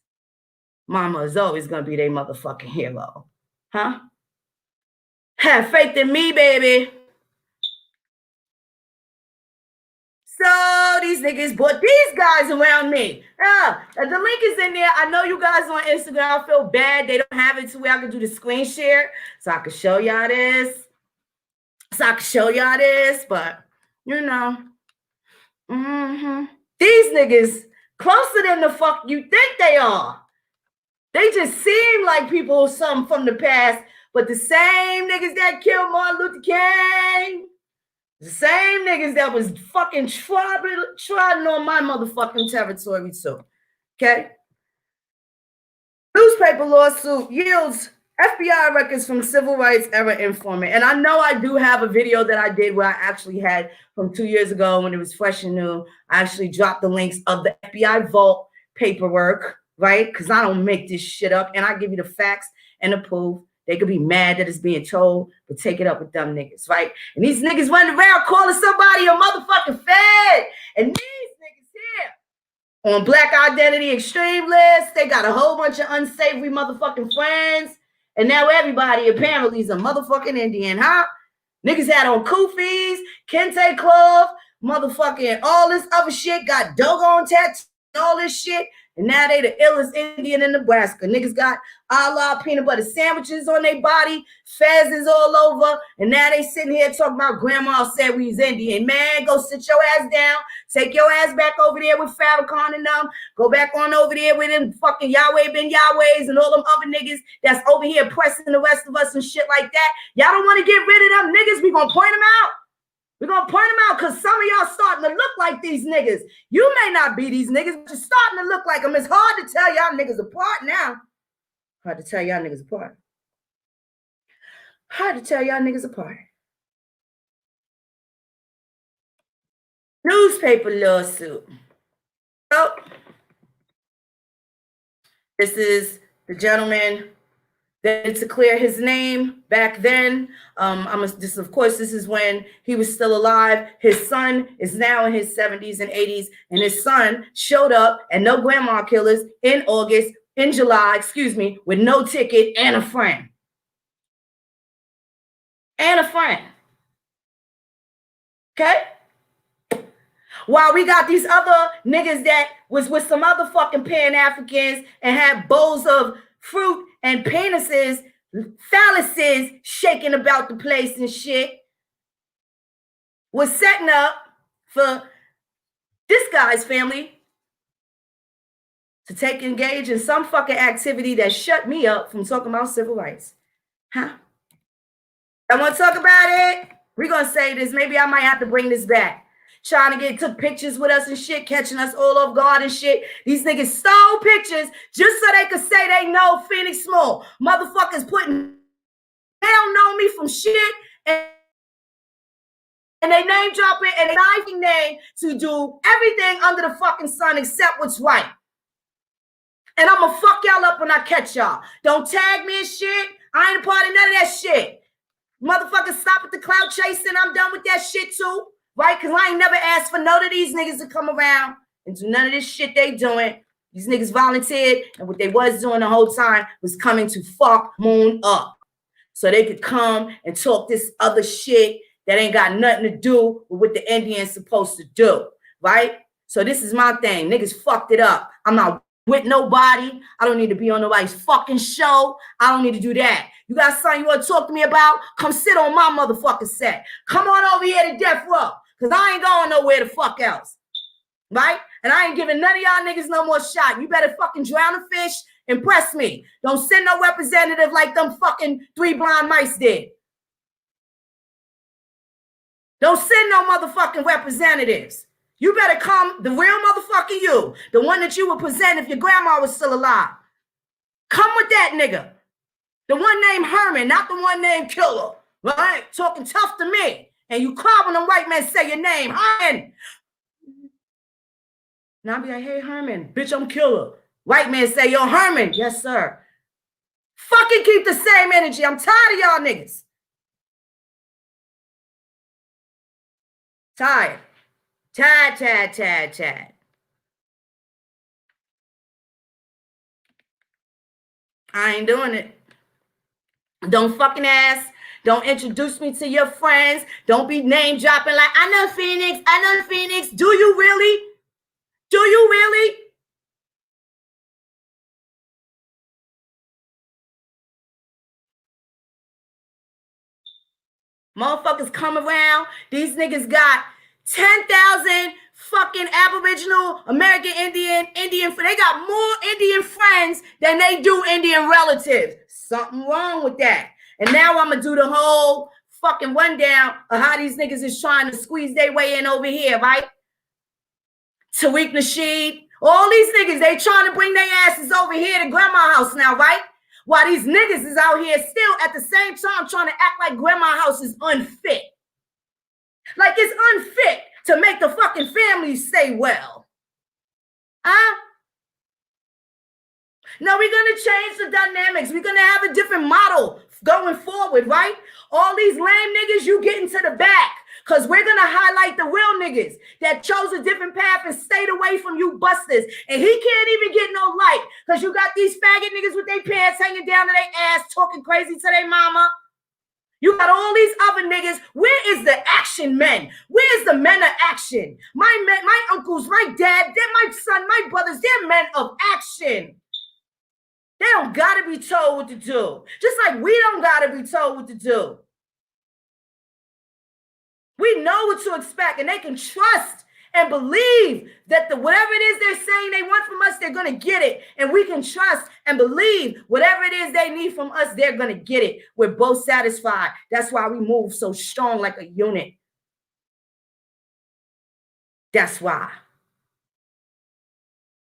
A: Mama is always going to be their motherfucking hero. Huh? Have faith in me, baby. So these niggas brought these guys around me. The link is in there. I know you guys on Instagram. I feel bad. They don't have it to where I can do the screen share. So I can show y'all this. But, you know. These niggas closer than the fuck you think they are. They just seem like people some from the past, but the same niggas that killed Martin Luther King, The same niggas that was fucking trotting on my motherfucking territory too. Okay? Newspaper lawsuit yields FBI records from civil rights era informant. And I know I do have a video that I did where I actually had from 2 years ago when it was fresh and new. I actually dropped the links of the FBI vault paperwork, right? Because I don't make this shit up. And I give you the facts and the proof. They could be mad that it's being told, but take it up with them niggas, right? And these niggas running around calling somebody a motherfucking fed. And these niggas here on Black Identity Extreme List, they got a whole bunch of unsavory motherfucking friends. And now everybody apparently is a motherfucking Indian, huh? Niggas had on kufis, kente cloth, motherfucking all this other shit, got doggone tattoos, all this shit. And now they the illest Indian in Nebraska. Niggas got a la peanut butter sandwiches on their body, fezzes all over. And now they sitting here talking about grandma said we was Indian. Man, go sit your ass down. Take your ass back over there with Farrakhan and them. Go back on over there with them fucking Yahweh Ben Yahwehs and all them other niggas that's over here pressing the rest of us and shit like that. Y'all don't want to get rid of them niggas. We gonna point them out. We're going to point them out because some of y'all starting to look like these niggas. You may not be these niggas, but you're starting to look like them. It's hard to tell y'all niggas apart now. Hard to tell y'all niggas apart. Hard to tell y'all niggas apart. Newspaper lawsuit. So, this is the gentleman that to clear his name back then. This is when he was still alive. His son is now in his 70s and 80s, and his son showed up at No Grandma Killers in July, with no ticket and a friend. Okay? While we got these other niggas that was with some other fucking Pan-Africans and had bowls of fruit and penises, phalluses shaking about the place and shit, was setting up for this guy's family to engage in some fucking activity that shut me up from talking about civil rights. Huh? I want to talk about it. We're going to say this. Maybe I might have to bring this back. Trying to took pictures with us and shit, catching us all off guard and shit. These niggas stole pictures just so they could say they know Phoenix Small. Motherfuckers they don't know me from shit, and they name dropping and they knifing name to do everything under the fucking sun except what's right. And I'm gonna fuck y'all up when I catch y'all. Don't tag me and shit. I ain't a part of none of that shit. Motherfuckers stop at the clout chasing. I'm done with that shit too. Right? Because I ain't never asked for none of these niggas to come around and do none of this shit they doing. These niggas volunteered, and what they was doing the whole time was coming to fuck Moon up. So they could come and talk this other shit that ain't got nothing to do with what the Indians supposed to do. Right? So this is my thing. Niggas fucked it up. I'm not with nobody. I don't need to be on nobody's fucking show. I don't need to do that. You got something you want to talk to me about? Come sit on my motherfucking set. Come on over here to Death Row. Because I ain't going nowhere the fuck else. Right? And I ain't giving none of y'all niggas no more shot. You better fucking drown a fish and press me. Don't send no representative like them fucking 3 blind mice did. Don't send no motherfucking representatives. You better come, the real motherfucking you. The one that you would present if your grandma was still alive. Come with that nigga. The one named Herman, not the one named Killer. Right? Talking tough to me. And you call when them white men say your name, Herman. Now I'll be like, hey, Herman, bitch, I'm Killer. White man say, yo, Herman. Yes, sir. Fucking keep the same energy. I'm tired of y'all niggas. Tired. Tired. I ain't doing it. Don't fucking ask. Don't introduce me to your friends. Don't be name dropping like, I know Phoenix. Do you really? Motherfuckers come around. These niggas got 10,000 fucking Aboriginal, American Indian. They got more Indian friends than they do Indian relatives. Something wrong with that. And now I'm going to do the whole fucking rundown of how these niggas is trying to squeeze their way in over here, right? Tariq Nasheed, all these niggas, they trying to bring their asses over here to grandma's house now, right? While these niggas is out here still at the same time trying to act like grandma's house is unfit. Like it's unfit to make the fucking family stay well. Huh? No, we're going to change the dynamics. We're going to have a different model going forward, right? All these lame niggas, you get into the back because we're going to highlight the real niggas that chose a different path and stayed away from you busters. And he can't even get no light because you got these faggot niggas with their pants hanging down to their ass talking crazy to their mama. You got all these other niggas. Where is the action men? Where's the men of action? My men, my uncles, my dad, they're my son, my brothers, they're men of action. They don't gotta be told what to do. Just like we don't gotta be told what to do. We know what to expect, and they can trust and believe that whatever it is they're saying they want from us, they're gonna get it. And we can trust and believe whatever it is they need from us, they're gonna get it. We're both satisfied. That's why we move so strong like a unit. That's why.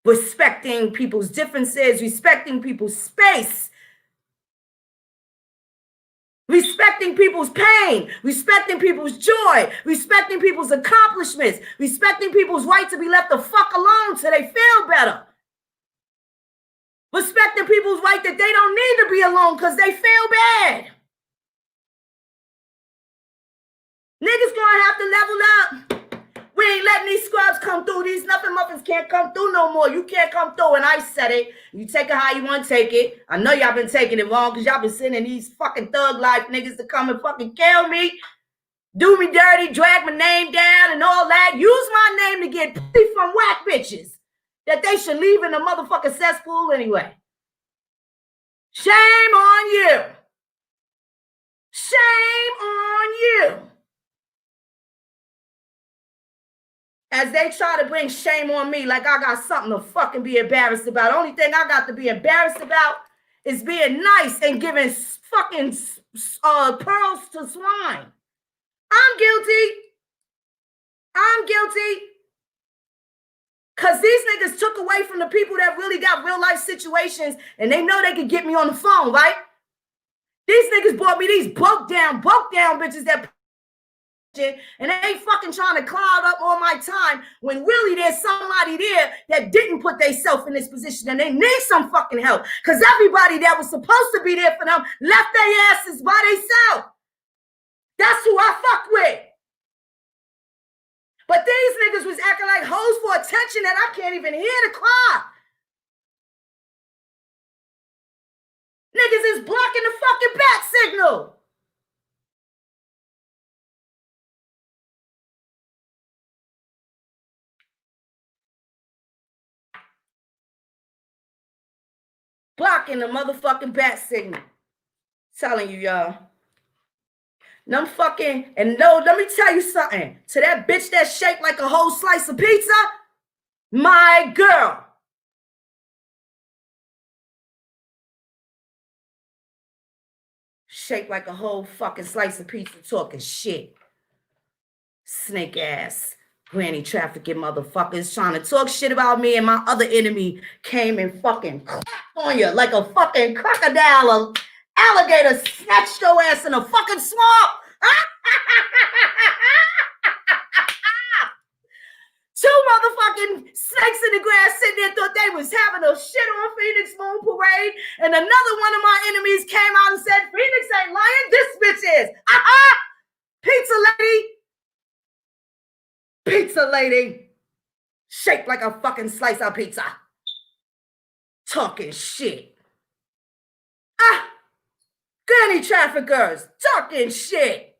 A: Respecting people's differences, respecting people's space, respecting people's pain, respecting people's joy, respecting people's accomplishments, respecting people's right to be left the fuck alone till they feel better. Respecting people's right that they don't need to be alone because they feel bad. Niggas gonna have to level up. We ain't letting these scrubs come through. These nothing muffins can't come through no more. You can't come through, and I said it. You take it how you want to take it. I know y'all been taking it wrong because y'all been sending these fucking thug life niggas to come and fucking kill me, do me dirty, drag my name down and all that. Use my name to get pussy from whack bitches that they should leave in the motherfucking cesspool anyway. Shame on you. Shame on you. As they try to bring shame on me like I got something to fucking be embarrassed about. The only thing I got to be embarrassed about is being nice and giving fucking pearls to swine. I'm guilty. I'm guilty. Because these niggas took away from the people that really got real life situations and they know they could get me on the phone, right? These niggas bought me these broke down bitches that and they ain't fucking trying to cloud up all my time when really there's somebody there that didn't put themselves in this position and they need some fucking help because everybody that was supposed to be there for them left their asses by themselves. That's who I fuck with. But these niggas was acting like hoes for attention that I can't even hear the cry. Niggas is blocking the fucking bat signal. Blocking the motherfucking bat signal. Telling you, y'all. Them fucking, and no, let me tell you something. To that bitch that shaped like a whole slice of pizza, my girl. Shaped like a whole fucking slice of pizza talking shit. Snake ass. Granny trafficking motherfuckers trying to talk shit about me and my other enemy came and fucking clapped on you like a fucking crocodile or alligator snatched your ass in a fucking swamp. Two motherfucking snakes in the grass sitting there thought they was having a shit on Phoenix Moon Parade and another one of my enemies came out and said, Phoenix ain't lying, this bitch is. Pizza lady. Pizza lady, shaped like a fucking slice of pizza. Talking shit. Granny traffickers, talking shit.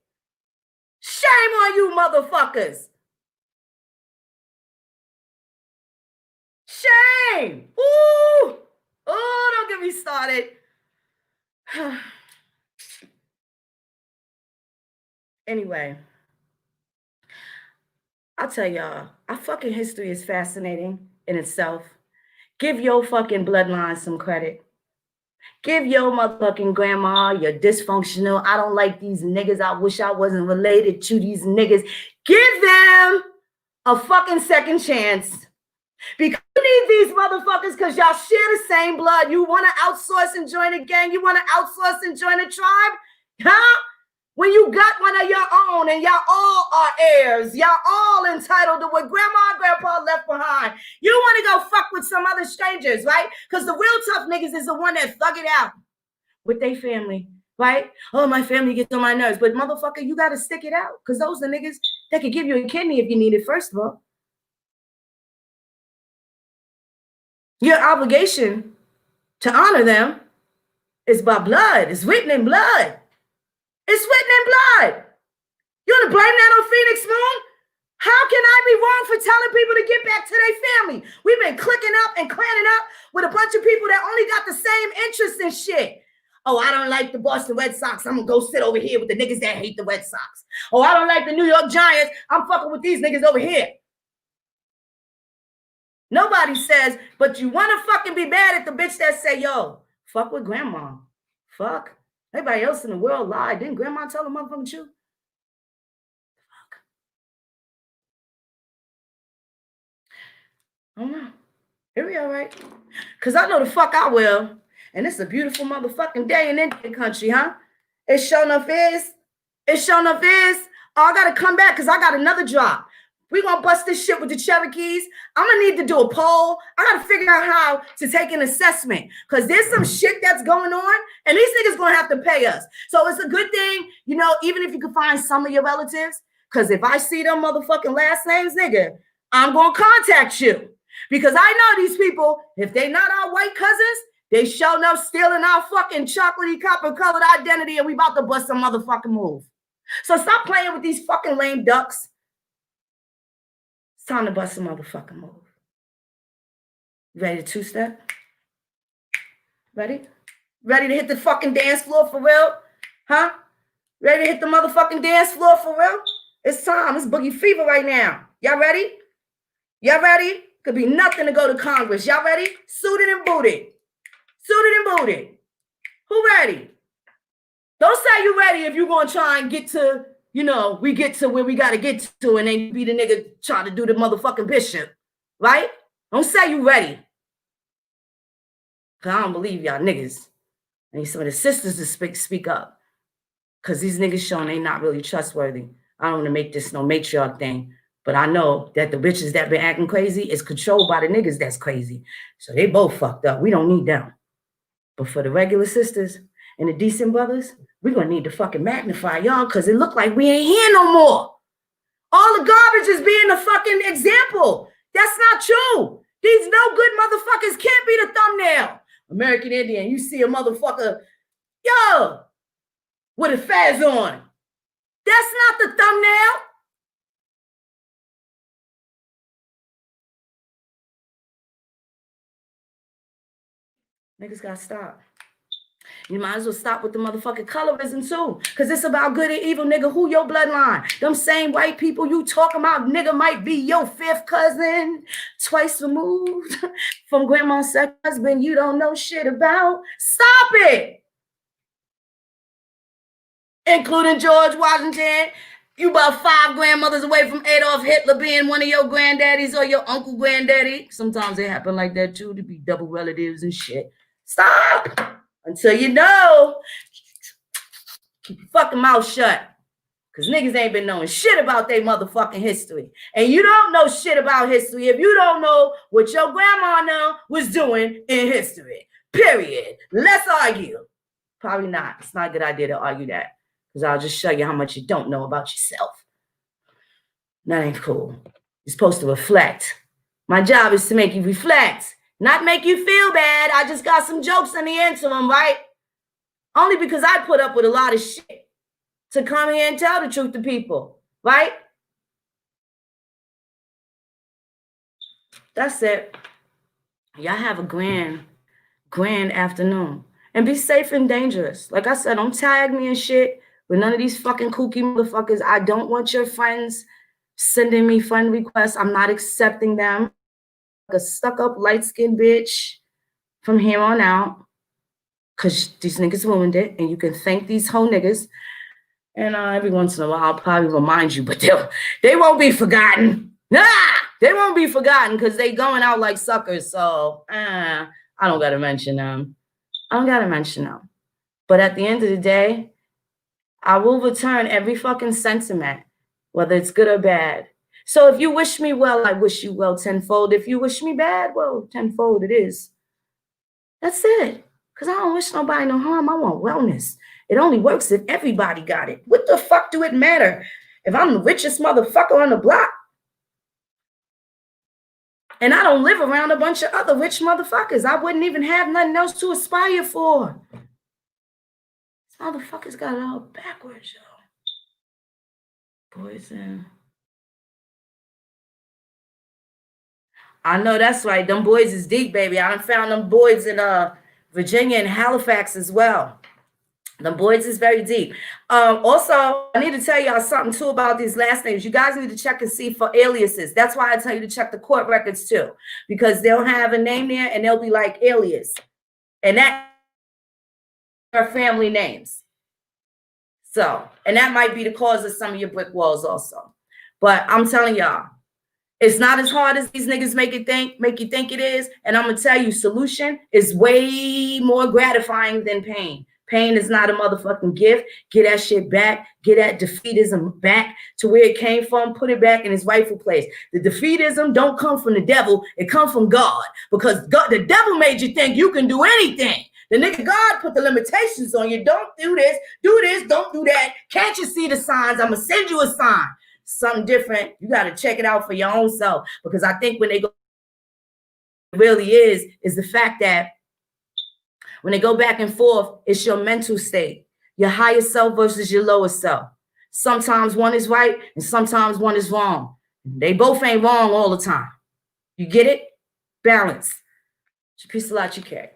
A: Shame on you motherfuckers. Shame. Ooh. Oh, don't get me started. Anyway. I'll tell y'all, our fucking history is fascinating in itself. Give your fucking bloodline some credit. Give your motherfucking grandma, you're dysfunctional. I don't like these niggas. I wish I wasn't related to these niggas. Give them a fucking second chance. Because you need these motherfuckers because y'all share the same blood. You want to outsource and join a gang? You want to outsource and join a tribe? Huh? When you got one of your own and y'all all are heirs, y'all all entitled to what grandma and grandpa left behind. You want to go fuck with some other strangers, right? Because the real tough niggas is the one that thug it out with their family, right? Oh, my family gets on my nerves. But motherfucker, you got to stick it out because those are the niggas that could give you a kidney if you need it, first of all. Your obligation to honor them is by blood. It's written in blood. It's written in blood. You want to blame that on Phoenix Moon? How can I be wrong for telling people to get back to their family? We've been clicking up and clanning up with a bunch of people that only got the same interests and shit. Oh, I don't like the Boston Red Sox. I'm going to go sit over here with the niggas that hate the Red Sox. Oh, I don't like the New York Giants. I'm fucking with these niggas over here. Nobody says, but you want to fucking be mad at the bitch that say, yo, fuck with grandma. Fuck. Everybody else in the world lied. Didn't grandma tell the motherfucking truth? Fuck. I don't know. Here we are, right? Because I know the fuck I will. And it's a beautiful motherfucking day in Indian country, huh? It sure enough is. It sure enough is. Oh, I got to come back because I got another drop. We're going to bust this shit with the Cherokees. I'm going to need to do a poll. I got to figure out how to take an assessment because there's some shit that's going on and these niggas going to have to pay us. So it's a good thing, you know, even if you can find some of your relatives, because if I see them motherfucking last names, nigga, I'm going to contact you because I know these people, if they not our white cousins, they showing up stealing our fucking chocolatey copper colored identity and we about to bust some motherfucking move. So stop playing with these fucking lame ducks. It's time to bust a motherfucking move. Ready to two-step? Ready? Ready to hit the fucking dance floor for real? Huh? Ready to hit the motherfucking dance floor for real? It's time. It's boogie fever right now. Y'all ready? Y'all ready? Could be nothing to go to Congress. Y'all ready? Suited and booted. Suited and booted. Who ready? Don't say you ready if you're going to try and get to, you know, we get to where we got to get to and then be the nigga trying to do the motherfucking bishop. Right? Don't say you ready. Because I don't believe y'all niggas. I need some of the sisters to speak up. Because these niggas showing they not really trustworthy. I don't want to make this no matriarch thing. But I know that the bitches that been acting crazy is controlled by the niggas that's crazy. So they both fucked up. We don't need them. But for the regular sisters and the decent brothers, we're going to need to fucking magnify y'all because it look like we ain't here no more. All the garbage is being the fucking example. That's not true. These no good motherfuckers can't be the thumbnail. American Indian, you see a motherfucker, yo, with a fez on. That's not the thumbnail. Niggas gotta stop. You might as well stop with the motherfucking colorism too. Because it's about good and evil, nigga. Who your bloodline? Them same white people you talking about, nigga, might be your fifth cousin, twice removed from grandma's second husband you don't know shit about. Stop it. Including George Washington. You about 5 grandmothers away from Adolf Hitler being one of your granddaddies or your uncle granddaddy. Sometimes it happen like that too, to be double relatives and shit. Stop. Until you know, keep your fucking mouth shut. Because niggas ain't been knowing shit about their motherfucking history. And you don't know shit about history if you don't know what your grandma was doing in history. Period. Let's argue. Probably not. It's not a good idea to argue that. Because I'll just show you how much you don't know about yourself. That ain't cool. You're supposed to reflect. My job is to make you reflect. Not make you feel bad. I just got some jokes in the interim, right? Only because I put up with a lot of shit to come here and tell the truth to people, right? That's it. Y'all have a grand afternoon. And be safe and dangerous. Like I said, don't tag me and shit with none of these fucking kooky motherfuckers. I don't want your friends sending me friend requests. I'm not accepting them. A stuck-up, light-skinned bitch from here on out. because these niggas ruined it, and you can thank these whole niggas. And every once in a while, I'll probably remind you, but they won't be forgotten. Nah, they won't be forgotten because they going out like suckers. So I don't got to mention them. I don't got to mention them. But at the end of the day, I will return every fucking sentiment, whether it's good or bad. So if you wish me well, I wish you well tenfold. If you wish me bad, well, tenfold it is. That's it. Because I don't wish nobody no harm. I want wellness. It only works if everybody got it. What the fuck do it matter if I'm the richest motherfucker on the block and I don't live around a bunch of other rich motherfuckers? I wouldn't even have nothing else to aspire for. These motherfuckers got it all backwards, yo. Poison. I know that's right. Them boys is deep, baby. I done found them boys in Virginia and Halifax as well. The boys is very deep. Also, I need to tell y'all something too about these last names. You guys need to check and see for aliases. That's why I tell you to check the court records too, because they'll have a name there and they'll be like alias, and that are family names. So, and that might be the cause of some of your brick walls also. But I'm telling y'all, it's not as hard as these niggas make you think it is. And I'm gonna tell you, solution is way more gratifying than pain. Pain is not a motherfucking gift. Get that shit back. Get that defeatism back to where it came from. Put it back in its rightful place. The defeatism don't come from the devil. It comes from God, because God, the devil made you think you can do anything. The nigga God put the limitations on you. Don't do this, don't do that. Can't you see the signs? I'm gonna send you a sign. Something different. You got to check it out for your own self, because I think when they go, it really is the fact that when they go back and forth, it's your mental state, your higher self versus your lower self. Sometimes one is right and sometimes one is wrong. They both ain't wrong all the time. You get it? Balance. Peace a lot, you carry.